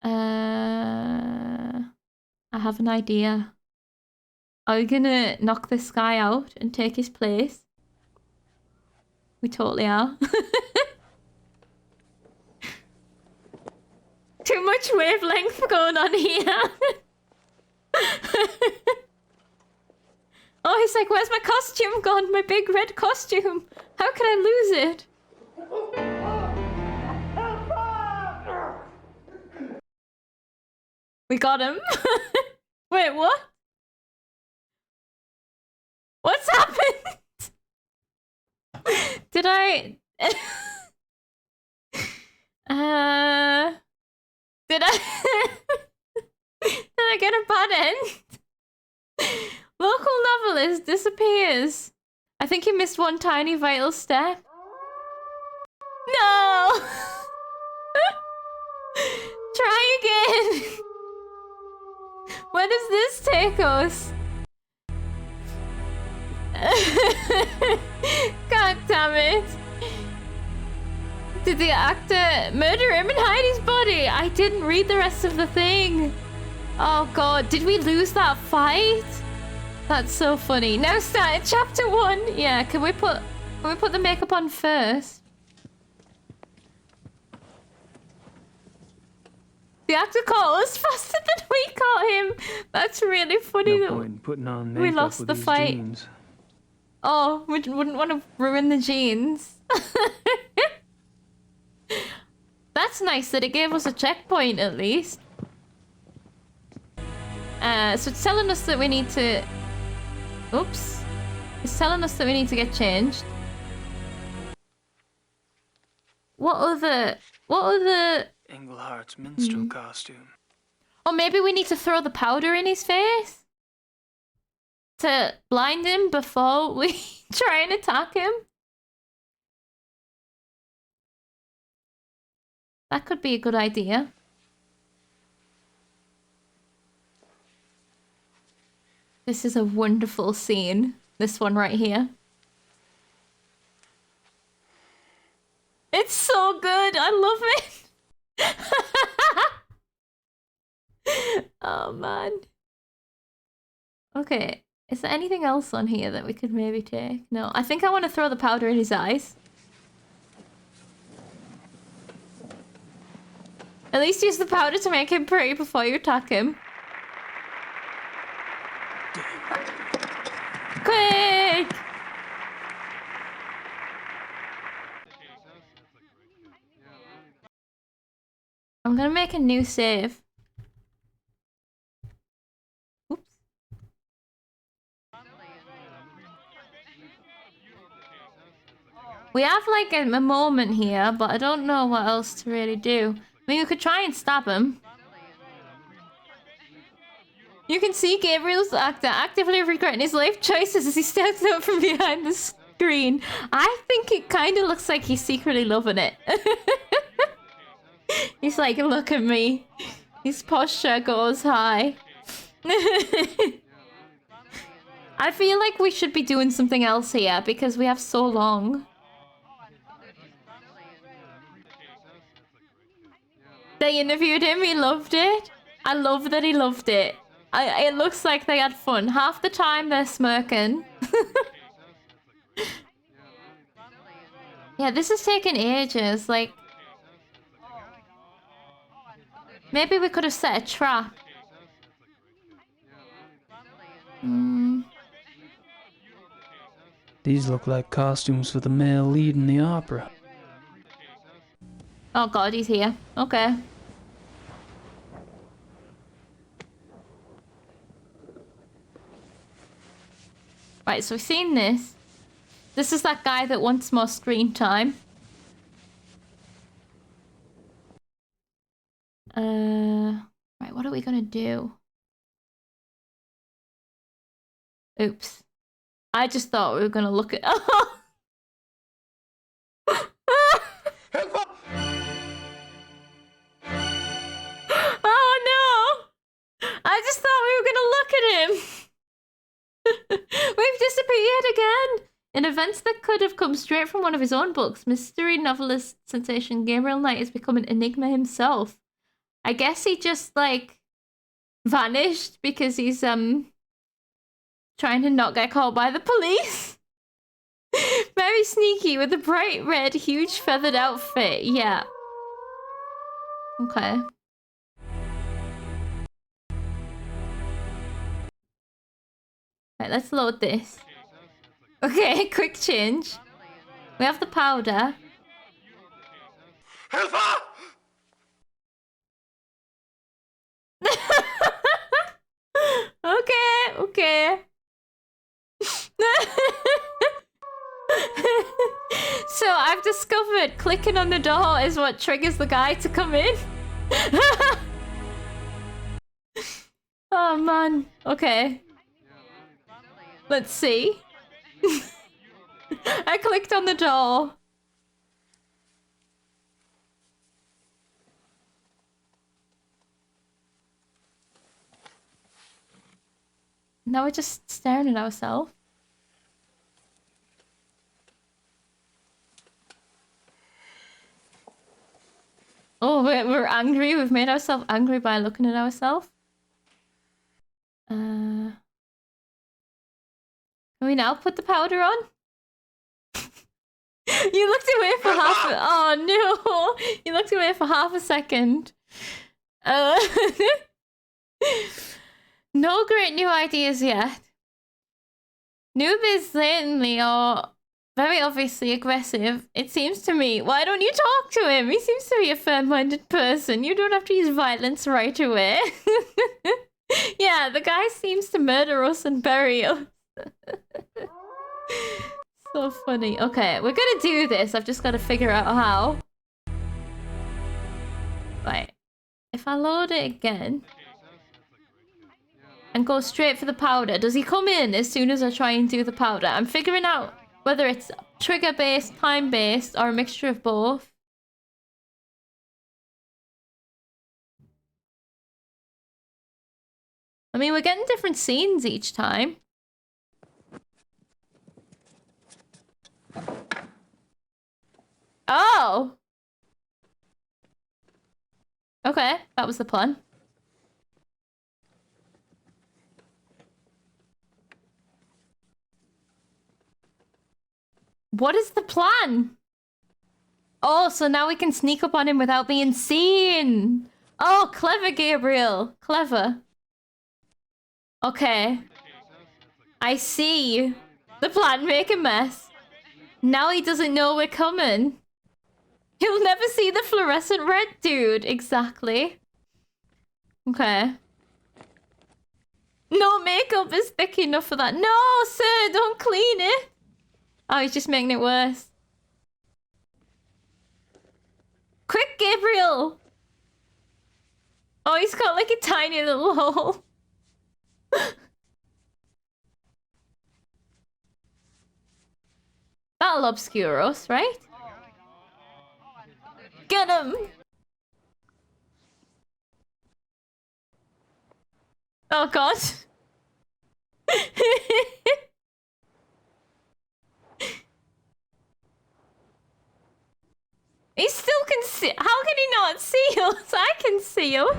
I have an idea. Are we gonna knock this guy out and take his place? We totally are. Too much wavelength going on here. Oh, he's like, where's my costume gone? My big red costume. How could I lose it? We got him. Wait, what? What's happened? Did I... Did I get a bad end? Local novelist disappears. I think he missed one tiny vital step. No! Try again. Where does this take us? God damn it. Did the actor murder him and hide his body? I didn't read the rest of the thing. Oh god, did we lose that fight? That's so funny. Now start chapter 1. Yeah, can we put the makeup on first? The actor caught us faster than we caught him. That's really funny. No point in putting on makeup We lost with the these fight. jeans. Oh, we wouldn't want to ruin the jeans. That's nice that it gave us a checkpoint at least. So it's telling us that we need to... Oops. It's telling us that we need to get changed. What other... Englehart's minstrel costume. Or maybe we need to throw the powder in his face? To blind him before we try and attack him? That could be a good idea. This is a wonderful scene. This one right here. It's so good. I love it. Oh, man. Okay. Is there anything else on here that we could maybe take? No. I think I want to throw the powder in his eyes. At least use the powder to make him pretty before you attack him. Quick! I'm gonna make a new save. Oops. We have like a moment here, but I don't know what else to really do. I mean, we could try and stab him. You can see Gabriel's actor actively regretting his life choices as he stands out from behind the screen. I think it kind of looks like he's secretly loving it. He's like, look at me. His posture goes high. I feel like we should be doing something else here because we have so long. They interviewed him, he loved it. I love that he loved it. It looks like they had fun. Half the time they're smirking. Yeah, this is taking ages. Like, maybe we could have set a trap. These look like costumes for the male lead in the opera. Oh god, he's here. Okay. Right, so we've seen this. This is that guy that wants more screen time. Right, what are we gonna do? Oops. I just thought we were gonna look at... Oh! Oh no! I just thought we were gonna look at him! We've disappeared again! In events that could have come straight from one of his own books, mystery novelist sensation Gabriel Knight has become an enigma himself. I guess he just, like, vanished because he's, trying to not get caught by the police. Very sneaky with a bright red, huge feathered outfit. Yeah. Okay. Right, let's load this. Okay, quick change. We have the powder. Helfer! Okay, okay. So I've discovered clicking on the door is what triggers the guy to come in. Oh man. Okay. Let's see. I clicked on the door. Now we're just staring at ourselves. Oh, we're angry. We've made ourselves angry by looking at ourselves. Can we now put the powder on? You looked away for half a... Oh no! You looked away for half a second. No great new ideas yet. Noob is blatantly or very obviously aggressive, it seems to me. Why don't you talk to him? He seems to be a fair-minded person. You don't have to use violence right away. Yeah, the guy seems to murder us and bury us. So funny. Okay, we're gonna do this. I've just got to figure out how. Right. If I load it again and go straight for the powder, does he come in as soon as I try and do the powder? I'm figuring out whether it's trigger-based, time-based, or a mixture of both. I mean, we're getting different scenes each time. Oh! Okay, that was the plan. What is the plan? Oh, so now we can sneak up on him without being seen. Oh, clever, Gabriel. Clever. Okay. I see. The plan, make a mess. Now he doesn't know we're coming. He'll never see the fluorescent red dude. Exactly. Okay. No makeup is thick enough for that. No, sir, don't clean it. Oh, he's just making it worse. Quick, Gabriel! Oh, he's got like a tiny little hole. That'll obscure us, right? Get him! Oh god. He still can see. How can he not see us? I can see us.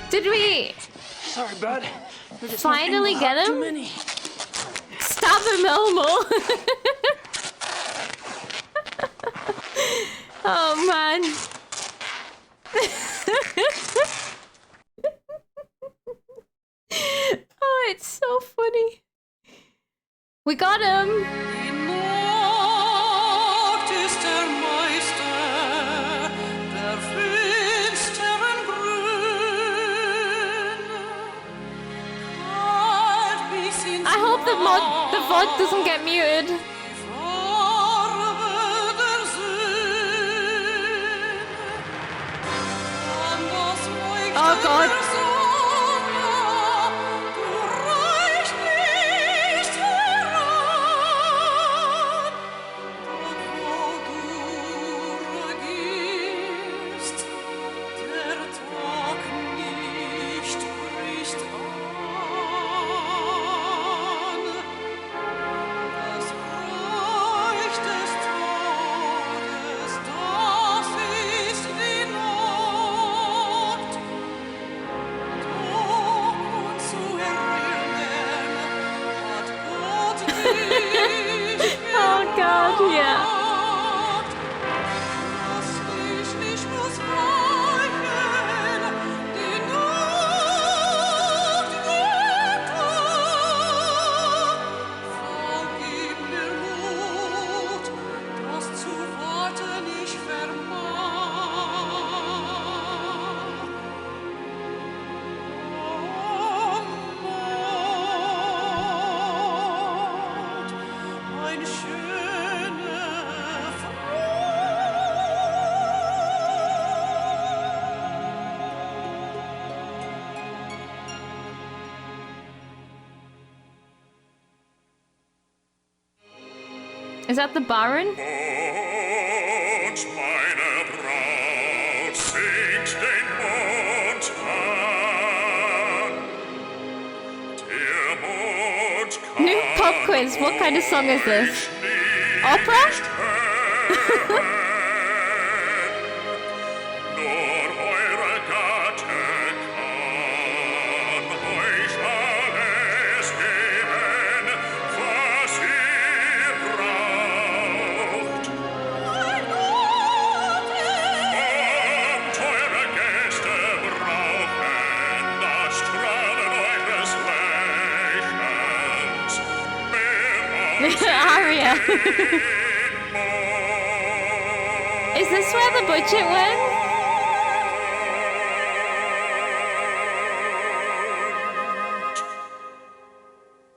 Did we Sorry, bud. finally get him? Stab him, Elmo. Oh man. Oh, it's so funny. We got him. I hope the VOD doesn't get muted. Oh god. Oh god, yeah. Is that the Baron? New pop quiz. What kind of song is this? Opera? Aria. Is this where the budget went?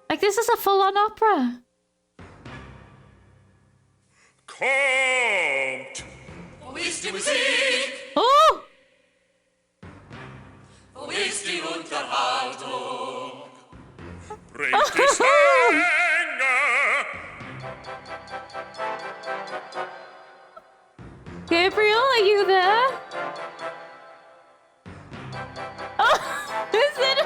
Like, this is a full-on opera. Kommt! Wo ist die Musik? Oh! Wo ist die Unterhaltung? Bringt die Sänger! Gabriel, are you there? Oh, is it?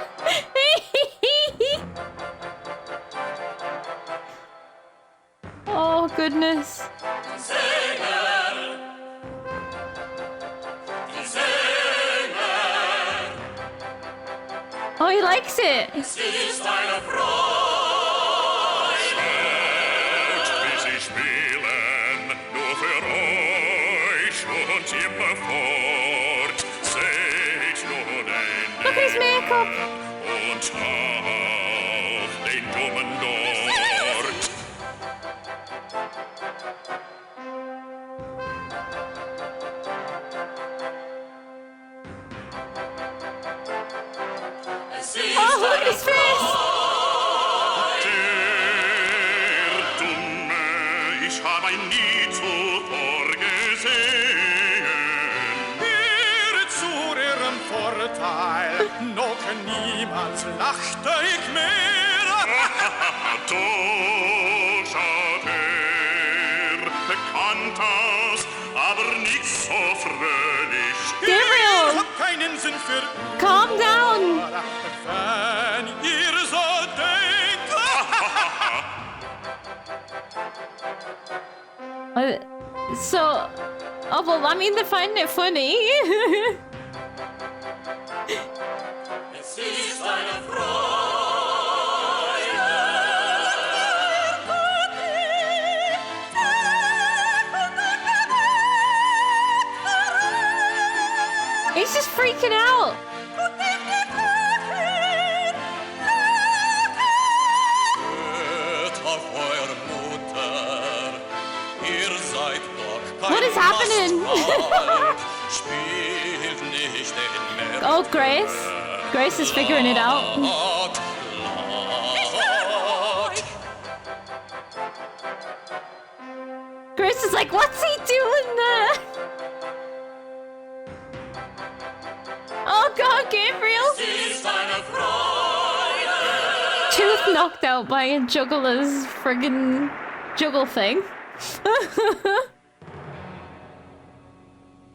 goodness. Oh, he likes it. Es ist eine Freude. Schaut, wie sie spielen, nur für euch und immerfort. Seht nur den Look at his makeup. und auch den Dummen dort. Oh, look at his face. Der Dumme, ich habe ihn nie zuvor gesehen. Ihr zu ihrem Vorteil, noch niemals lachte ich mehr. Doch schaut bekannt aus, aber nicht so fröhlich. Gabriel! Ich hab keinen Sinn für Calm down. wenn ihr so denkt. So, oh well, I mean, they're finding it funny. Es ist eine He's just freaking out. Hört auf eure Mutter, ihr seid doch kein What is happening? Bastard. Spielt nicht den Oh, Grace. Grace is figuring it out. Laut. Grace is like, what's he doing there? Oh God, Gabriel! Tooth knocked out by a juggler's friggin' juggle thing.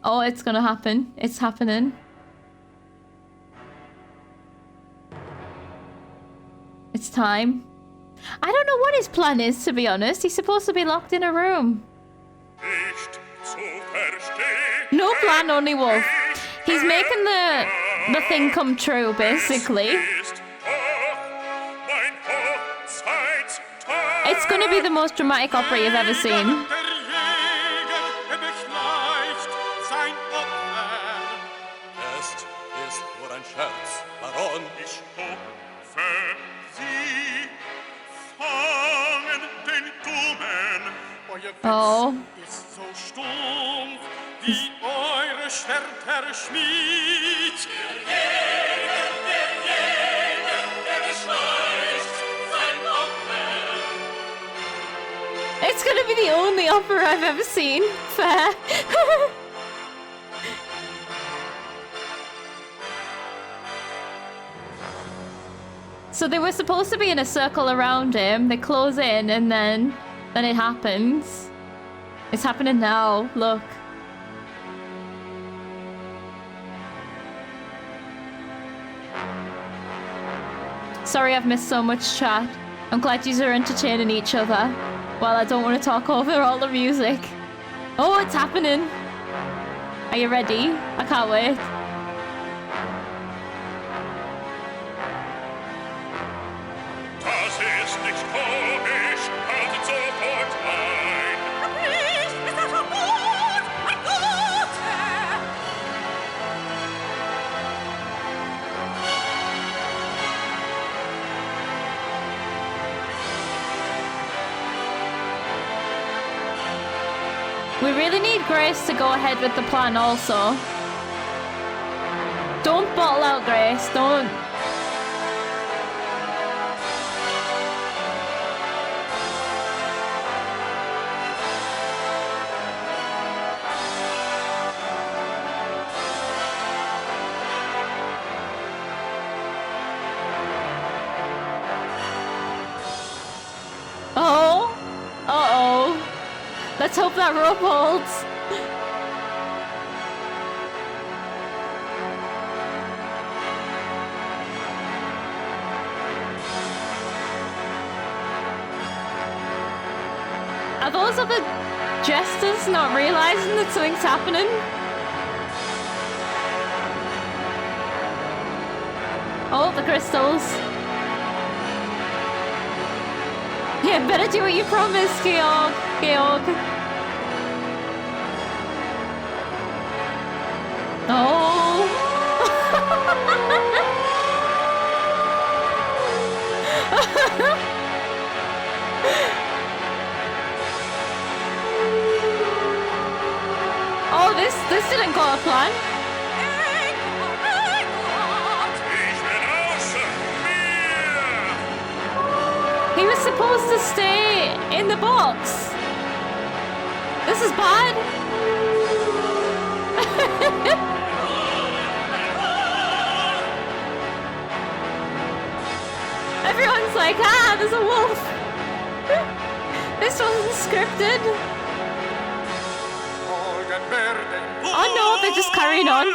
Oh, it's gonna happen. It's happening. It's time. I don't know what his plan is, to be honest. He's supposed to be locked in a room. No plan, only wolf. He's making the thing come true, basically. It's gonna be the most dramatic opera you've ever seen. Es ist nur ein Scherz, Baron. Ich hoffe, Sie fangen den Dummen. Euer Oh. Witz ist so stumpf, wie eure Schwerter Schmied. It's gonna be the only opera I've ever seen. Fair. So they were supposed to be in a circle around him. They close in and then it happens. It's happening now. Look. Sorry I've missed so much chat. I'm glad you are entertaining each other. While I don't want to talk over all the music. Oh, it's happening. Are you ready? I can't wait. Das ist nicht komisch, haltet sofort ein. Ist das so gut? Mein Gott! We really need Grace to go ahead with the plan also. Don't bottle out, Grace. Don't. Oh. Uh-oh. Let's hope that rope holds. Are those other jesters not realizing that something's happening? Oh, the crystals. Yeah, better do what you promised, Georg. Oh. Oh, this didn't go to plan. He was supposed to stay in the box. This is bad. Everyone's like, ah, there's a wolf. This wasn't scripted. Oh no, they're just carrying on.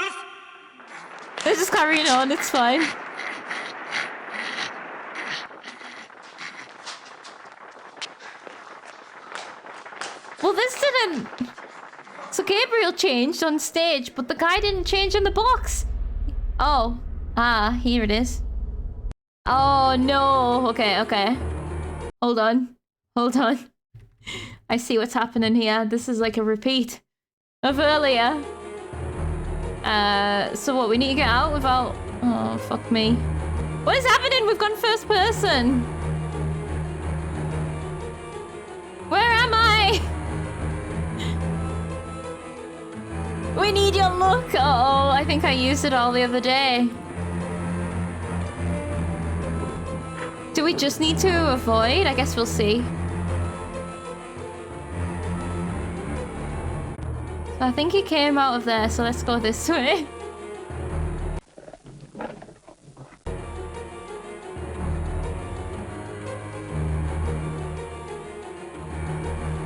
They're just carrying on, it's fine. Well, this didn't... So Gabriel changed on stage, but the guy didn't change in the box. Oh. Ah, here it is. Oh, no. Okay. Hold on. I see what's happening here. This is like a repeat of earlier. So what, we need to get out without... Oh, fuck me. What is happening? We've gone first person. Where am I? We need your look. Uh-oh, I think I used it all the other day. Do we just need to avoid? I guess we'll see. So I think he came out of there, so let's go this way.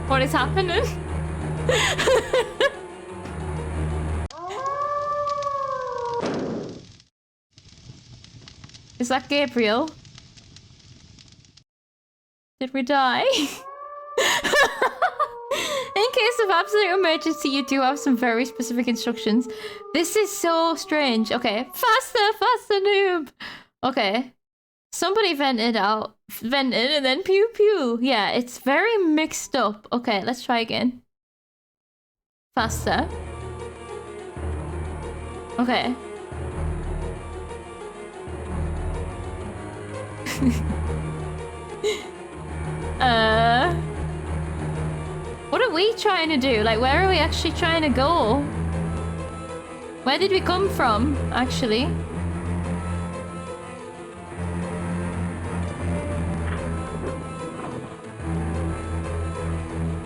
What is happening? Is that Gabriel? Did we die? In case of absolute emergency, you do have some very specific instructions. This is so strange. Okay, faster, noob. Okay. Somebody vented and then pew pew. Yeah, it's very mixed up. Okay, let's try again. Faster. Okay. What are we trying to do? Like, where are we actually trying to go? Where did we come from, actually?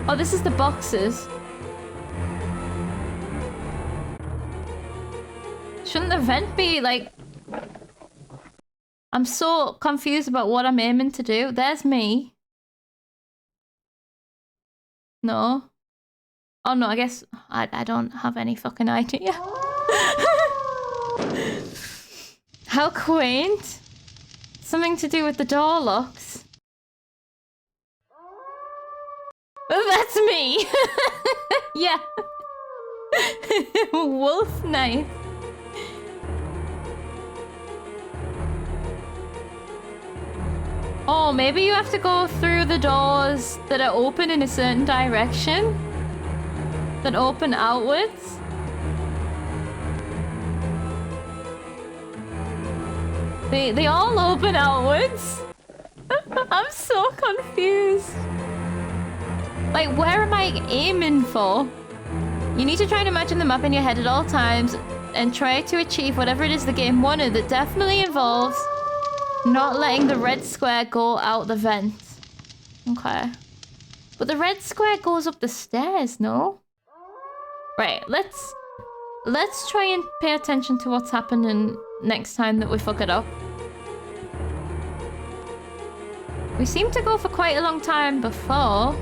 Oh, this is the boxes. Shouldn't the vent be, like... I'm so confused about what I'm aiming to do. There's me. No. Oh no, I guess I don't have any fucking idea. How quaint. Something to do with the door locks. That's me. Yeah. Wolf knife. Oh, maybe you have to go through the doors that are open in a certain direction. That open outwards. They all open outwards. I'm so confused. Like, where am I aiming for? You need to try and imagine the map in your head at all times and try to achieve whatever it is the game wanted. That definitely involves not letting the red square go out the vent. Okay. But the red square goes up the stairs, no? Right, let's try and pay attention to what's happening next time that we fuck it up. We seemed to go for quite a long time before.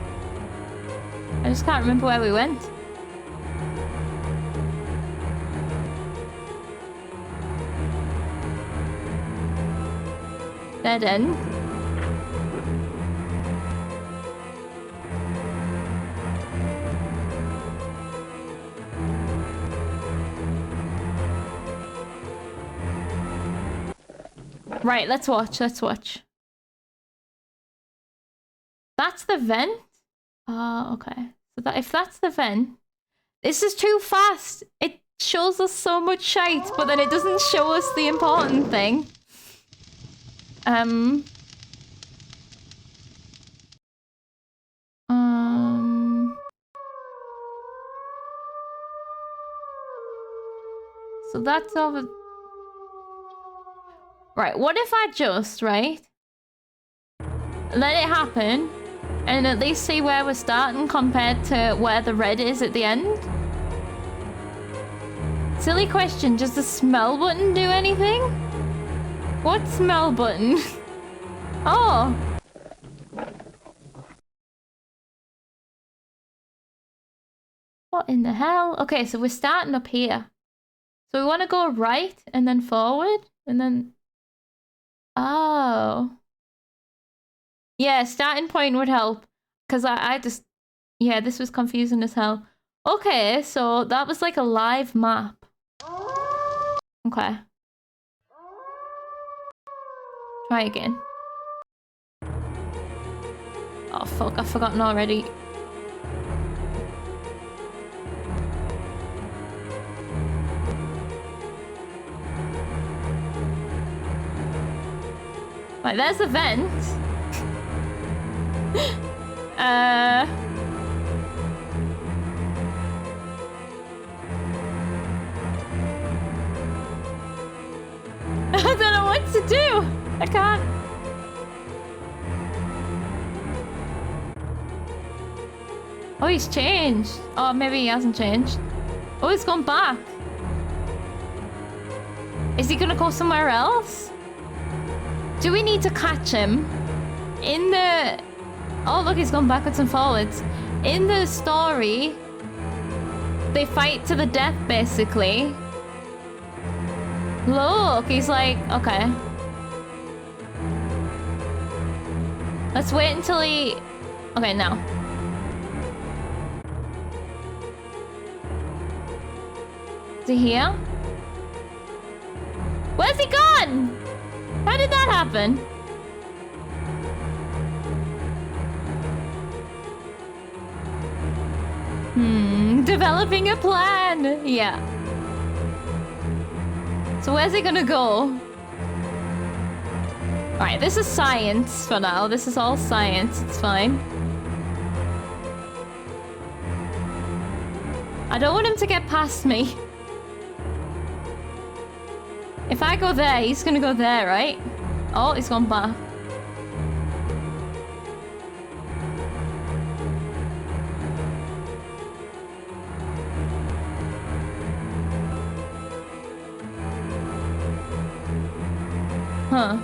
I just can't remember where we went. Dead end. Right, let's watch, let's watch. That's the vent? Oh, okay. So that if that's the vent, this is too fast. It shows us so much shite, but then it doesn't show us the important thing. So that's over. Right, what if I just, right? Let it happen, and at least see where we're starting compared to where the red is at the end? Silly question, does the smell button do anything? What smell button? Oh! What in the hell? Okay, so we're starting up here. So we want to go right and then forward and then... Oh. Yeah, starting point would help. Because I just... Yeah, this was confusing as hell. Okay, so that was like a live map. Okay. Try again. Oh fuck, I've forgotten already. Right, there's a vent. I don't know what to do. I can't. Oh, he's changed. Oh, maybe he hasn't changed. Oh, he's gone back. Is he gonna go somewhere else? Do we need to catch him? In the... Oh, look, he's gone backwards and forwards. In the story, they fight to the death, basically. Look, he's like... Okay. Let's wait until he... Okay, now. Is he here? Where's he gone? How did that happen? Developing a plan. Yeah. So where's he gonna go? Alright, this is science for now. This is all science. It's fine. I don't want him to get past me. If I go there, he's gonna go there, right? Oh, he's gone back. Huh.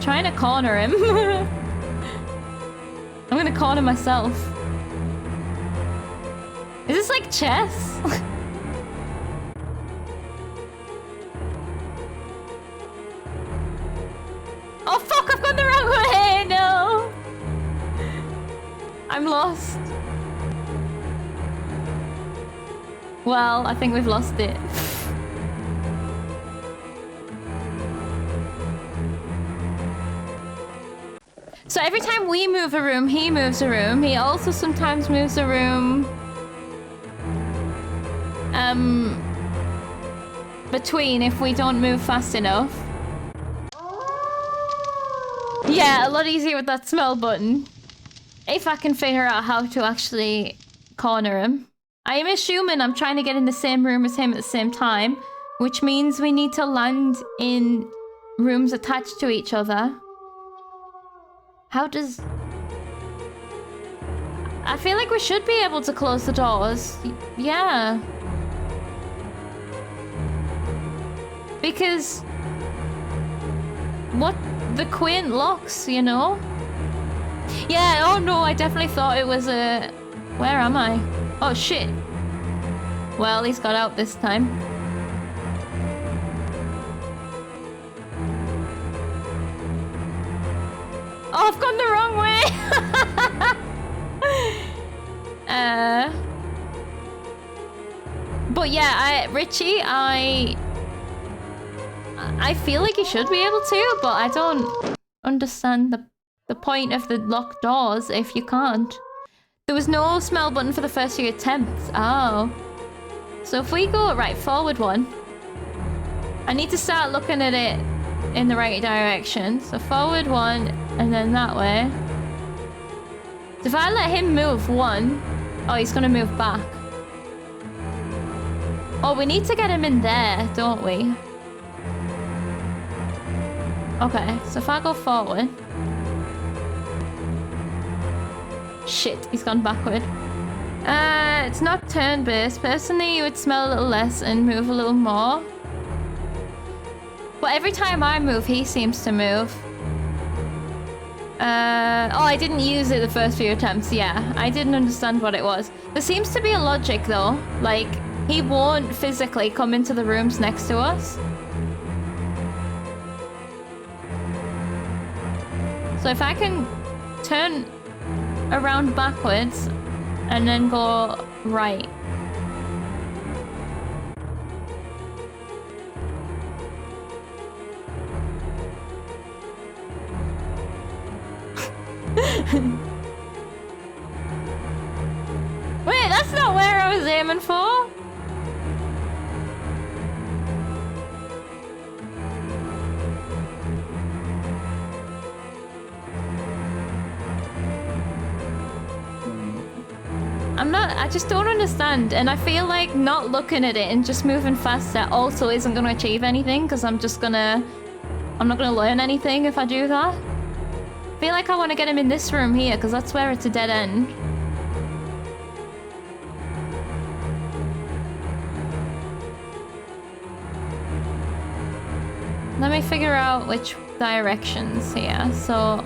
Trying to corner him. I'm gonna corner myself. Is this like chess? Oh fuck, I've gone the wrong way! No! I'm lost. Well, I think we've lost it. So every time we move a room, he moves a room. He also sometimes moves a room... between if we don't move fast enough. Yeah, a lot easier with that smell button. If I can figure out how to actually corner him. I am assuming I'm trying to get in the same room as him at the same time, which means we need to land in rooms attached to each other. How does... I feel like we should be able to close the doors. Yeah. Because... What? The quaint locks, you know? Yeah, oh no, I definitely thought it was a... Where am I? Oh shit. Well, he's got out this time. Oh, I've gone the wrong way! But yeah, Richie, I feel like you should be able to, but I don't understand the point of the locked doors if you can't. There was no smell button for the first few attempts. Oh. So if we go, right, forward one. I need to start looking at it in the right direction. So forward one, and then that way. So if I let him move one, oh, he's gonna move back. Oh, we need to get him in there, don't we? Okay, so if I go forward. Shit, he's gone backward. It's not turn-based. Personally, you would smell a little less and move a little more. But every time I move, he seems to move. Oh, I didn't use it the first few attempts, yeah. I didn't understand what it was. There seems to be a logic, though. Like, he won't physically come into the rooms next to us. So if I can turn around backwards and then go right. Wait, that's not where I was aiming for. I just don't understand, and I feel like not looking at it and just moving faster also isn't going to achieve anything, because I'm not going to learn anything if I do that. I feel like I want to get him in this room here, because that's where it's a dead end. Let me figure out which directions here, so...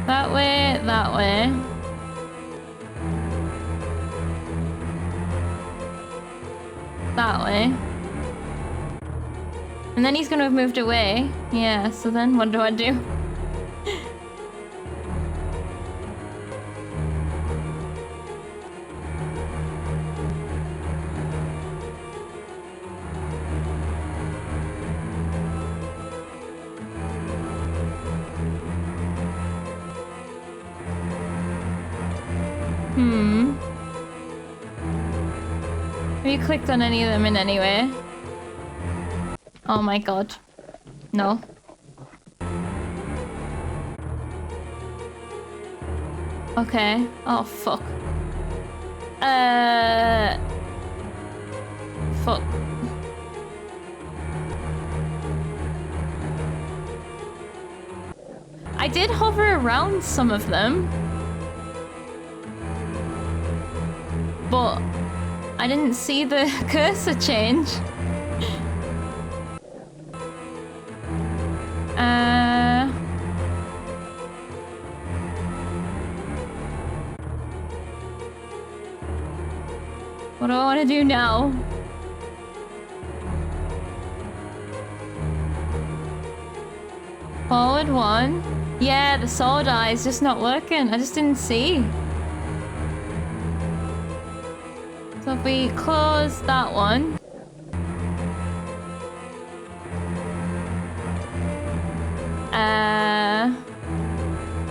That way, that way. That way. And then he's gonna have moved away. Yeah, so then what do I do? Have you clicked on any of them in any way? Oh my god. No. Okay. Oh, fuck. Fuck. I did hover around some of them. But I didn't see the cursor change. What do I want to do now? Forward one. Yeah, the sword eye is just not working. I just didn't see. So if we close that one.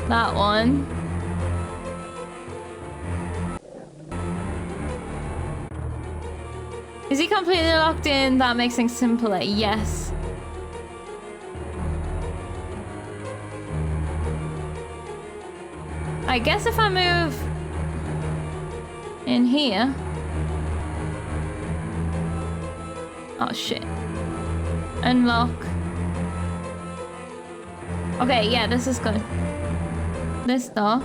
That one. Is he completely locked in? That makes things simpler. Yes. I guess if I move in here. Oh shit. Unlock. Okay, yeah, this is good. This door.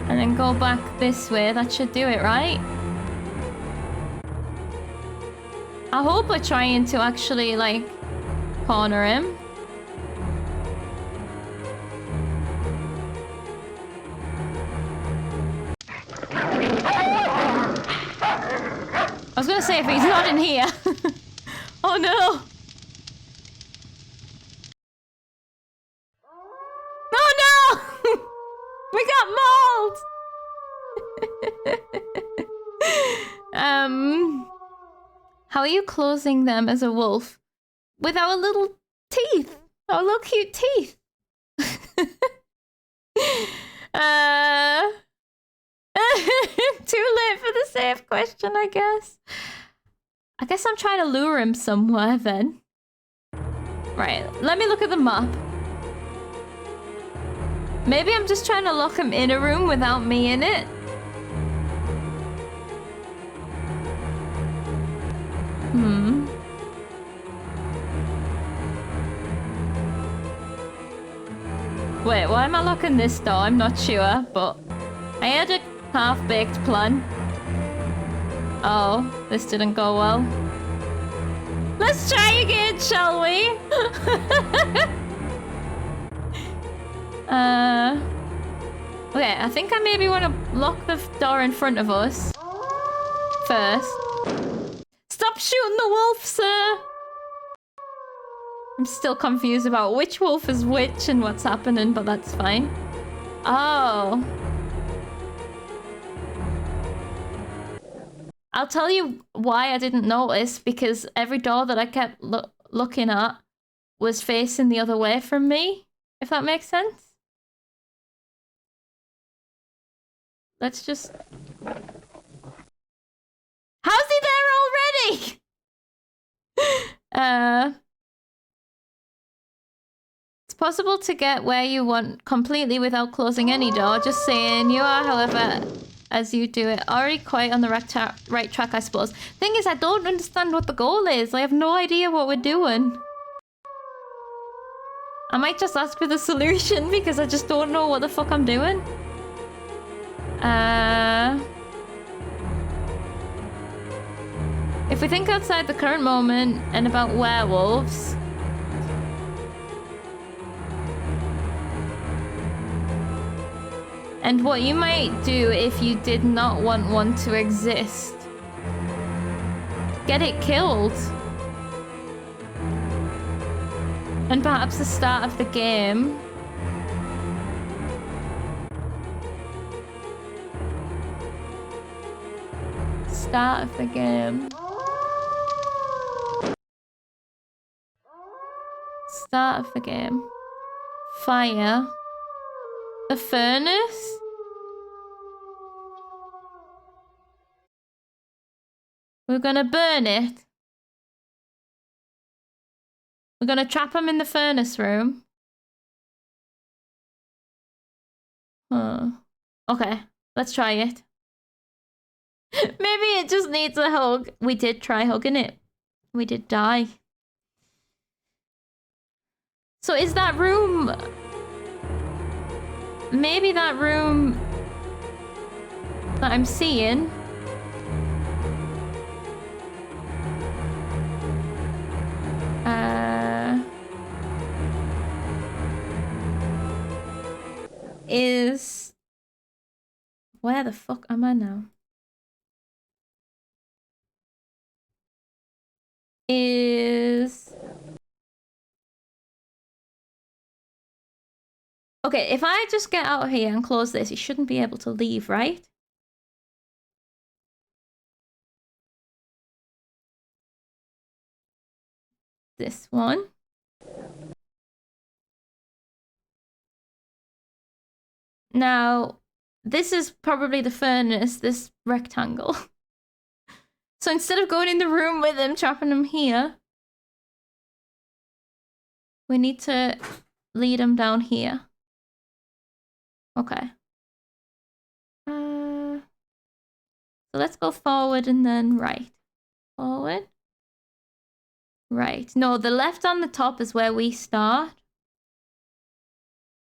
And then go back this way. That should do it, right? I hope we're trying to actually, like, corner him. I was gonna say if he's not in here. Oh no! Oh no! We got mauled! How are you closing them as a wolf? With our little teeth. Our little cute teeth. Too late for the safe question, I guess. I guess I'm trying to lure him somewhere then. Right, let me look at the map. Maybe I'm just trying to lock him in a room without me in it. Wait, why am I locking this door? I'm not sure, but I had a half-baked plan. Oh, this didn't go well. Let's try again, shall we? Okay, I think I maybe want to lock the door in front of us first. Stop shooting the wolf, sir! I'm still confused about which wolf is which and what's happening, but that's fine. Oh. I'll tell you why I didn't notice, because every door that I kept looking at was facing the other way from me, if that makes sense. Let's just... How's he there already? It's possible to get where you want completely without closing any door. Just saying, you are, however, as you do it, already quite on the right track, I suppose. Thing is, I don't understand what the goal is. I have no idea what we're doing. I might just ask for the solution because I just don't know what the fuck I'm doing. If we think outside the current moment and about werewolves... and what you might do if you did not want one to exist. Get it killed. And perhaps the start of the game. Start of the game. Start of the game. Fire. The furnace? We're gonna burn it. We're gonna trap him in the furnace room. Okay, let's try it. Maybe it just needs a hug. We did try hugging it. We did die. So is that room... maybe that room that I'm seeing is... where the fuck am I now? Is... okay, if I just get out of here and close this, you shouldn't be able to leave, right? This one. Now, this is probably the furnace, this rectangle. So instead of going in the room with him, trapping him here, we need to lead him down here. Okay. So let's go forward and then right. Forward. Right. No, the left on the top is where we start.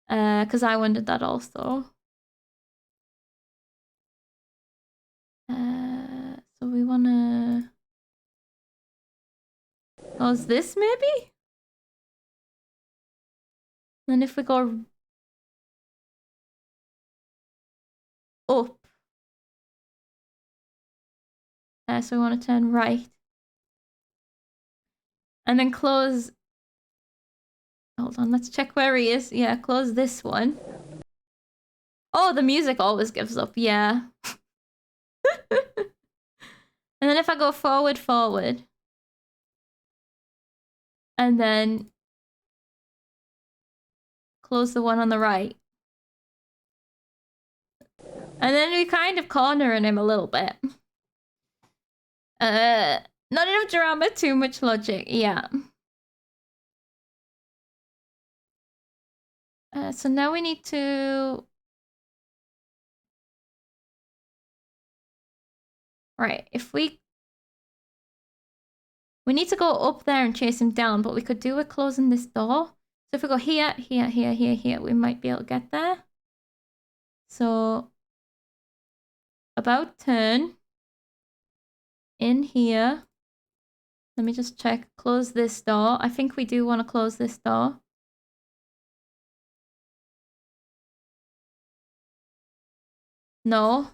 Because I wondered that also. So we want to... oh, is this maybe? And if we go... up. So we want to turn right. And then close... hold on, let's check where he is. Yeah, close this one. Oh, the music always gives up, yeah. And then if I go forward, forward. And then close the one on the right. And then we kind of cornering him a little bit. Not enough drama, too much logic. Yeah. So now we need to... Right, if we need to go up there and chase him down, but we could do it closing this door. So if we go here, here, here, here, here, we might be able to get there. So, about turn. In here. Let me just check. Close this door. I think we do want to close this door. No.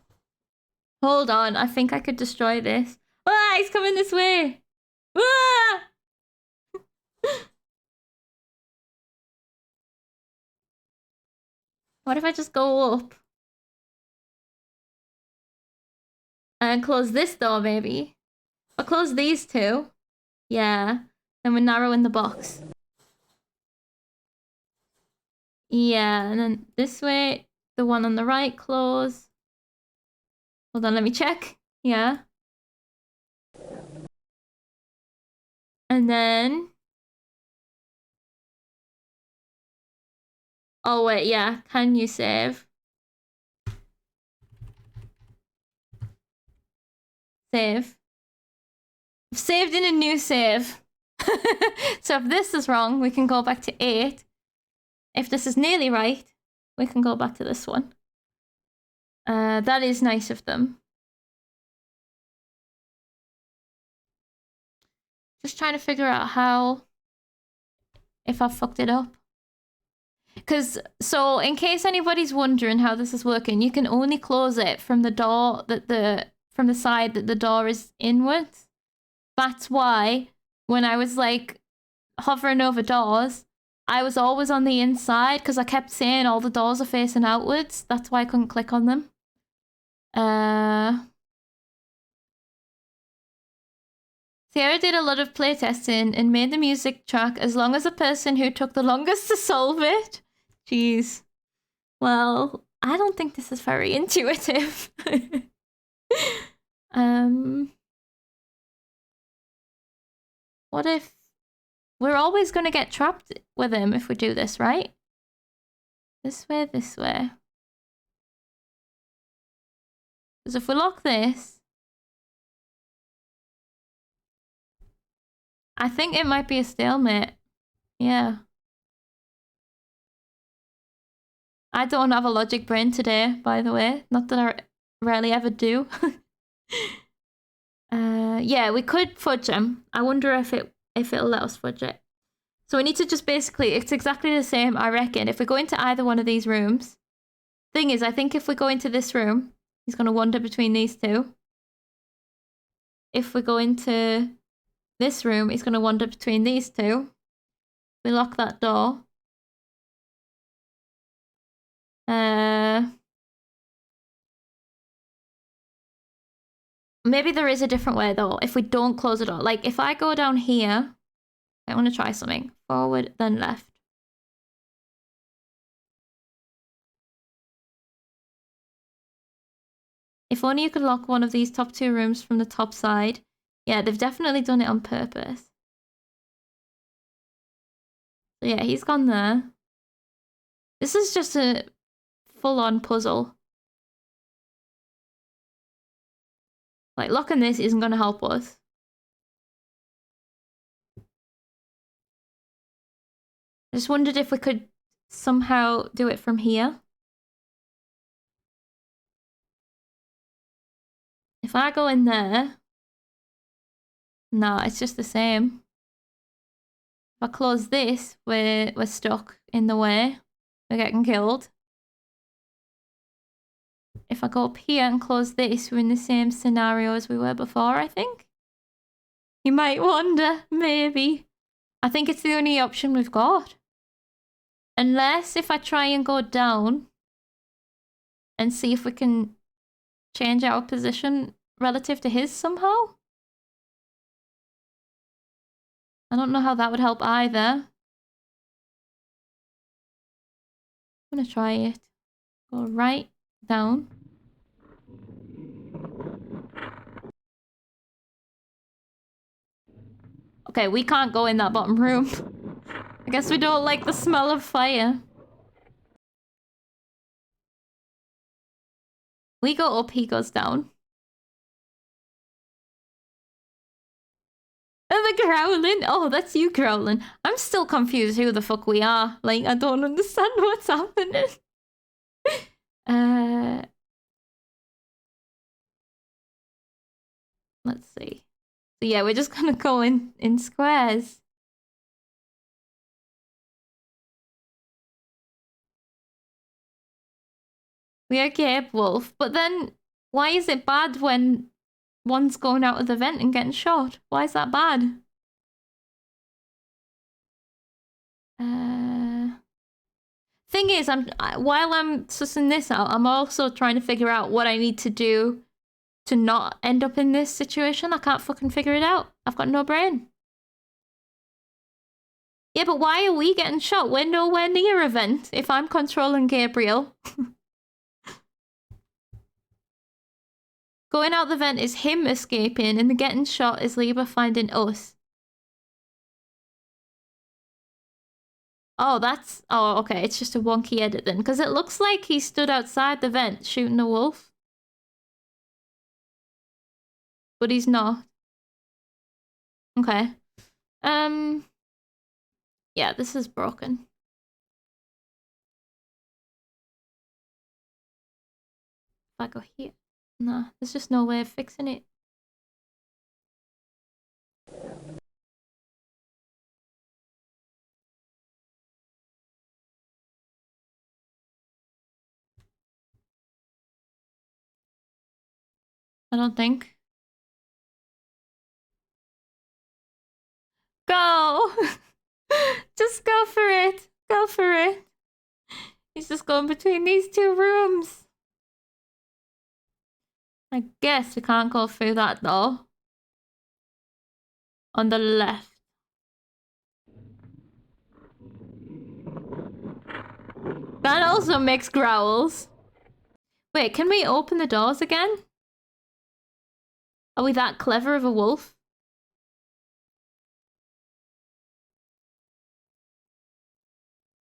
Hold on. I think I could destroy this. Ah, he's coming this way. Ah! What if I just go up? And close this door, maybe. Or close these two. Yeah. Then we're narrowing the box. Yeah, and then this way, the one on the right, close. Hold on, let me check. Yeah. And then... Oh, wait, yeah. Can you save? Save. I've saved in a new save. So if this is wrong, we can go back to 8. If this is nearly right, we can go back to this one. That is nice of them. Just trying to figure out how... If I've fucked it up. Because, so, in case anybody's wondering how this is working, you can only close it from the door that from the side that the door is inwards. That's why, when I was, like, hovering over doors, I was always on the inside, because I kept saying all the doors are facing outwards. That's why I couldn't click on them. Sierra did a lot of playtesting and made the music track as long as the person who took the longest to solve it. Jeez. Well, I don't think this is very intuitive. What if... We're always going to get trapped with him if we do this, right? This way, this way. Because if we lock this... I think it might be a stalemate. Yeah. I don't have a logic brain today, by the way. Not that I rarely ever do. Yeah, we could fudge him. I wonder if it'll let us fudge it. So we need to just basically, it's exactly the same, I reckon. If we go into either one of these rooms. Thing is, I think if we go into this room, he's going to wander between these two. If we go into this room, he's going to wander between these two. We lock that door. Maybe there is a different way though, if we don't close the door. Like, if I go down here, I want to try something. Forward, then left. If only you could lock one of these top 2 rooms from the top side. Yeah, they've definitely done it on purpose. So yeah, he's gone there. This is just a full-on puzzle. Like, locking this isn't going to help us. I just wondered if we could somehow do it from here. If I go in there... No, it's just the same. If I close this, we're stuck in the way. We're getting killed. If I go up here and close this, we're in the same scenario as we were before, I think. You might wonder, maybe. I think it's the only option we've got. Unless if I try and go down and see if we can change our position relative to his somehow. I don't know how that would help either. I'm gonna try it. Go right down. Okay, we can't go in that bottom room. I guess we don't like the smell of fire. We go up, he goes down. And the growling. Oh, that's you growling. I'm still confused who the fuck we are. Like, I don't understand what's happening. Let's see. So yeah, we're just gonna go in squares. We are Gabe Wolf, but then why is it bad when one's going out of the vent and getting shot? Why is that bad? Thing is, while I'm sussing this out, I'm also trying to figure out what I need to do to not end up in this situation. I can't fucking figure it out. I've got no brain. Yeah, but why are we getting shot? We're nowhere near a vent if I'm controlling Gabriel. Going out the vent is him escaping, and the getting shot is Lieber finding us. Oh, that's... Oh, okay. It's just a wonky edit then. Because it looks like he stood outside the vent shooting a wolf. But he's not. Okay. Yeah, this is broken. If I go here... No, there's just no way of fixing it. I don't think. Go! Just go for it. Go for it. He's just going between these two rooms. I guess we can't go through that though. On the left. That also makes growls. Wait, can we open the doors again? Are we that clever of a wolf?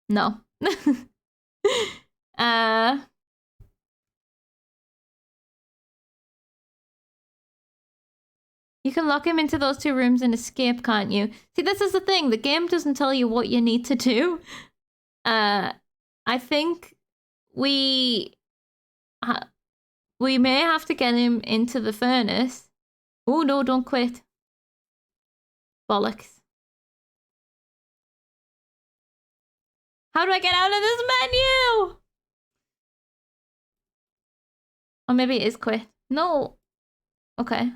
No. You can lock him into those two rooms and escape, can't you? See, this is the thing. The game doesn't tell you what you need to do. I think we may have to get him into the furnace. Oh, no, don't quit. Bollocks. How do I get out of this menu? Or maybe it is quit. No. Okay.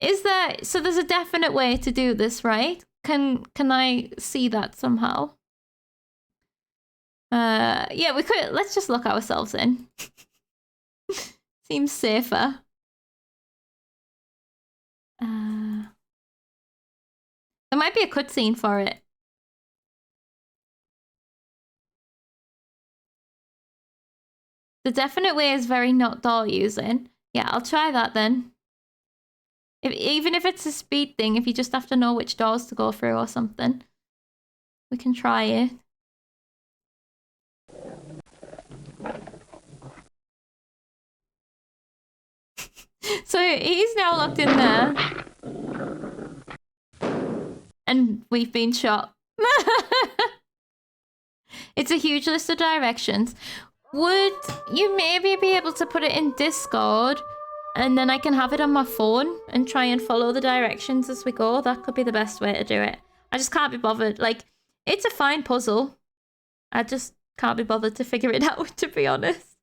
Is there... So there's a definite way to do this, right? Can I see that somehow? Yeah, we could... Let's just lock ourselves in. Seems safer. There might be a cutscene for it. The definite way is very not door using. Yeah, I'll try that then. Even if it's a speed thing, if you just have to know which doors to go through or something, we can try it. So he's now locked in there. And we've been shot. It's a huge list of directions. Would you maybe be able to put it in Discord and then I can have it on my phone and try and follow the directions as we go? That could be the best way to do it. I just can't be bothered. Like, it's a fine puzzle. I just can't be bothered to figure it out, to be honest.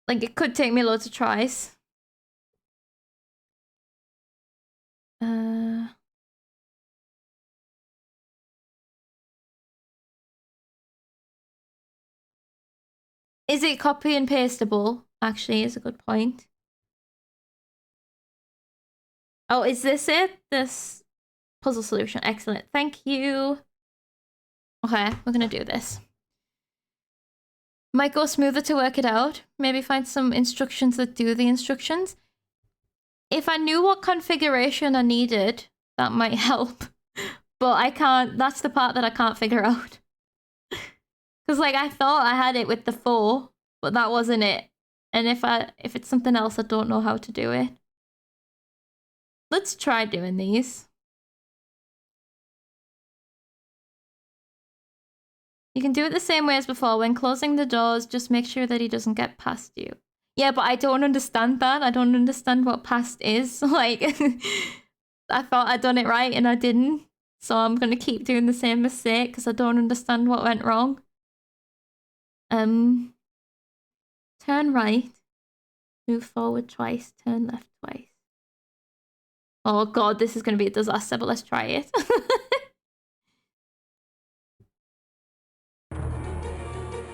Like, it could take me loads of tries. Is it copy and pasteable? Actually, is a good point. Oh, is this it? This puzzle solution. Excellent. Thank you. Okay, we're gonna do this. Might go smoother to work it out. Maybe find some instructions that do the instructions. If I knew what configuration I needed, that might help. But I can't. That's the part that I can't figure out. Because, like, I thought I had it with the 4, but that wasn't it. And if it's something else, I don't know how to do it. Let's try doing these. You can do it the same way as before. When closing the doors, just make sure that he doesn't get past you. Yeah, but I don't understand that. I don't understand what past is. Like, I thought I'd done it right and I didn't. So I'm going to keep doing the same mistake because I don't understand what went wrong. Turn right. Move forward twice. Turn left twice. Oh god, this is going to be a disaster, but let's try it.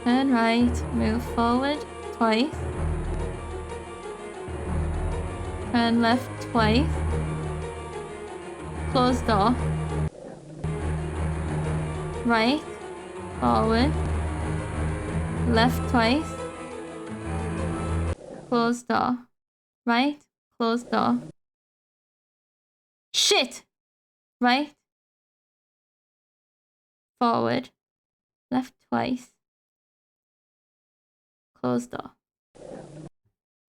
Turn right. Move forward twice. Turn left twice. Close door. Right. Forward. Left twice. Close door. Right. Close door. Shit! Right. Forward. Left twice. Close door.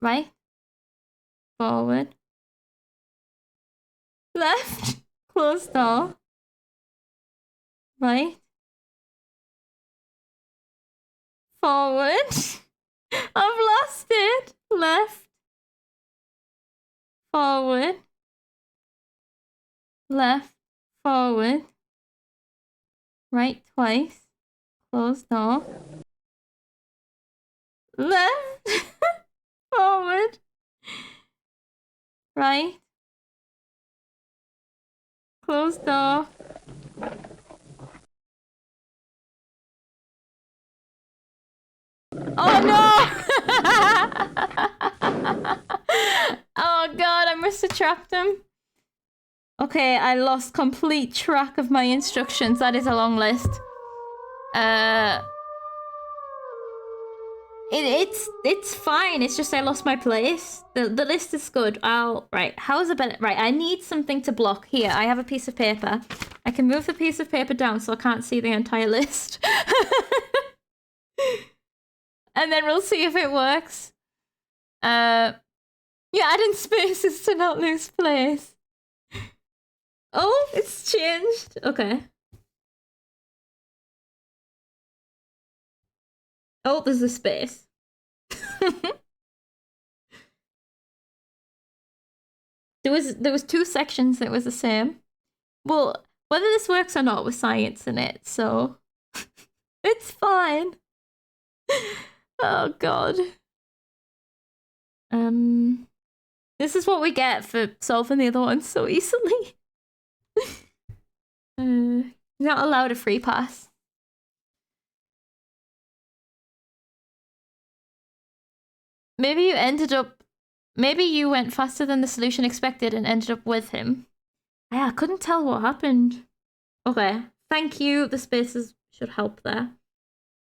Right. Forward. Left. Close door. Right. Forward. I've lost it. Left. Forward. Left. Forward. Right twice. Close door. Left. Forward. Right. Close door. Oh no! Oh god, I must have trapped him. Okay, I lost complete track of my instructions. That is a long list. It's fine. It's just I lost my place. The list is good. Right. How's it better? Right. I need something to block. Here, I have a piece of paper. I can move the piece of paper down so I can't see the entire list. And then we'll see if it works. Yeah, adding spaces to not lose place. Oh, it's changed. Okay. Oh, there's a space. There was 2 sections that was the same. Well, whether this works or not with science in it, so it's fine. Oh god. This is what we get for solving the other ones so easily. Not allowed a free pass. Maybe you went faster than the solution expected and ended up with him. Yeah, I couldn't tell what happened. Okay, thank you. The spaces should help there.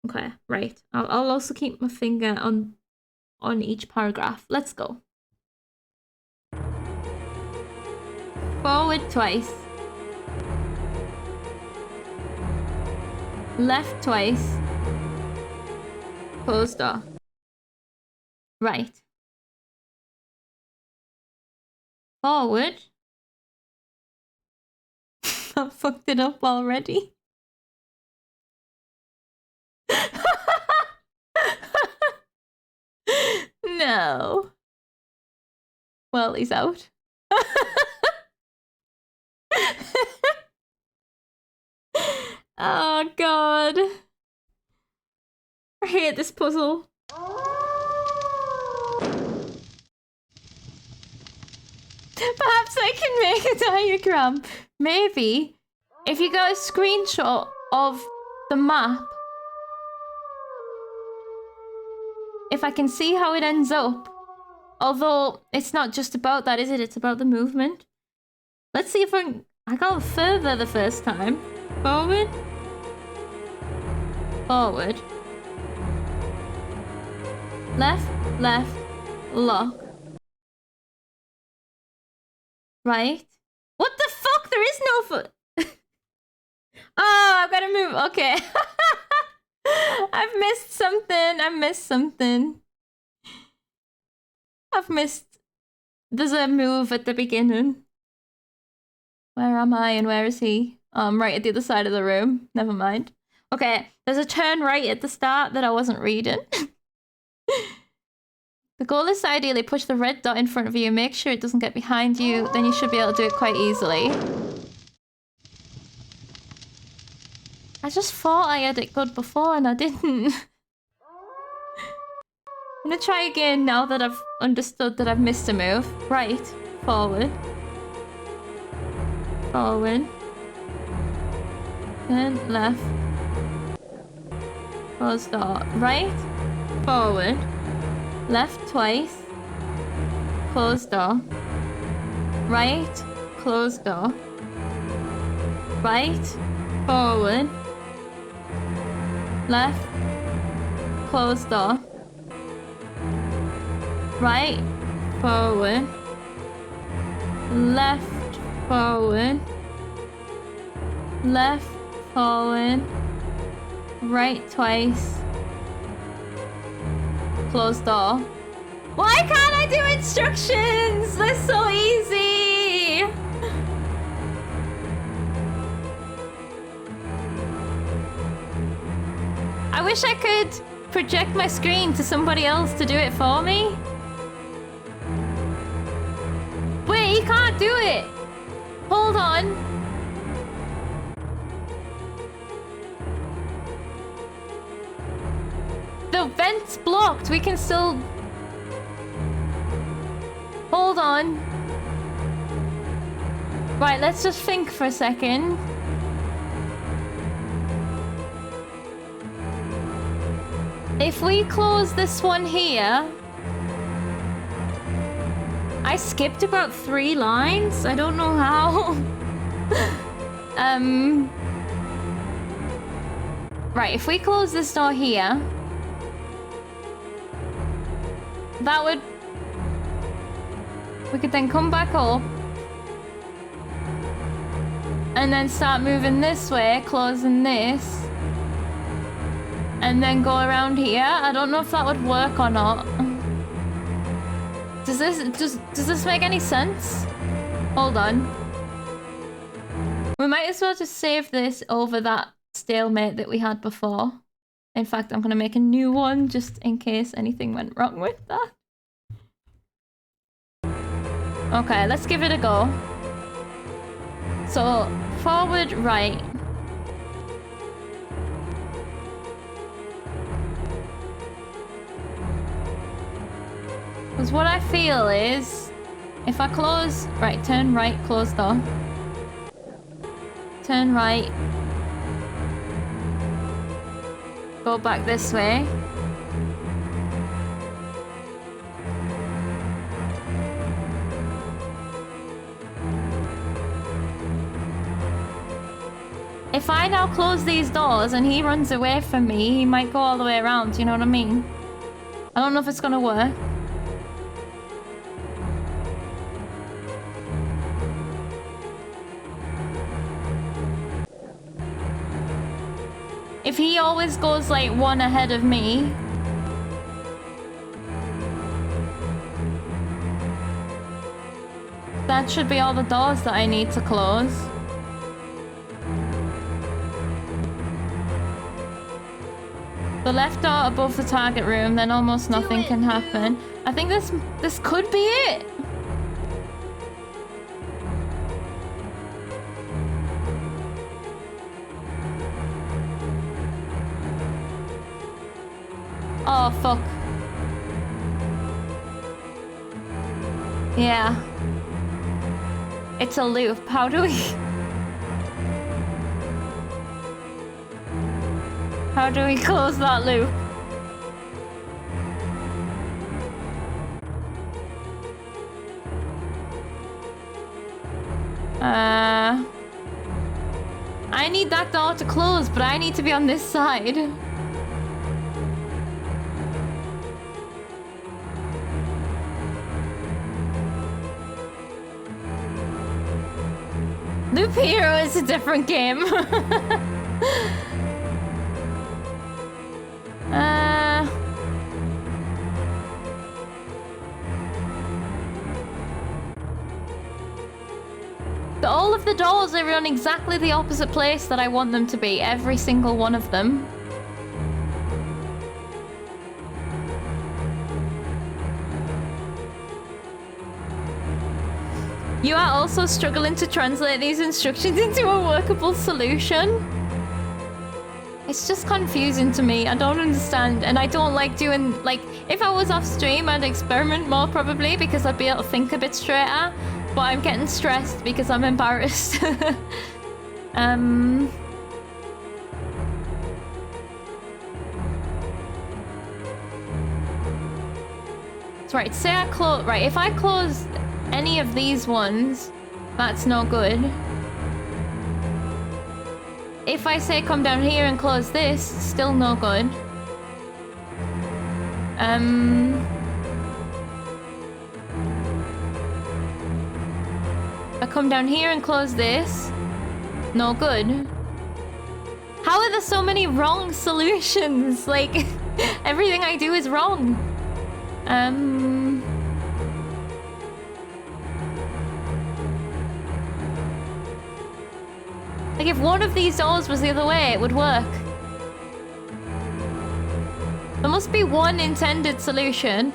Okay, right. I'll also keep my finger on each paragraph. Let's go. Forward twice. Left twice. Close door. Right. Forward. I fucked it up already. No. Well, he's out. Oh god. I hate this puzzle. Perhaps I can make a diagram. Maybe if you got a screenshot of the map, if I can see how it ends up. Although it's not just about that, is it? It's about the movement. Let's see if I got further the first time. Forward. Forward. Left, left, lock. Right. What the fuck? There is no foot. Oh, I've got to move. Okay. I've missed something. I missed something. I've missed. There's a move at the beginning. Where am I and where is he? Right at the other side of the room. Never mind. Okay, there's a turn right at the start that I wasn't reading. The goal is to ideally push the red dot in front of you. Make sure it doesn't get behind you. Then you should be able to do it quite easily. I just thought I had it good before and I didn't. I'm gonna try again now that I've understood that I've missed a move. Right, forward. Forward. Then left. Close door. Right, forward. Left twice. Close door. Right, close door. Right, forward. Left, close door. Right, forward. Left, forward. Left, forward. Right twice. Close door. Why can't I do instructions? They're so easy. I wish I could project my screen to somebody else to do it for me. Wait, you can't do it. Hold on. The vent's blocked. We can still... Hold on. Right, let's just think for a second. If we close this one here... I skipped about 3 lines. I don't know how. Right, if we close this door here... That would... We could then come back up. And then start moving this way, closing this. And then go around here. I don't know if that would work or not. Does this make any sense? Hold on. We might as well just save this over that stalemate that we had before. In fact, I'm going to make a new one just in case anything went wrong with that. Okay, let's give it a go. So, forward, right. Because what I feel is, if I close... Right, turn right, close door. Turn right. Go back this way. If I now close these doors and he runs away from me, he might go all the way around, you know what I mean? I don't know if it's gonna work. If he always goes like 1 ahead of me... That should be all the doors that I need to close. The left door above the target room, then almost nothing can happen. I think this could be it. Oh, fuck. Yeah. It's a loop. How do we... How do we close that loop? I need that door to close, but I need to be on this side. Loop Hero is a different game. All of the doors are in exactly the opposite place that I want them to be, every single one of them. You are also struggling to translate these instructions into a workable solution. It's just confusing to me. I don't understand, and I don't like doing, like, if I was off stream, I'd experiment more probably because I'd be able to think a bit straighter, but I'm getting stressed because I'm embarrassed. That's right, say I close, right, if I close any of these ones, that's no good. If I say come down here and close this, still no good. I come down here and close this, no good. How are there so many wrong solutions? Like, everything I do is wrong. Like, if one of these doors was the other way, it would work. There must be one intended solution.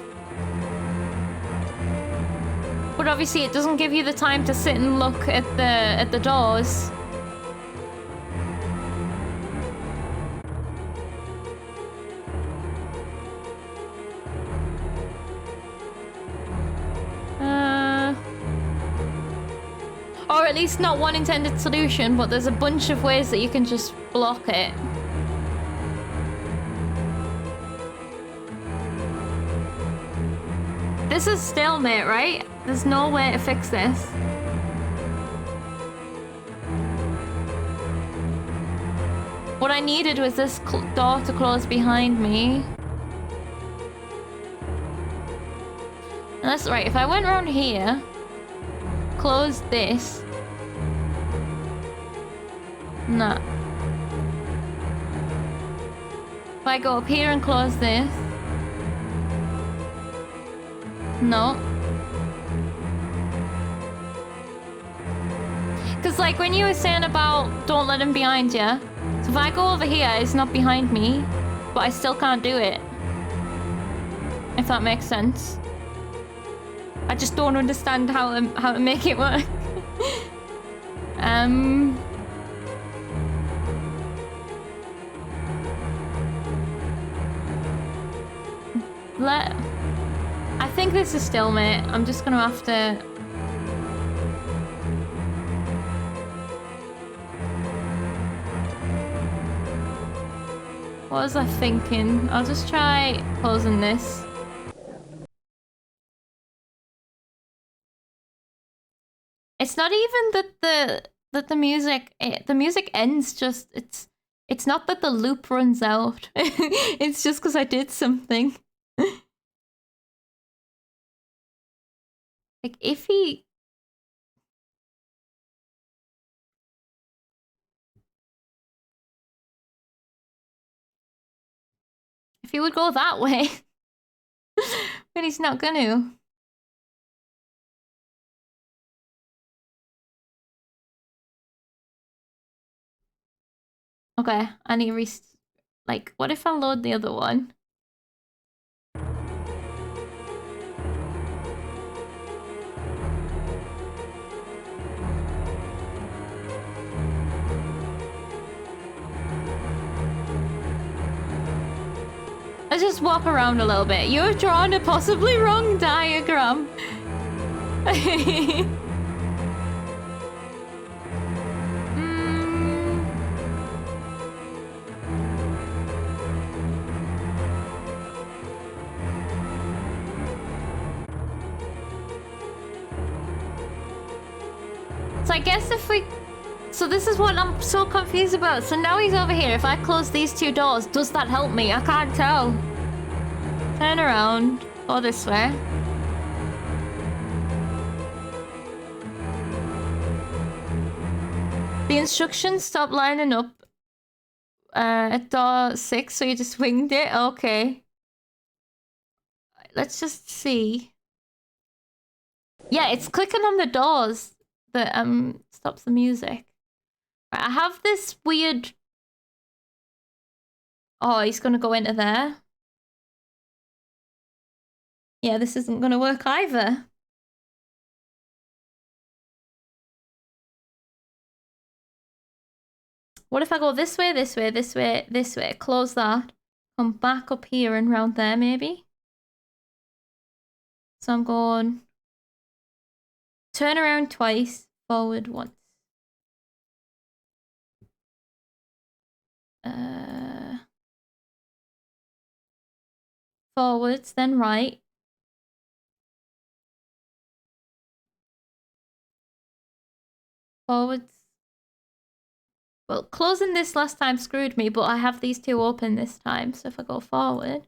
But obviously it doesn't give you the time to sit and look at the doors. Or at least not one intended solution, but there's a bunch of ways that you can just block it. This is stalemate, right? There's no way to fix this. What I needed was this door to close behind me. And that's right, if I went around here, close this. Nah. If I go up here and close this. No. Because like when you were saying about don't let him behind you. So if I go over here, it's not behind me. But I still can't do it. If that makes sense. I just don't understand how to make it work. I think this is stalemate. I'm just gonna have to. What was I thinking? I'll just try closing this. It's not even that the music ends just it's not that the loop runs out. It's just because I did something. Like if he would go that way. But he's not gonna. Okay, I need to like, what if I load the other one? Let's just walk around a little bit. You've drawn a possibly wrong diagram. So I guess if we... So this is what I'm so confused about. So now he's over here. If I close these two doors, does that help me? I can't tell. Turn around. Go this way. The instructions stop lining up at door 6, so you just winged it? Okay. Let's just see. Yeah, it's clicking on the doors that stops the music. I have this weird... Oh, he's gonna go into there. Yeah, this isn't gonna work either. What if I go this way, this way, this way, this way, close that, come back up here and round there maybe? So I'm going... Turn around twice, forward once. Forwards, then right. Forwards. Well, closing this last time screwed me, but I have these two open this time. So if I go forward.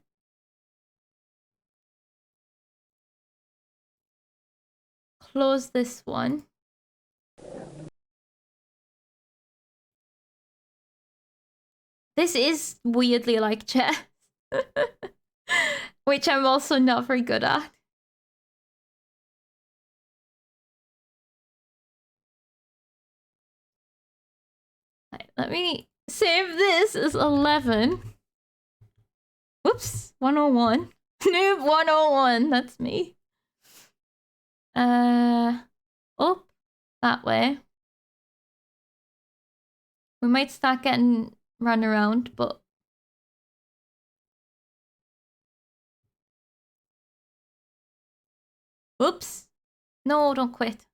Close this one. This is weirdly like chess. Which I'm also not very good at. Right, let me save this as 11. Whoops, 101. Noob 101, that's me. Up that way. We might start getting run around, but whoops. No, don't quit.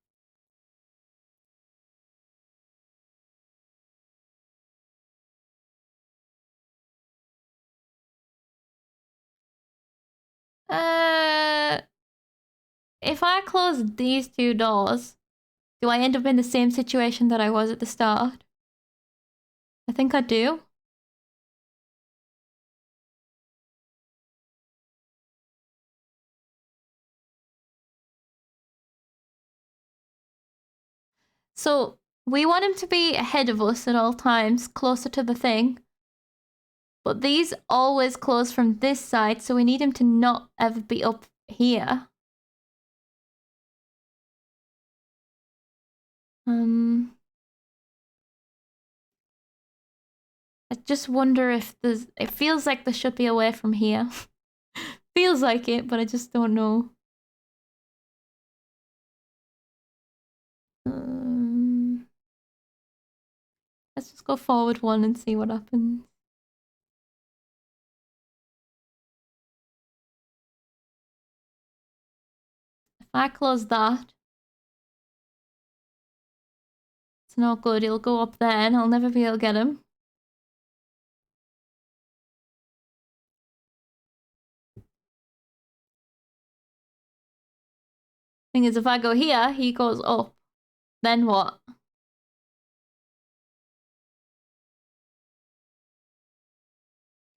If I close these two doors, do I end up in the same situation that I was at the start? I think I do. So we want him to be ahead of us at all times, closer to the thing. But these always close from this side, so we need him to not ever be up here. I just wonder if there's... It feels like there should be a way from here. Feels like it, but I just don't know. Let's just go forward one and see what happens. If I close that, it's not good. He'll go up there and I'll never be able to get him. Thing is, if I go here, he goes up. Then what?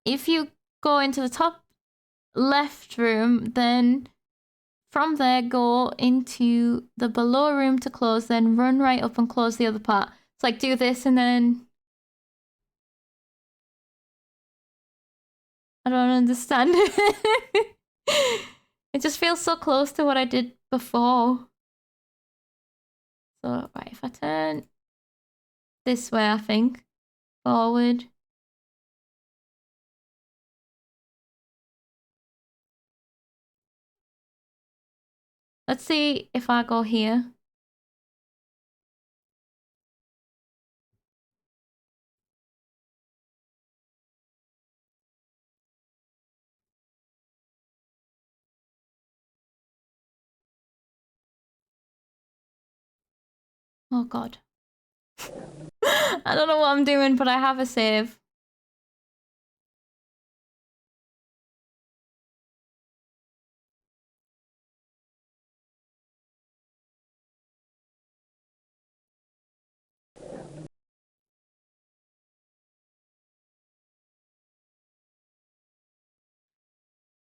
If you go into the top left room, then from there go into the below room to close, then run right up and close the other part. It's like do this and then... I don't understand. It just feels so close to what I did before. So, right, if I turn this way, I think, forward. Let's see if I go here. Oh god. I don't know what I'm doing, but I have a save.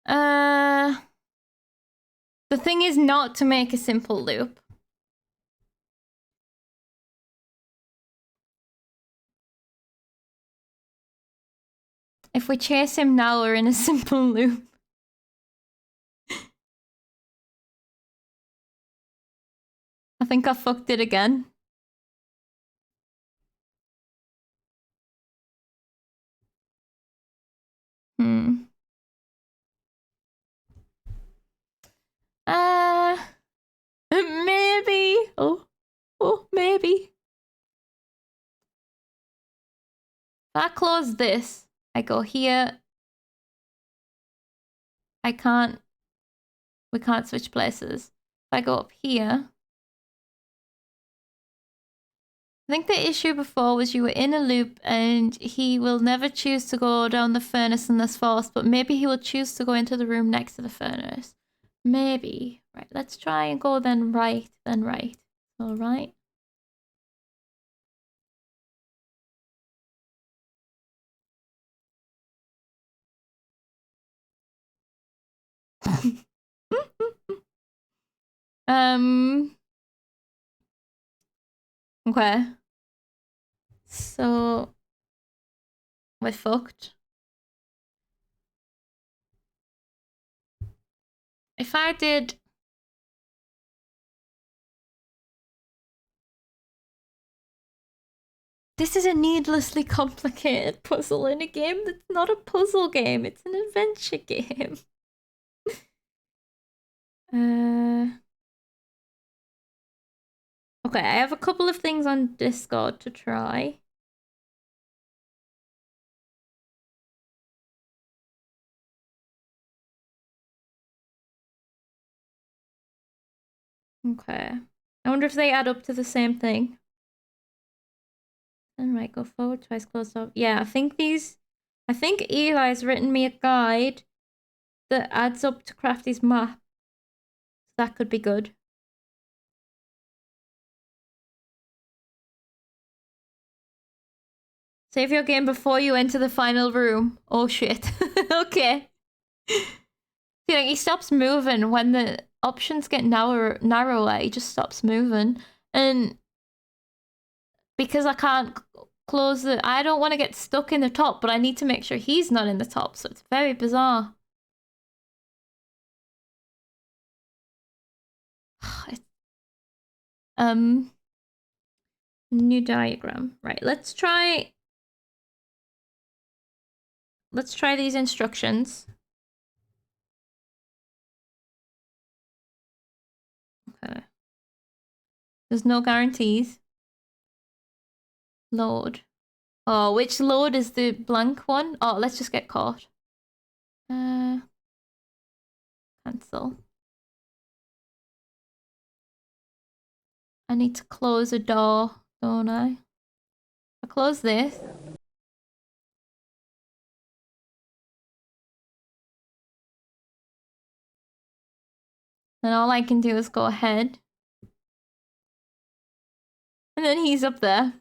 The thing is not to make a simple loop. If we chase him now, we're in a simple loop. I think I fucked it again. Maybe. Oh, maybe. If I close this, I go here. We can't switch places. If I go up here. I think the issue before was you were in a loop and he will never choose to go down the furnace unless forced, but maybe he will choose to go into the room next to the furnace. Maybe. Right, let's try and go then right, then right. All right. Okay. So we're fucked. If I did this is a needlessly complicated puzzle in a game that's not a puzzle game, it's an adventure game. Okay, I have a couple of things on Discord to try. Okay. I wonder if they add up to the same thing. And right, go forward twice, close off. Yeah, I think Eli's written me a guide that adds up to Crafty's map. That could be good. Save your game before you enter the final room. Oh shit. Okay. See, like, he stops moving when the options get narrower. He just stops moving. And because I can't close the... I don't want to get stuck in the top, but I need to make sure he's not in the top. So it's very bizarre. New diagram. Right, let's try these instructions. Okay. There's no guarantees. Load. Oh, which load is the blank one? Oh, let's just get caught. Cancel. I need to close a door, don't I? I close this. Then all I can do is go ahead. And then he's up there.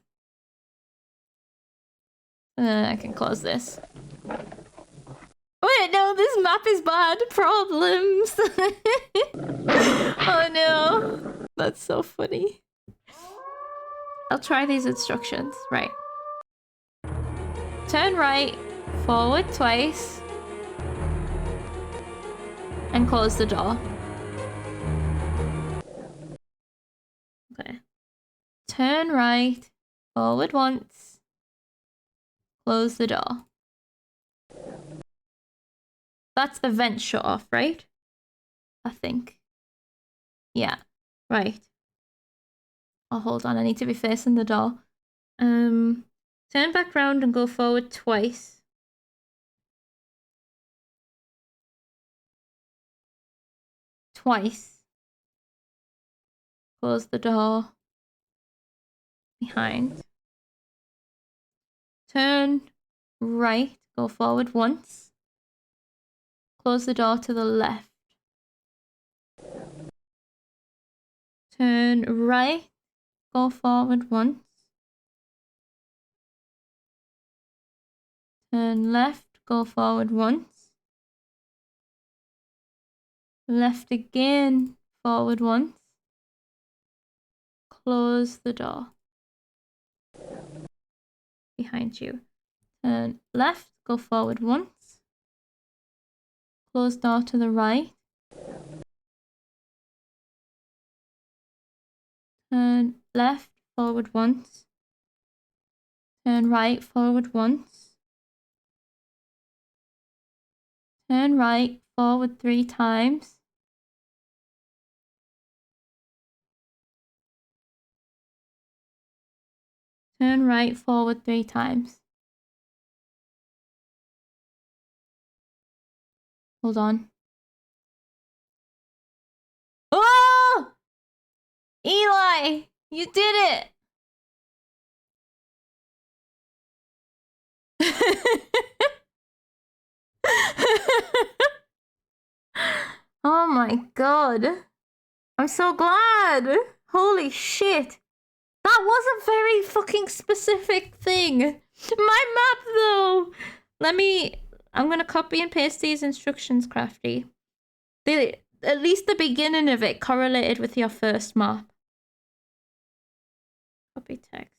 And then I can close this. Wait, no, this map is bad. Problems. Oh no. That's so funny. I'll try these instructions. Right. Turn right, forward twice, and close the door. Okay. Turn right, forward once, close the door. That's the vent shut off, right? I think. Yeah. Right. Oh, hold on. I need to be facing the door. Turn back round and go forward twice. Twice. Close the door. Behind. Turn right. Go forward once. Close the door to the left. Turn right. Go forward once. Turn left. Go forward once. Left again. Forward once. Close the door. Behind you. Turn left. Go forward once. Close door to the right. Turn left. Forward once. Turn right. Forward once. Turn right. Forward 3 times. Turn right, forward 3 times. Hold on. Oh! Eli! You did it! Oh my god. I'm so glad. Holy shit. That was a very fucking specific thing. My map, though. I'm gonna copy and paste these instructions, Crafty. At least the beginning of it correlated with your first map. Copy text.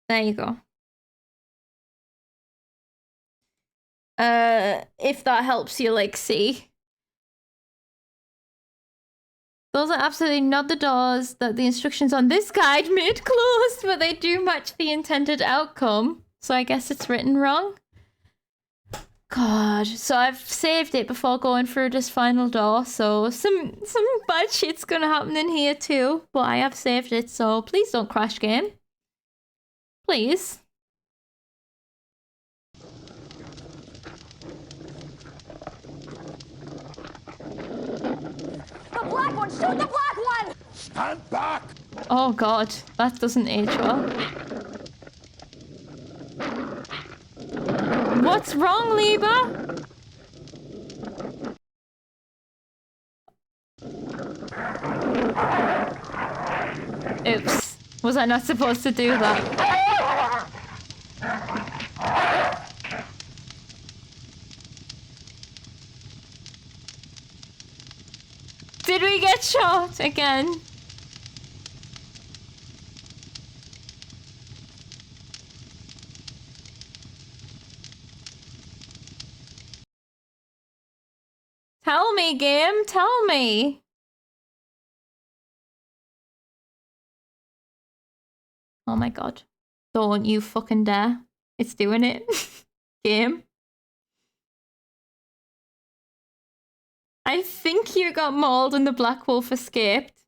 There you go. If that helps you, like, see. Those are absolutely not the doors that the instructions on this guide made closed, but they do match the intended outcome. So I guess it's written wrong. God, so I've saved it before going through this final door, so some bad shit's gonna happen in here too, but I have saved it, so please don't crash, game. Please. The black one! Shoot the black one! Stand back! Oh god, that doesn't age well. What's wrong, Liba? Oops. Was I not supposed to do that? Did we get shot again? Tell me, game. Tell me. Oh my god. Don't you fucking dare. It's doing it. Game. I think you got mauled and the Black Wolf escaped.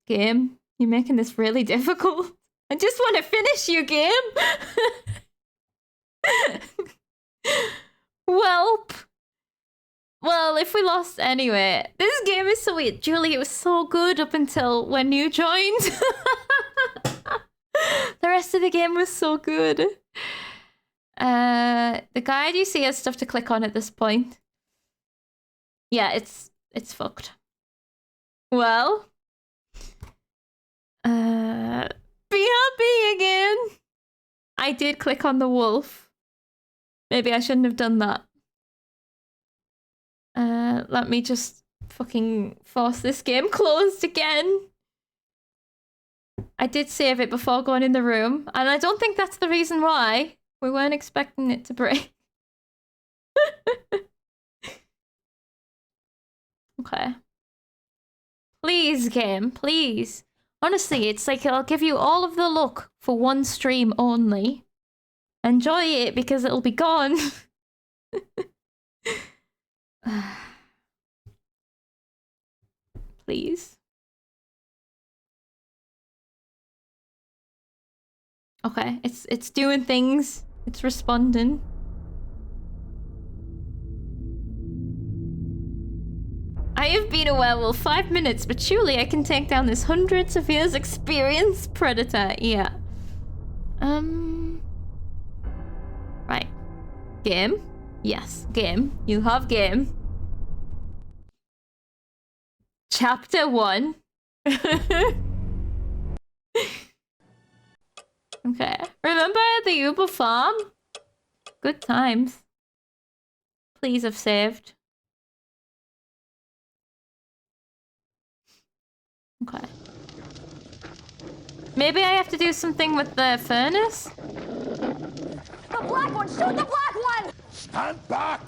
Game. You're making this really difficult. I just want to finish you, game. Welp. Well, if we lost anyway. This game is so weird. Julie, it was so good up until when you joined. The rest of the game was so good. The guide you see has stuff to click on at this point. Yeah, it's fucked. Well. Be happy again. I did click on the wolf. Maybe I shouldn't have done that. Let me just fucking force this game closed again. I did save it before going in the room, and I don't think that's the reason why. We weren't expecting it to break. Okay. Please, game, please. Honestly, it's like I'll give you all of the luck for one stream only. Enjoy it because it'll be gone. Please. Okay, it's doing things. It's responding. I have been a werewolf 5 minutes, but surely I can take down this hundreds of years experience predator. Yeah. Right. Game? Yes, game. You have game. Chapter 1. Okay. Remember the Uber farm? Good times. Please have saved. Okay. Maybe I have to do something with the furnace? The black one! Shoot the black one! Stand back!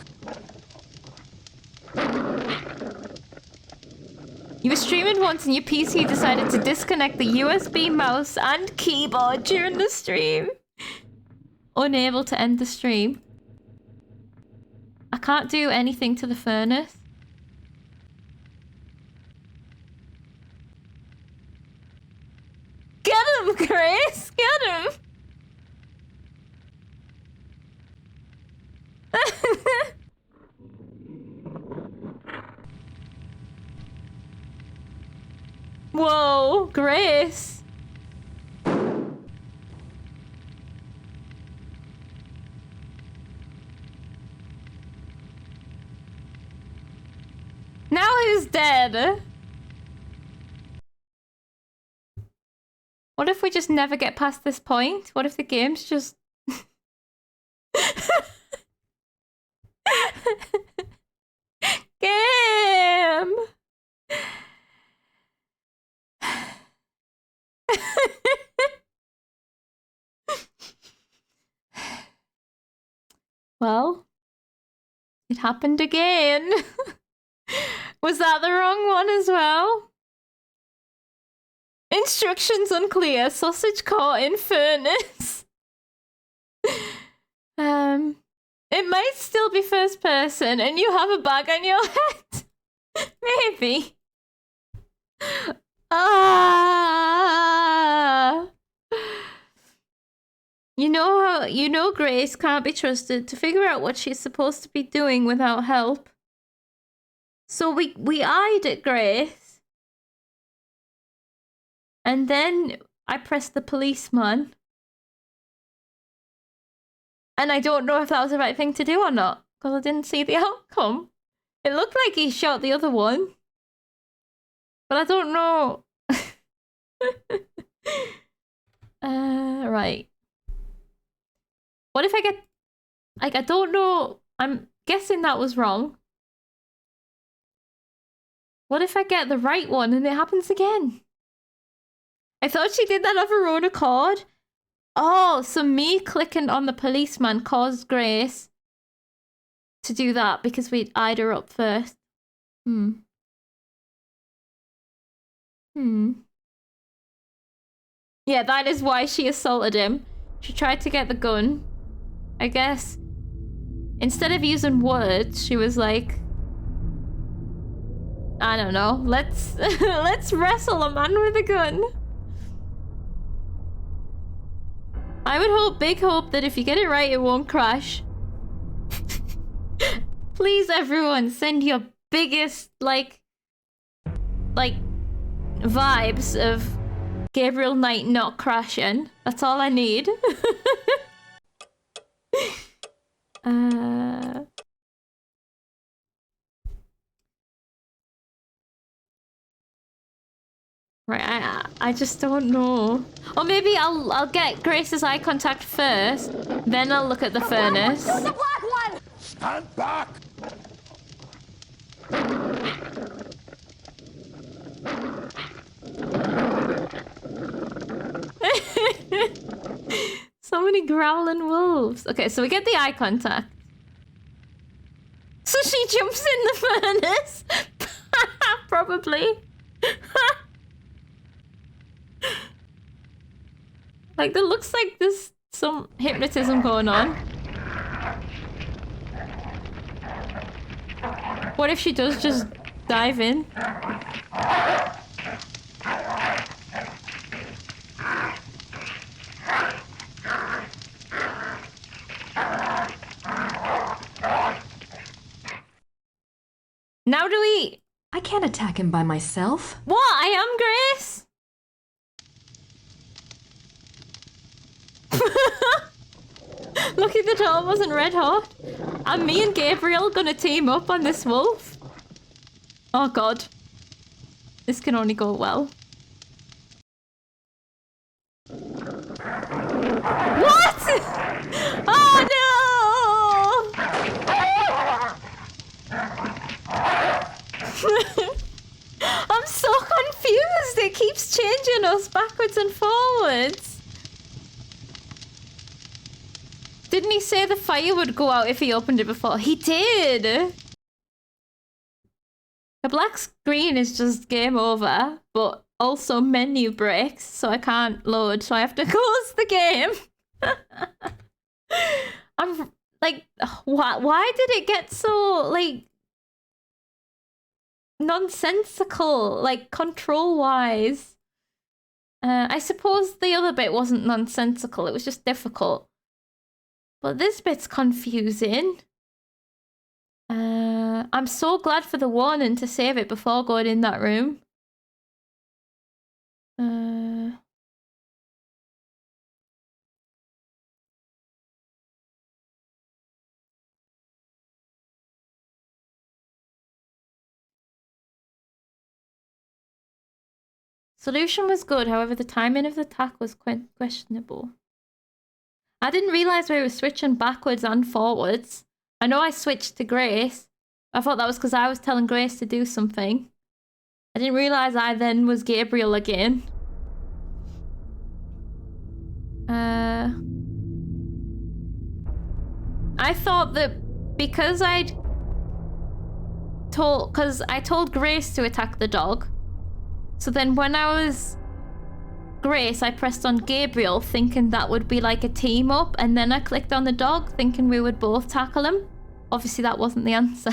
You were streaming once and your PC decided to disconnect the USB mouse and keyboard during the stream. Unable to end the stream. I can't do anything to the furnace. Get him, Grace! Get him! Whoa, Grace. Now he's dead. What if we just never get past this point? What if the game's just... Game! Well, it happened again. Was that the wrong one as well? Instructions unclear. Sausage caught in furnace. It might still be first person and you have a bag on your head. Maybe. Ah. You know Grace can't be trusted to figure out what she's supposed to be doing without help. So we eyed at Grace. And then I pressed the policeman. And I don't know if that was the right thing to do or not, because I didn't see the outcome. It looked like he shot the other one. But I don't know. Right. What if I get... Like, I don't know. I'm guessing that was wrong. What if I get the right one and it happens again? I thought she did that of her own accord. Oh, so me clicking on the policeman caused Grace to do that because we eyed her up first. Yeah, that is why she assaulted him. She tried to get the gun. I guess instead of using words, she was like, I don't know, let's wrestle a man with a gun. I would hope, big hope, that if you get it right, it won't crash. Please, everyone, send your biggest, like, vibes of Gabriel Knight not crashing. That's all I need. Right, I just don't know. Or maybe I'll get Grace's eye contact first, then I'll look at the furnace. Shoot the black one! Stand back! So many growling wolves. Okay, so we get the eye contact. So she jumps in the furnace? Probably. Like, there looks like there's some hypnotism going on. What if she does just dive in? Now do we... I can't attack him by myself. What? I am Grace? Lucky the door wasn't red hot. Are me and Gabriel gonna team up on this wolf? Oh god. This can only go well. What? Oh no! I'm so confused. It keeps changing us backwards and forwards. Didn't he say the fire would go out if he opened it before? He did. The black screen is just game over, but also menu breaks, so I can't load, so I have to close the game. I'm like, why did it get so, like, nonsensical, like, control-wise? I suppose the other bit wasn't nonsensical, it was just difficult. But this bit's confusing. I'm so glad for the warning to save it before going in that room. Solution was good, however the timing of the attack was questionable. I didn't realise we were switching backwards and forwards. I know I switched to Grace. I thought that was because I was telling Grace to do something. I didn't realise I then was Gabriel again. I thought that because I told Grace to attack the dog. So then when I was Grace, I pressed on Gabriel thinking that would be like a team up, and then I clicked on the dog thinking we would both tackle him. Obviously that wasn't the answer.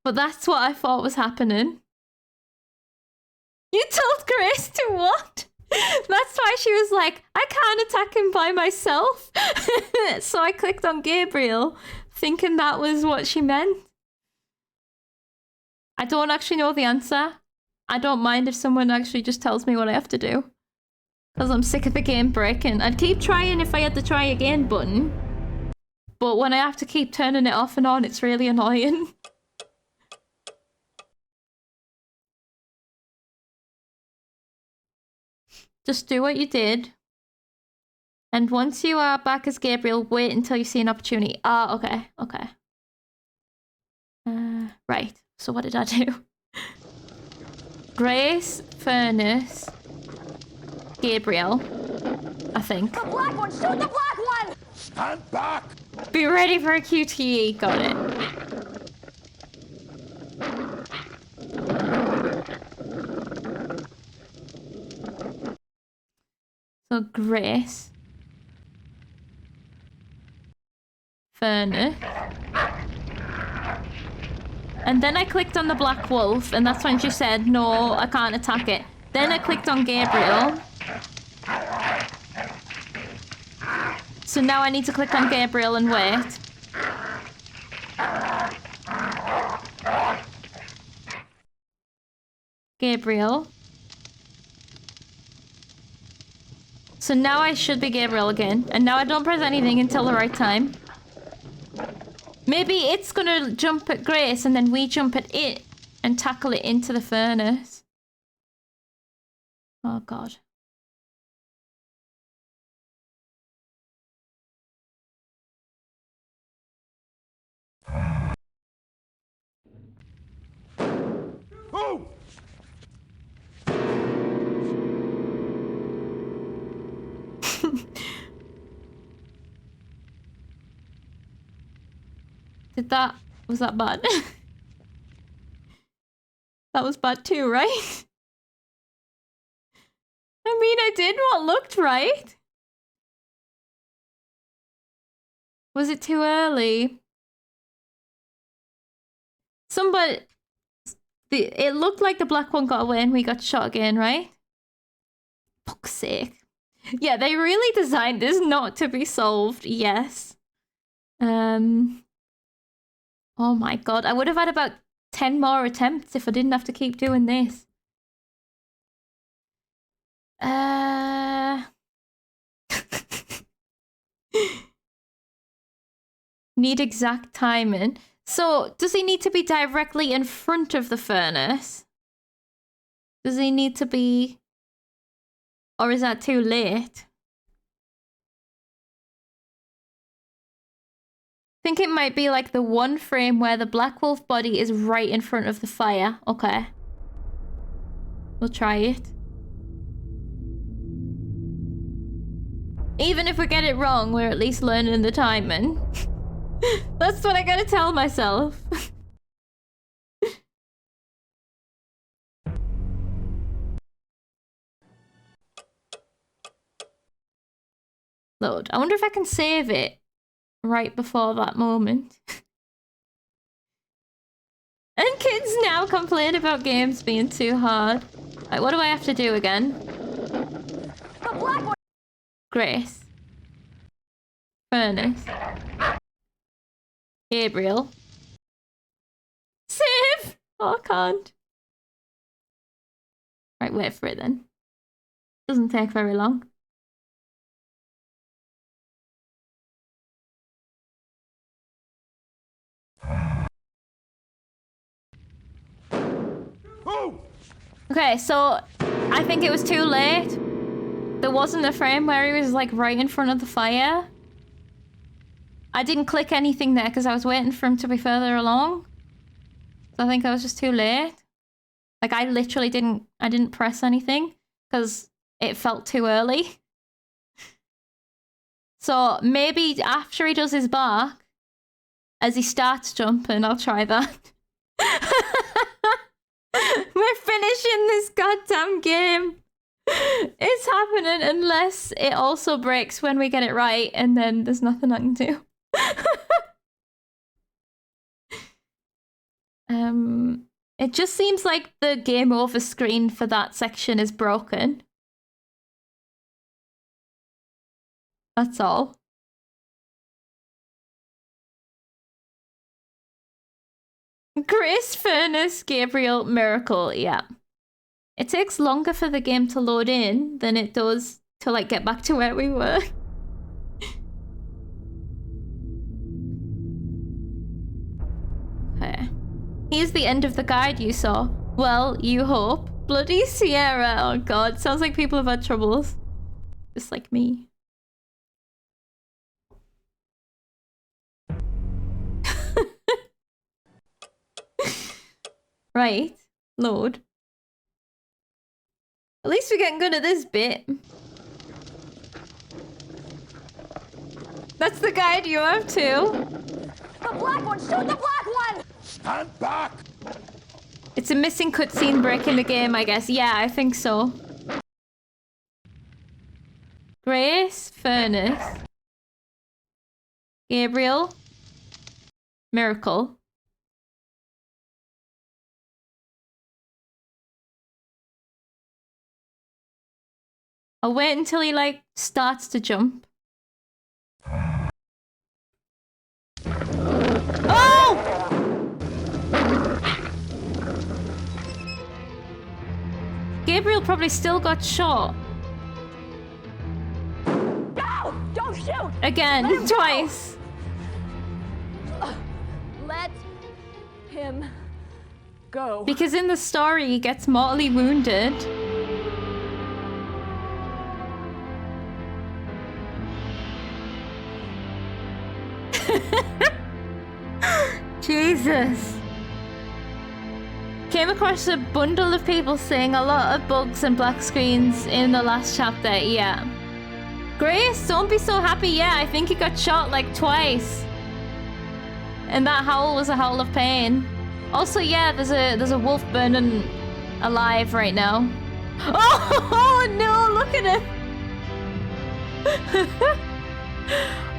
But that's what I thought was happening. You told Grace to what? That's why she was like, I can't attack him by myself. So I clicked on Gabriel thinking that was what she meant. I don't actually know the answer. I don't mind if someone actually just tells me what I have to do. Because I'm sick of the game breaking. I'd keep trying if I had the try again button. But when I have to keep turning it off and on, it's really annoying. Just do what you did. And once you are back as Gabriel, wait until you see an opportunity. Ah, okay, okay. Right, so what did I do? Grace, Furnace, Gabriel, I think. The black one! Shoot the black one! Stand back! Be ready for a QTE. Got it. So Grace, Furnace, and then I clicked on the black wolf, and that's when she said, no, I can't attack it. Then I clicked on Gabriel. So now I need to click on Gabriel and wait. Gabriel. So now I should be Gabriel again. And now I don't press anything until the right time. Maybe it's gonna jump at Grace and then we jump at it and tackle it into the furnace. Oh god. Oh! Was that bad? That was bad too, right? I mean, I did what looked right. Was it too early? It looked like the black one got away and we got shot again, right? Fuck's sake. Yeah, they really designed this not to be solved, yes. Oh my god, I would have had about 10 more attempts if I didn't have to keep doing this. Need exact timing. So, does he need to be directly in front of the furnace? Does he need to be... Or is that too late? I think it might be like the one frame where the Black Wolf body is right in front of the fire. Okay. We'll try it. Even if we get it wrong, we're at least learning the timing. That's what I gotta tell myself. Load. I wonder if I can save it right before that moment. And kids now complain about games being too hard. Like, what do I have to do again? The black one. Grace. Furnace. Gabriel. Save! Oh, I can't. Right, wait for it then. Doesn't take very long. Okay, so I think it was too late. There wasn't a frame where he was like right in front of the fire. I didn't click anything there because I was waiting for him to be further along. So I think I was just too late. Like I literally didn't press anything because it felt too early. So maybe after he does his bark, as he starts jumping, I'll try that. We're finishing this goddamn game. It's happening unless it also breaks when we get it right, and then there's nothing I can do. It just seems like the game over screen for that section is broken. That's all. Grace, Furnace, Gabriel, Miracle, yeah. It takes longer for the game to load in than it does to like get back to where we were. Okay. Here's the end of the guide you saw. Well, you hope. Bloody Sierra, oh god, sounds like people have had troubles. Just like me. Right, load. At least we're getting good at this bit. That's the guide you have too. The black one! Shoot the black one! Stand back! It's a missing cutscene break in the game, I guess. Yeah, I think so. Grace, Furnace. Gabriel. Miracle. I'll wait until he, like, starts to jump. Oh! Gabriel probably still got shot. No! Don't shoot! Again, twice. Let him go. Because in the story, he gets mortally wounded. Jesus. Came across a bundle of people saying a lot of bugs and black screens in the last chapter, yeah. Grace, don't be so happy, yeah, I think he got shot like twice. And that howl was a howl of pain. Also, yeah, there's a wolf burning alive right now. Oh no, look at it!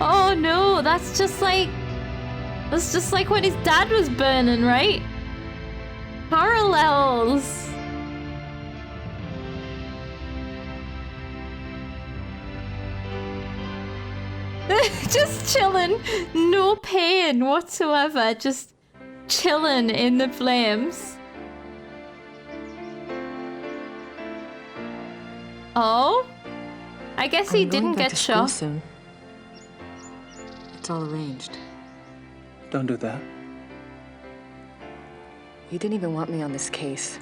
Oh no, that's just like when his dad was burning, right? Parallels. Just chilling, no pain whatsoever, just chilling in the flames. Oh, I guess he didn't get shot. Soon. It's all arranged. Don't do that. You didn't even want me on this case.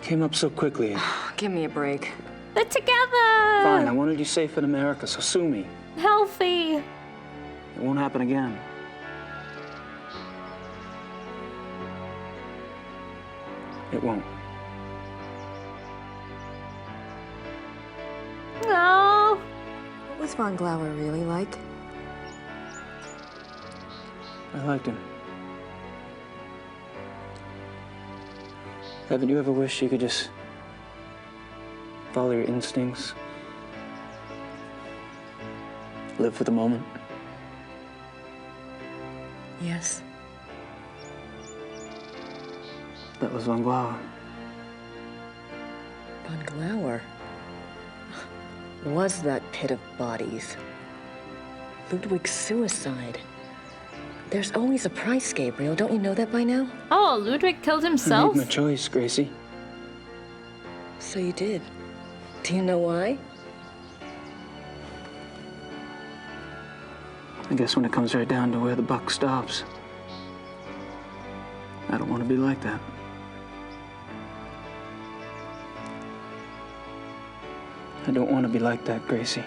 came up so quickly. Give me a break. They're together! Fine, I wanted you safe in America, so sue me. Healthy. It won't happen again. It won't. No. What was Von Glauer really like? I liked him. Haven't you ever wished you could just follow your instincts? Live for the moment? Yes. That was Von Glauer. Von Glauer was that pit of bodies. Ludwig's suicide. There's always a price, Gabriel. Don't you know that by now? Oh, Ludwig killed himself? I made my choice, Gracie. So you did. Do you know why? I guess when it comes right down to where the buck stops, I don't want to be like that. I don't want to be like that, Gracie.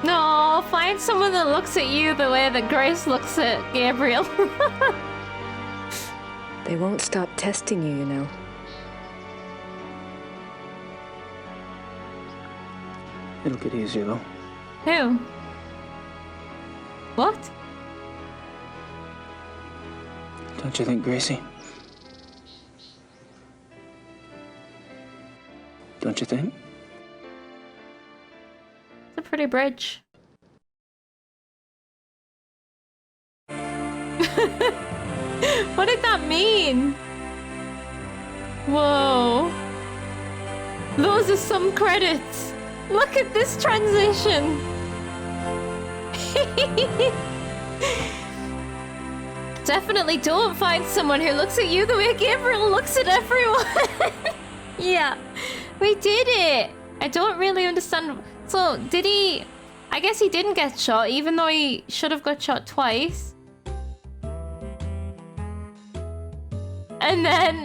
No, find someone that looks at you the way that Grace looks at Gabriel. They won't stop testing you, you know. It'll get easier, though. Who? What? Don't you think, Gracie? Don't you think? It's a pretty bridge. What did that mean? Whoa. Those are some credits. Look at this transition. Definitely don't find someone who looks at you the way Gabriel looks at everyone. Yeah, we did it. I don't really understand. So, did he... I guess he didn't get shot, even though he should have got shot twice. And then,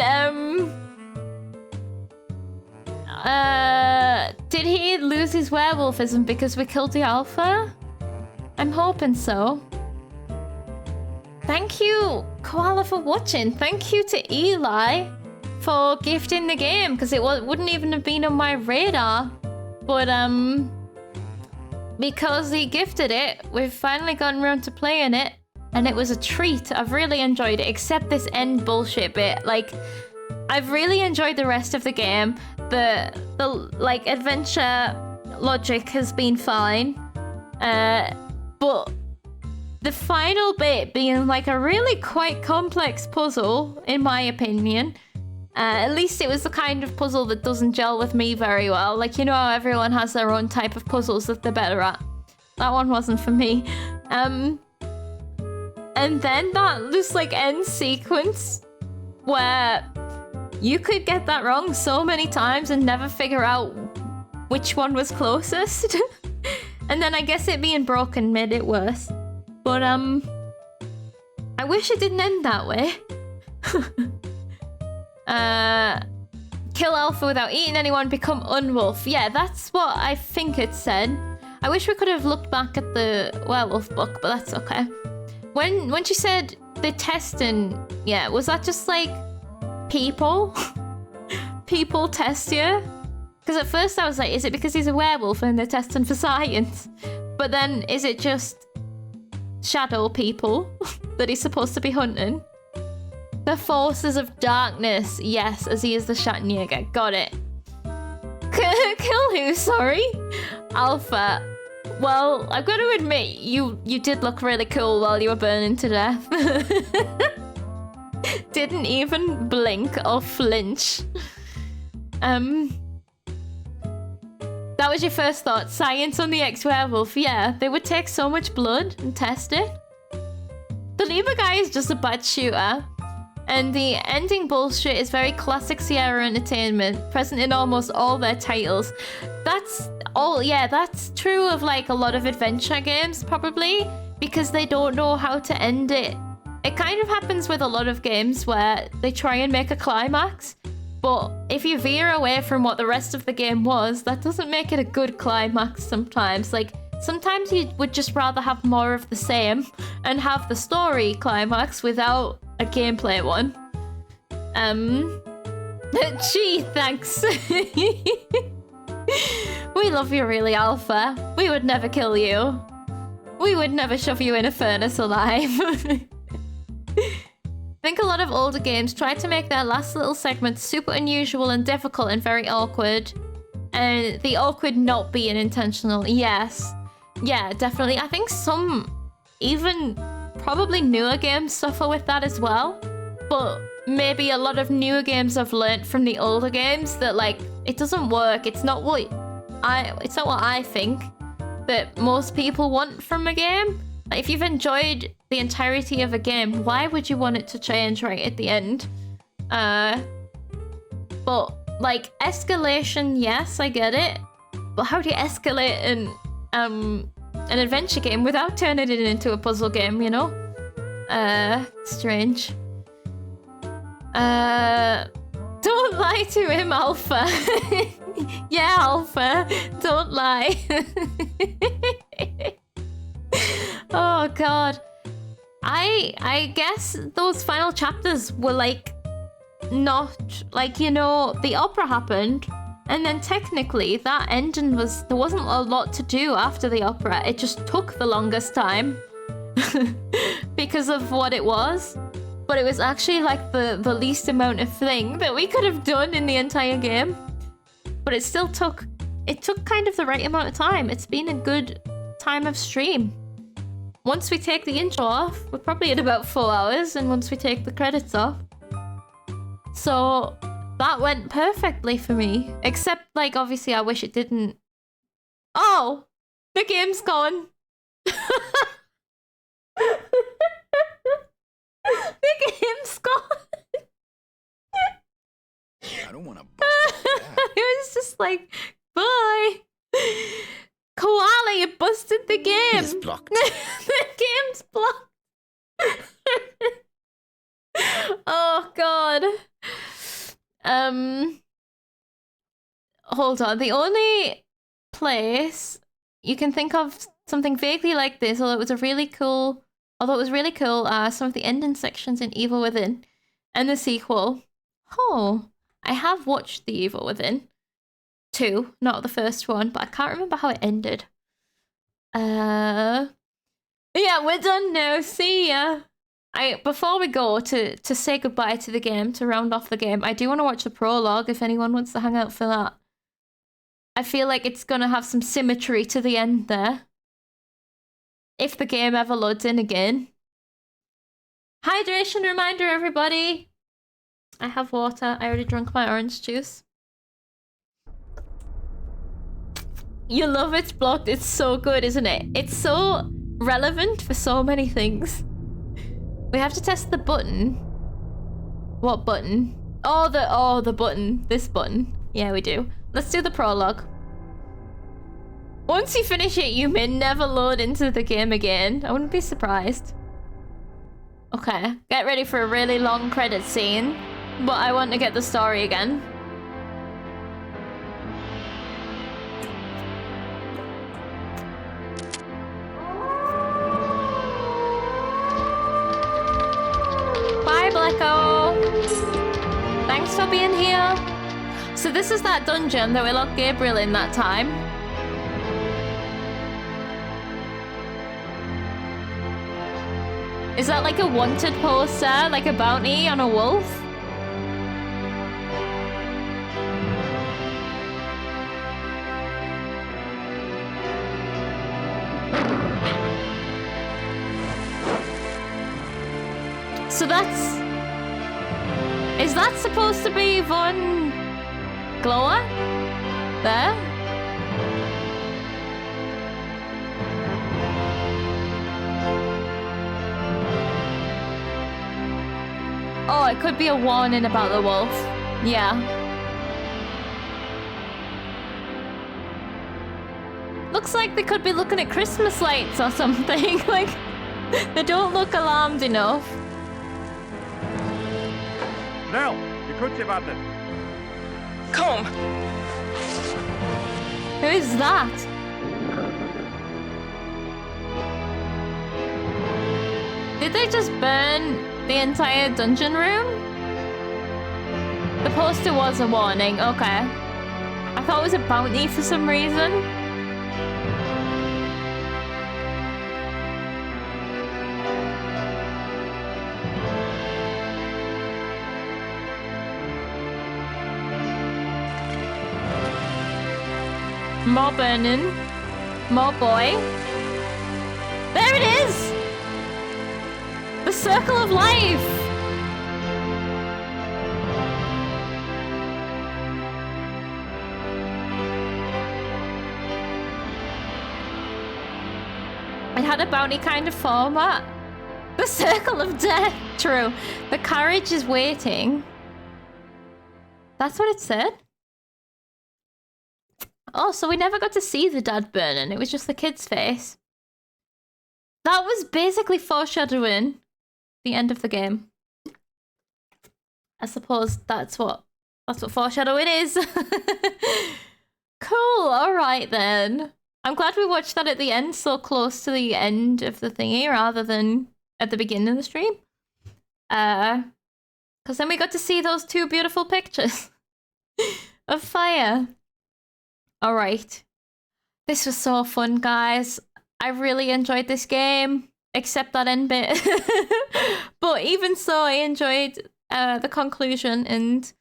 did he lose his werewolfism because we killed the alpha? I'm hoping so. Thank you, Koala, for watching. Thank you to Eli for gifting the game, because it wouldn't even have been on my radar. But, because he gifted it, we've finally gotten around to playing it, and it was a treat. I've really enjoyed it, except this end bullshit bit. Like, I've really enjoyed the rest of the game. The like, adventure logic has been fine. But the final bit being like a really quite complex puzzle, in my opinion. At least it was the kind of puzzle that doesn't gel with me very well. Like, you know how everyone has their own type of puzzles that they're better at. That one wasn't for me. And then that just like end sequence where you could get that wrong so many times and never figure out which one was closest. And then I guess it being broken made it worse. But I wish it didn't end that way. Kill Alpha without eating anyone, become unwolf. Yeah, that's what I think it said. I wish we could have looked back at the werewolf book, but that's okay. When she said the testing, yeah, was that just like people? People test you? Because at first I was like, is it because he's a werewolf and they're testing for science? But then is it just shadow people that he's supposed to be hunting? The forces of darkness, yes, as he is the Schattenjäger. Got it. Kill who, sorry? Alpha. Well, I've got to admit, you did look really cool while you were burning to death. Didn't even blink or flinch. That was your first thought. Science on the ex-werewolf. Yeah, they would take so much blood and test it. The Lieber guy is just a bad shooter. And the ending bullshit is very classic Sierra Entertainment, present in almost all their titles. That's true of like a lot of adventure games probably, because they don't know how to end it. It kind of happens with a lot of games where they try and make a climax, but if you veer away from what the rest of the game was, that doesn't make it a good climax sometimes. Like, sometimes you would just rather have more of the same and have the story climax without a gameplay one. Gee, thanks. We love you really, Alpha. We would never kill you. We would never shove you in a furnace alive. I think a lot of older games try to make their last little segments super unusual and difficult and very awkward. And the awkward not being intentional, yes. Yeah, definitely. I think some, even probably newer games suffer with that as well. But maybe a lot of newer games have learnt from the older games that like, it doesn't work. It's not what I think that most people want from a game. Like, if you've enjoyed the entirety of a game, why would you want it to change right at the end? But like escalation, yes, I get it. But how do you escalate an adventure game without turning it into a puzzle game, you know? Strange. Don't lie to him, Alpha. Yeah, Alpha, don't lie. Oh god. I guess those final chapters were like not like, you know, the opera happened and then technically that ending was, there wasn't a lot to do after the opera. It just took the longest time because of what it was. But it was actually like the least amount of thing that we could have done in the entire game. But it still took kind of the right amount of time. It's been a good time of stream. Once we take the intro off, we're probably at about 4 hours, and once we take the credits off. So that went perfectly for me. Except, like, obviously I wish it didn't. Oh! The game's gone! The game's gone! I don't want to bust It was just like, bye! Koala, you busted the game! It's blocked. The game's blocked! Oh god. Hold on. The only place you can think of something vaguely like this, although it was really cool, some of the ending sections in Evil Within and the sequel. Oh, I have watched the Evil Within 2, not the first one, but I can't remember how it ended. Yeah, we're done now. See ya. Before we go to say goodbye to the game, to round off the game, I do want to watch the prologue if anyone wants to hang out for that. I feel like it's gonna have some symmetry to the end there. If the game ever loads in again. Hydration reminder, everybody. I have water. I already drank my orange juice. You love it's blocked. It's so good, isn't it? It's so relevant for so many things. We have to test the button. What button? Oh, the button. This button. Yeah, we do. Let's do the prologue. Once you finish it, you may never load into the game again. I wouldn't be surprised. Okay, get ready for a really long credit scene. But I want to get the story again. Bye, Blacko. Thanks for being here. So this is that dungeon that we locked Gabriel in that time. Is that like a wanted poster? Like a bounty on a wolf? So that's... Is that supposed to be Von Glower? There? Oh, it could be a warning about the wolf. Yeah. Looks like they could be looking at Christmas lights or something. Like, they don't look alarmed enough. Snäll, vi skjuts i vattnet. Kom! Who is that? Did they just burn the entire dungeon room? The poster was a warning, okay. I thought it was a bounty for some reason. More burning. More boy. There it is! The circle of life! It had a bounty kind of format. The circle of death. True. The carriage is waiting. That's what it said? Oh, so we never got to see the dad burning. It was just the kid's face. That was basically foreshadowing the end of the game. I suppose that's what foreshadowing is. Cool. All right then. I'm glad we watched that at the end, so close to the end of the thingy rather than at the beginning of the stream. Because then we got to see those two beautiful pictures of fire. All right. This was so fun, guys. I really enjoyed this game, except that end bit. But even so, I enjoyed the conclusion and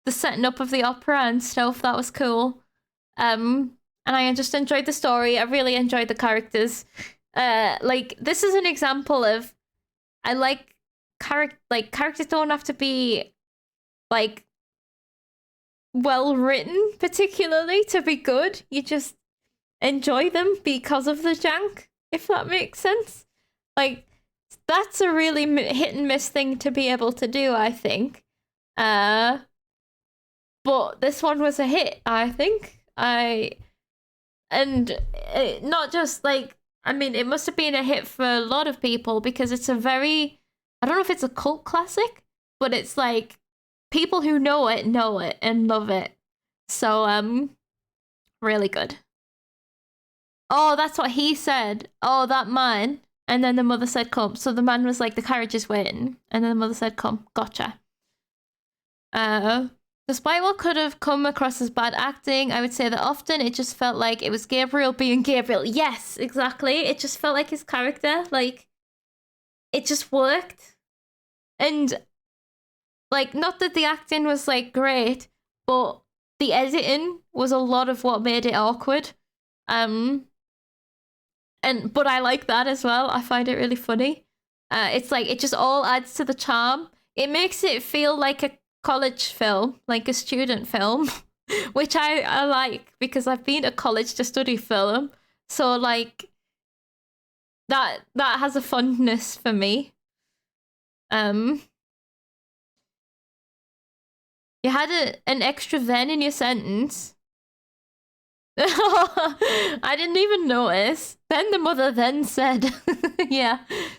the setting up of the opera and stuff. That was cool. And I just enjoyed the story. I really enjoyed the characters. Like, this is an example of, I like characters don't have to be like well written particularly to be good. You just enjoy them because of the jank, if that makes sense. Like, that's a really hit and miss thing to be able to do, I think. But this one was a hit, I think. Not just like, I mean, it must have been a hit for a lot of people because it's a very, I don't know if it's a cult classic, but it's like people who know it and love it. So, really good. Oh, that's what he said. Oh, that man. And then the mother said, come. So the man was like, the carriage is waiting. And then the mother said, come. Gotcha. Despite what could have come across as bad acting, I would say that often it just felt like it was Gabriel being Gabriel. Yes, exactly. It just felt like his character. Like, it just worked. And, like, not that the acting was, like, great, but the editing was a lot of what made it awkward. But I like that as well. I find it really funny. It's like, it just all adds to the charm. It makes it feel like a college film, like a student film, which I like because I've been to college to study film. So like that has a fondness for me. You had an extra then in your sentence. I didn't even notice. Then the mother then said, yeah,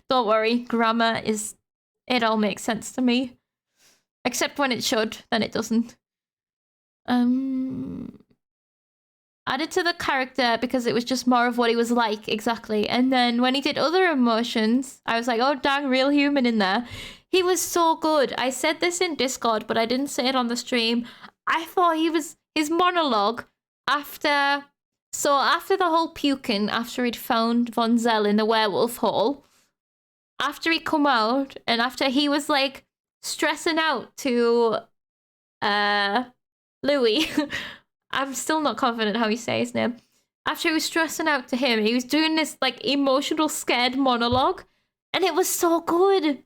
don't worry, grammar it all makes sense to me. Except when it should, then it doesn't. Added to the character because it was just more of what he was like, exactly. And then when he did other emotions, I was like, oh dang, real human in there. He was so good. I said this in Discord, but I didn't say it on the stream. I thought his monologue after the whole puking, after he'd found Von Zell in the werewolf hole, after he come out, and after he was like stressing out to Louis. I'm still not confident how you say his name. After he was stressing out to him, he was doing this like emotional scared monologue, and it was so good.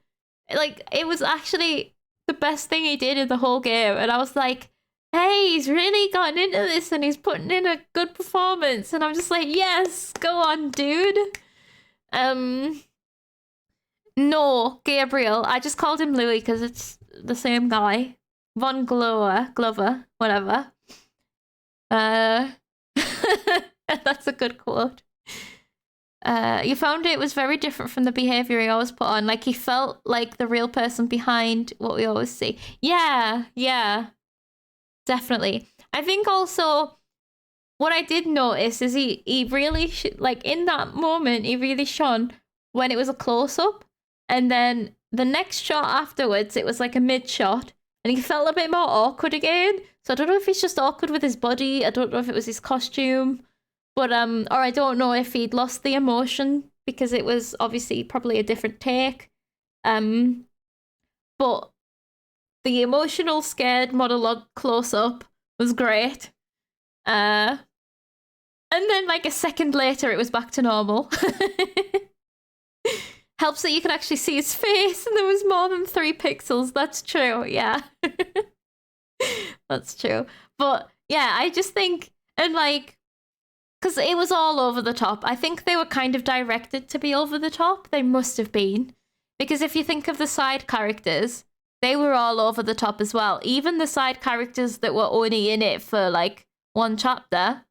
Like, it was actually the best thing he did in the whole game, and I was like, hey, he's really gotten into this and he's putting in a good performance. And I'm just like, yes, go on, dude. No, Gabriel. I just called him Louis because it's the same guy. Von Glover, whatever. That's a good quote. You found it was very different from the behavior he always put on. Like, he felt like the real person behind what we always see. Yeah. Definitely. I think also what I did notice is he really, like, in that moment, he really shone when it was a close-up. And then the next shot afterwards, it was like a mid-shot. And he felt a bit more awkward again. So I don't know if he's just awkward with his body. I don't know if it was his costume. But, or I don't know if he'd lost the emotion because it was obviously probably a different take. But the emotional scared monologue close-up was great. And then like a second later, it was back to normal. Helps that you can actually see his face and there was more than 3 pixels. That's true, yeah. That's true. But yeah, I just think, and like, because it was all over the top. I think they were kind of directed to be over the top. They must have been. Because if you think of the side characters, they were all over the top as well. Even the side characters that were only in it for like 1 chapter.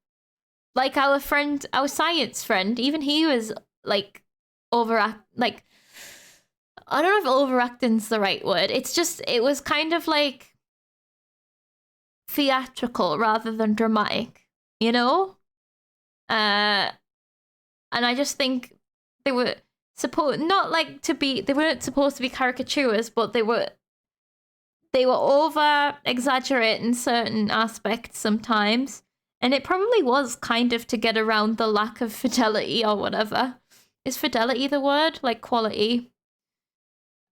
Like our science friend, even he was like I don't know if overacting's the right word. It's just, it was kind of like theatrical rather than dramatic, you know? And I just think they were not like to be, they weren't supposed to be caricatures, but they were over exaggerating certain aspects sometimes. And it probably was kind of to get around the lack of fidelity or whatever. Is fidelity the word? Like quality?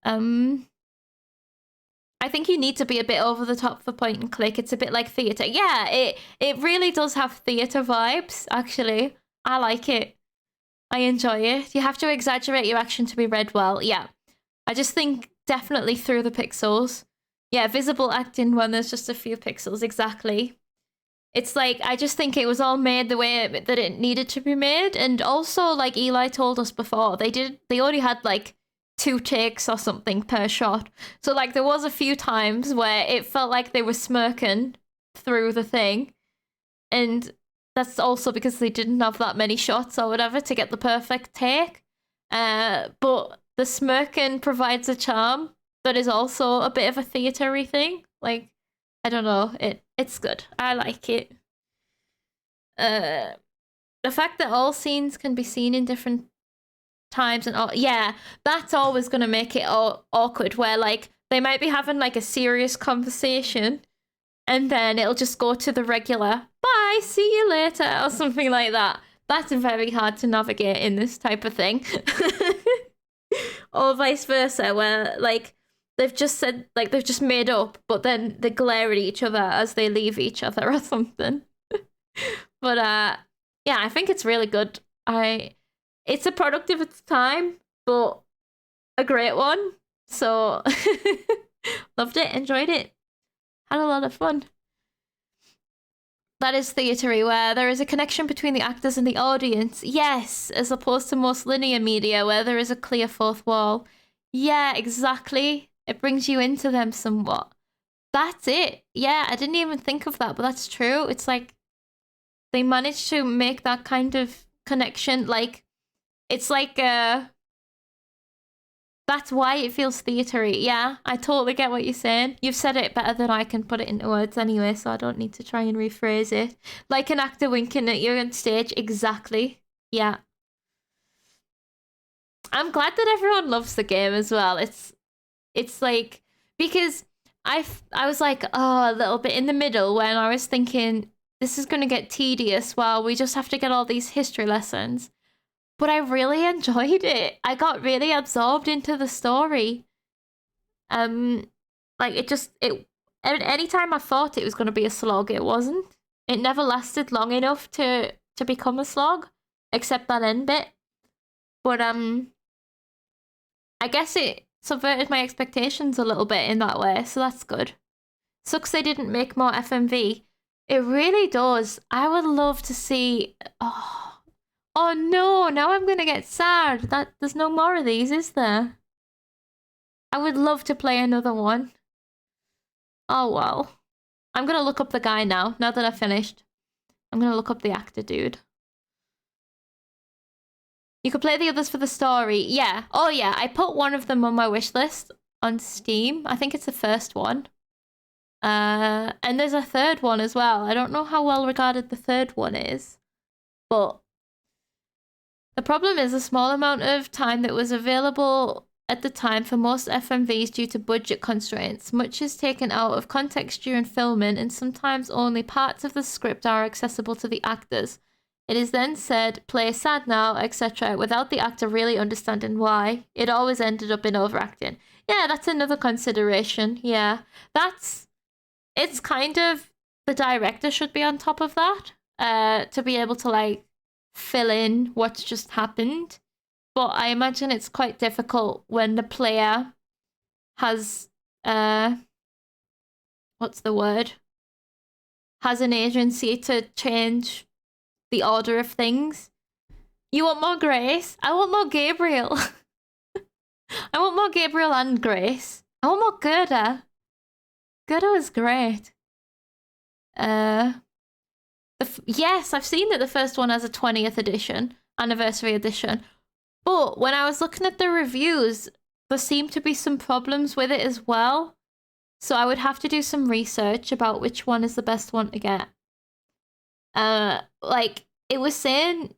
I think you need to be a bit over the top for point and click. It's a bit like theatre. Yeah, it really does have theatre vibes, actually. I like it. I enjoy it. You have to exaggerate your action to be read well. Yeah. I just think definitely through the pixels. Yeah, visible acting when there's just a few pixels. Exactly. It's like, I just think it was all made the way that it needed to be made. And also, like Eli told us before, they already had like 2 takes or something per shot. So like there was a few times where it felt like they were smirking through the thing. And that's also because they didn't have that many shots or whatever to get the perfect take. But the smirking provides a charm that is also a bit of a theatre-y thing. Like, I don't know, it's good. I like it. The fact that all scenes can be seen in different times and all, yeah, that's always going to make it all awkward, where like they might be having like a serious conversation and then it'll just go to the regular bye, see you later, or something like that. That's very hard to navigate in this type of thing. Or vice versa, where like they've just said, like they've just made up, but then they glare at each other as they leave each other or something. But yeah, I think it's really good. It's a product of its time, but a great one. So loved it, enjoyed it, had a lot of fun. That is theatre-y, where there is a connection between the actors and the audience. Yes, as opposed to most linear media where there is a clear 4th wall. Yeah, exactly. It brings you into them somewhat. That's it. Yeah, I didn't even think of that, but that's true. It's like they managed to make that kind of connection. Like, it's like, that's why it feels theatre-y. Yeah, I totally get what you're saying. You've said it better than I can put it into words anyway, so I don't need to try and rephrase it. Like an actor winking at you on stage. Exactly. Yeah. I'm glad that everyone loves the game as well. It's like, because I was like, oh, a little bit in the middle when I was thinking this is going to get tedious while we just have to get all these history lessons. But I really enjoyed it. I got really absorbed into the story. Like anytime I thought it was going to be a slog, it wasn't. It never lasted long enough to become a slog, except that end bit. But I guess it subverted my expectations a little bit in that way, so that's good. Sucks they didn't make more FMV. It really does. I would love to see... Oh no, now I'm gonna get sad. There's no more of these, is there? I would love to play another one. Oh, well. I'm gonna look up the guy now that I've finished. I'm gonna look up the actor dude. You could play the others for the story. Yeah. Oh, yeah. I put one of them on my wish list on Steam. I think it's the first one. And there's a third one as well. I don't know how well regarded the third one is. But the problem is the small amount of time that was available at the time for most FMVs due to budget constraints. Much is taken out of context during filming, and sometimes only parts of the script are accessible to the actors. It is then said, play sad now, etc., without the actor really understanding why. It always ended up in overacting. Yeah, that's another consideration. Yeah, it's kind of, the director should be on top of that, to be able to, like, fill in what's just happened. But I imagine it's quite difficult when the player has, what's the word? Has an agency to change the order of things. You want more Grace? I want more Gabriel. I want more Gabriel and Grace. I want more Gerda. Gerda was great. Yes, I've seen that the first one has a 20th edition, anniversary edition. But when I was looking at the reviews, there seemed to be some problems with it as well. So I would have to do some research about which one is the best one to get. Like, it was saying,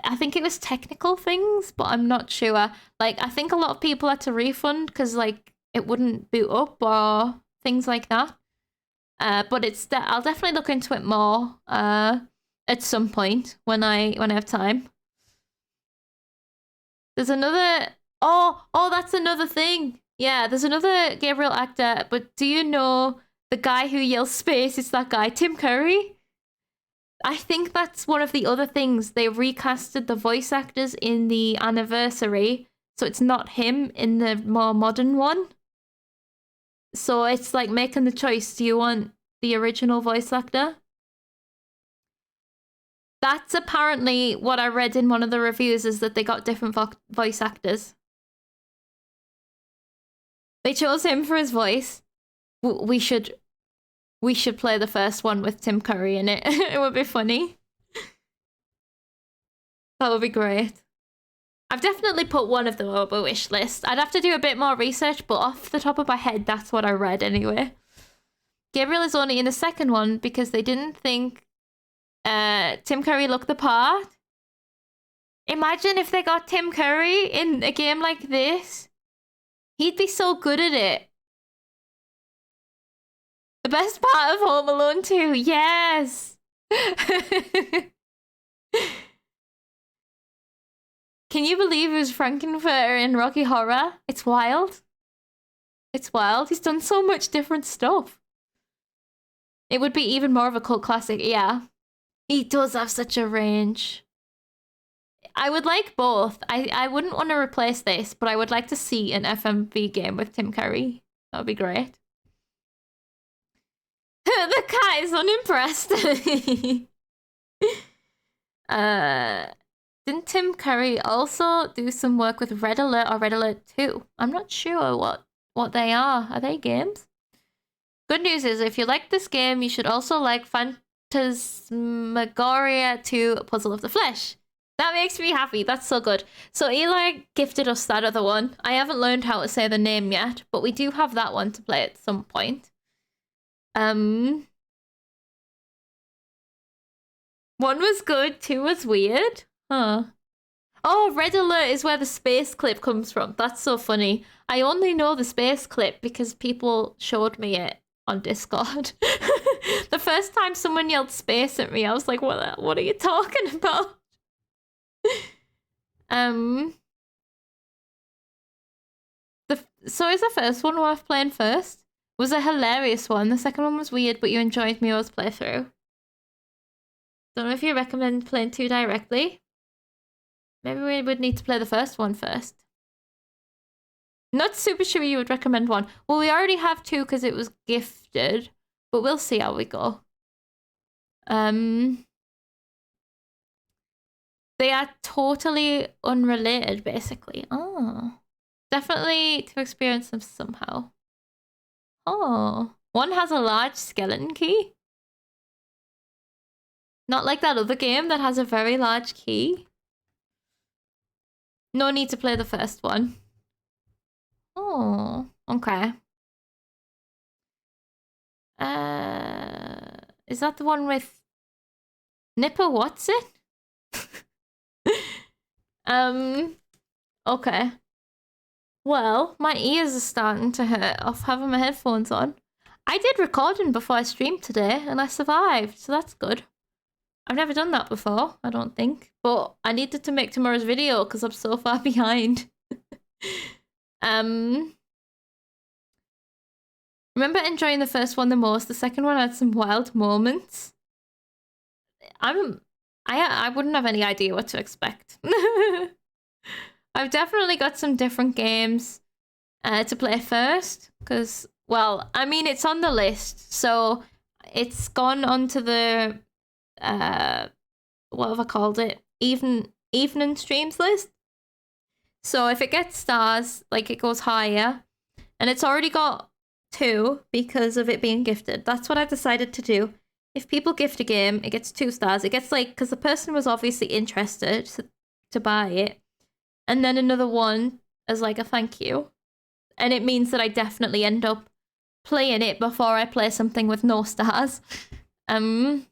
I think it was technical things, but I'm not sure. Like, I think a lot of people had to refund because, like, it wouldn't boot up or things like that. But I'll definitely look into it more at some point when I have time. There's another. Oh, that's another thing. Yeah, there's another Gabriel actor. But do you know the guy who yells space? It's that guy, Tim Curry. I think that's one of the other things. They recasted the voice actors in the anniversary, so it's not him in the more modern one. So it's like making the choice. Do you want the original voice actor? That's apparently what I read in one of the reviews, is that they got different voice actors. They chose him for his voice. We should play the first one with Tim Curry in it. It would be funny. That would be great. I've definitely put one of them on my wish list. I'd have to do a bit more research, but off the top of my head, that's what I read anyway. Gabriel is only in the second one because they didn't think Tim Curry looked the part. Imagine if they got Tim Curry in a game like this. He'd be so good at it. The best part of Home Alone 2, yes! Can you believe it was Frankenfurter in Rocky Horror? It's wild. It's wild. He's done so much different stuff. It would be even more of a cult classic, yeah. He does have such a range. I would like both. I wouldn't want to replace this, but I would like to see an FMV game with Tim Curry. That would be great. The cat is unimpressed. Didn't Tim Curry also do some work with Red Alert or Red Alert 2? I'm not sure what they are. Are they games? Good news is, if you like this game, you should also like Phantasmagoria 2 Puzzle of the Flesh. That makes me happy. That's so good. So Eli gifted us that other one. I haven't learned how to say the name yet, but we do have that one to play at some point. One was good, 2 was weird. Huh. Oh, Red Alert is where the space clip comes from. That's so funny. I only know the space clip because people showed me it on Discord. The first time someone yelled space at me, I was like, what are you talking about? So is the first one worth playing first? It was a hilarious one. The second one was weird, but you enjoyed Mio's playthrough. Don't know if you recommend playing 2 directly. Maybe we would need to play the first one first. Not super sure you would recommend 1. Well, we already have 2 because it was gifted, but we'll see how we go. They are totally unrelated, basically. Oh. Definitely to experience them somehow. Oh, one has a large skeleton key. Not like that other game that has a very large key. No need to play the first one. Oh, okay. Is that the one with Nipper What's it? Okay. Well, my ears are starting to hurt off having my headphones on. I did recording before I streamed today, and I survived, so that's good. I've never done that before, I don't think. But I needed to make tomorrow's video because I'm so far behind. Remember enjoying the first one the most. The second one had some wild moments. I wouldn't have any idea what to expect. I've definitely got some different games to play first. Because, well, I mean, it's on the list. So it's gone onto the, what have I called it? Evening streams list. So if it gets stars, like it goes higher. And it's already got 2 because of it being gifted. That's what I decided to do. If people gift a game, it gets 2 stars. It gets like, because the person was obviously interested to buy it. And then another 1 as like a thank you. And it means that I definitely end up playing it before I play something with no stars. But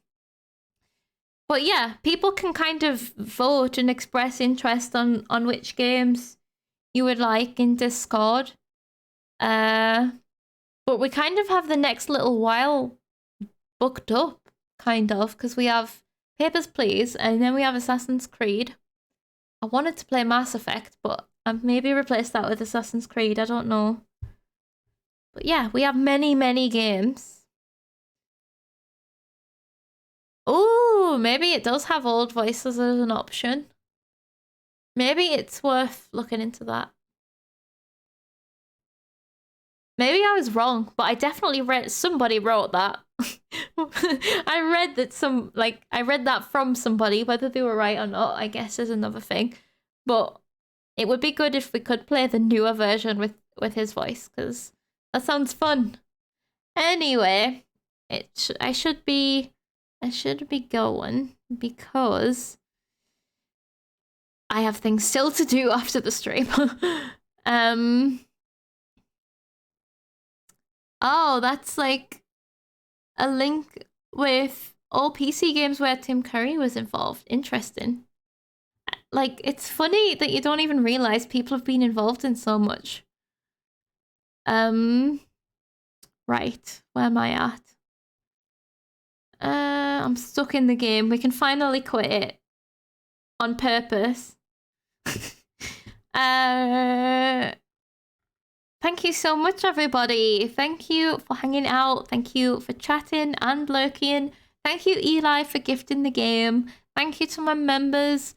yeah, people can kind of vote and express interest on which games you would like in Discord. But we kind of have the next little while booked up, kind of, because we have Papers, Please, and then we have Assassin's Creed. I wanted to play Mass Effect, but I've maybe replaced that with Assassin's Creed, I don't know. But yeah, we have many, many games. Oh, maybe it does have old voices as an option. Maybe it's worth looking into that. Maybe I was wrong, but I definitely read somebody wrote that. I read that from somebody, whether they were right or not, I guess is another thing. But it would be good if we could play the newer version with his voice, because that sounds fun. Anyway, I should be going because I have things still to do after the stream. Oh, that's like a link with all PC games where Tim Curry was involved. Interesting. Like, it's funny that you don't even realize people have been involved in so much. Right, where am I at? I'm stuck in the game. We can finally quit it on purpose. Thank you so much, everybody. Thank you for hanging out. Thank you for chatting and lurking. Thank you, Eli, for gifting the game. Thank you to my members.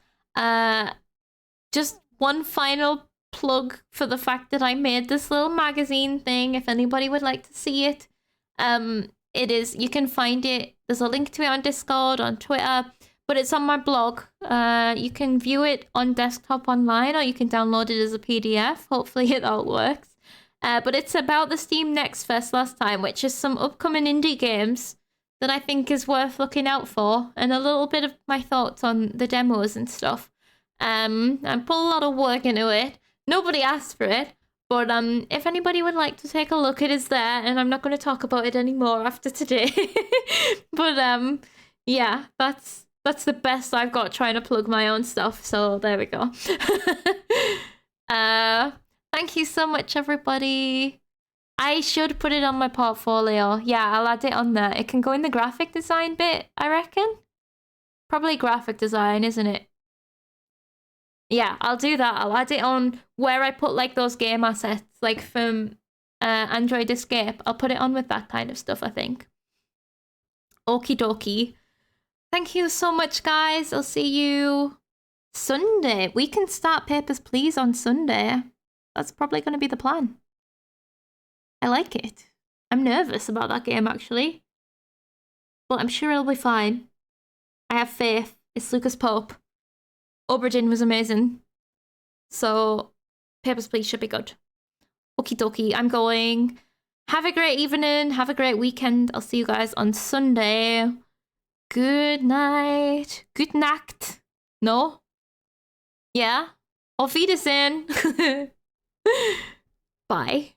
Just one final plug for the fact that I made this little magazine thing. If anybody would like to see it, you can find it. There's a link to it on Discord, on Twitter, but it's on my blog. You can view it on desktop online, or you can download it as a PDF. Hopefully it all works. But it's about the Steam Next Fest last time, which is some upcoming indie games that I think is worth looking out for, and a little bit of my thoughts on the demos and stuff. I put a lot of work into it. Nobody asked for it, but if anybody would like to take a look, it is there, and I'm not going to talk about it anymore after today. But yeah, that's the best I've got trying to plug my own stuff, so there we go. Thank you so much, everybody. I should put it on my portfolio. Yeah, I'll add it on there. It can go in the graphic design bit, I reckon. Probably graphic design, isn't it? Yeah, I'll do that. I'll add it on where I put like those game assets, like from Android Escape. I'll put it on with that kind of stuff, I think. Okie dokie. Thank you so much, guys. I'll see you Sunday. We can start Papers, Please on Sunday. That's probably going to be the plan. I like it. I'm nervous about that game, actually. But I'm sure it'll be fine. I have faith. It's Lucas Pope. Oberdin was amazing. So, Papers, Please should be good. Okie dokie, I'm going. Have a great evening. Have a great weekend. I'll see you guys on Sunday. Good night. Good Nacht. No? Yeah? Auf Wiedersehen. Bye.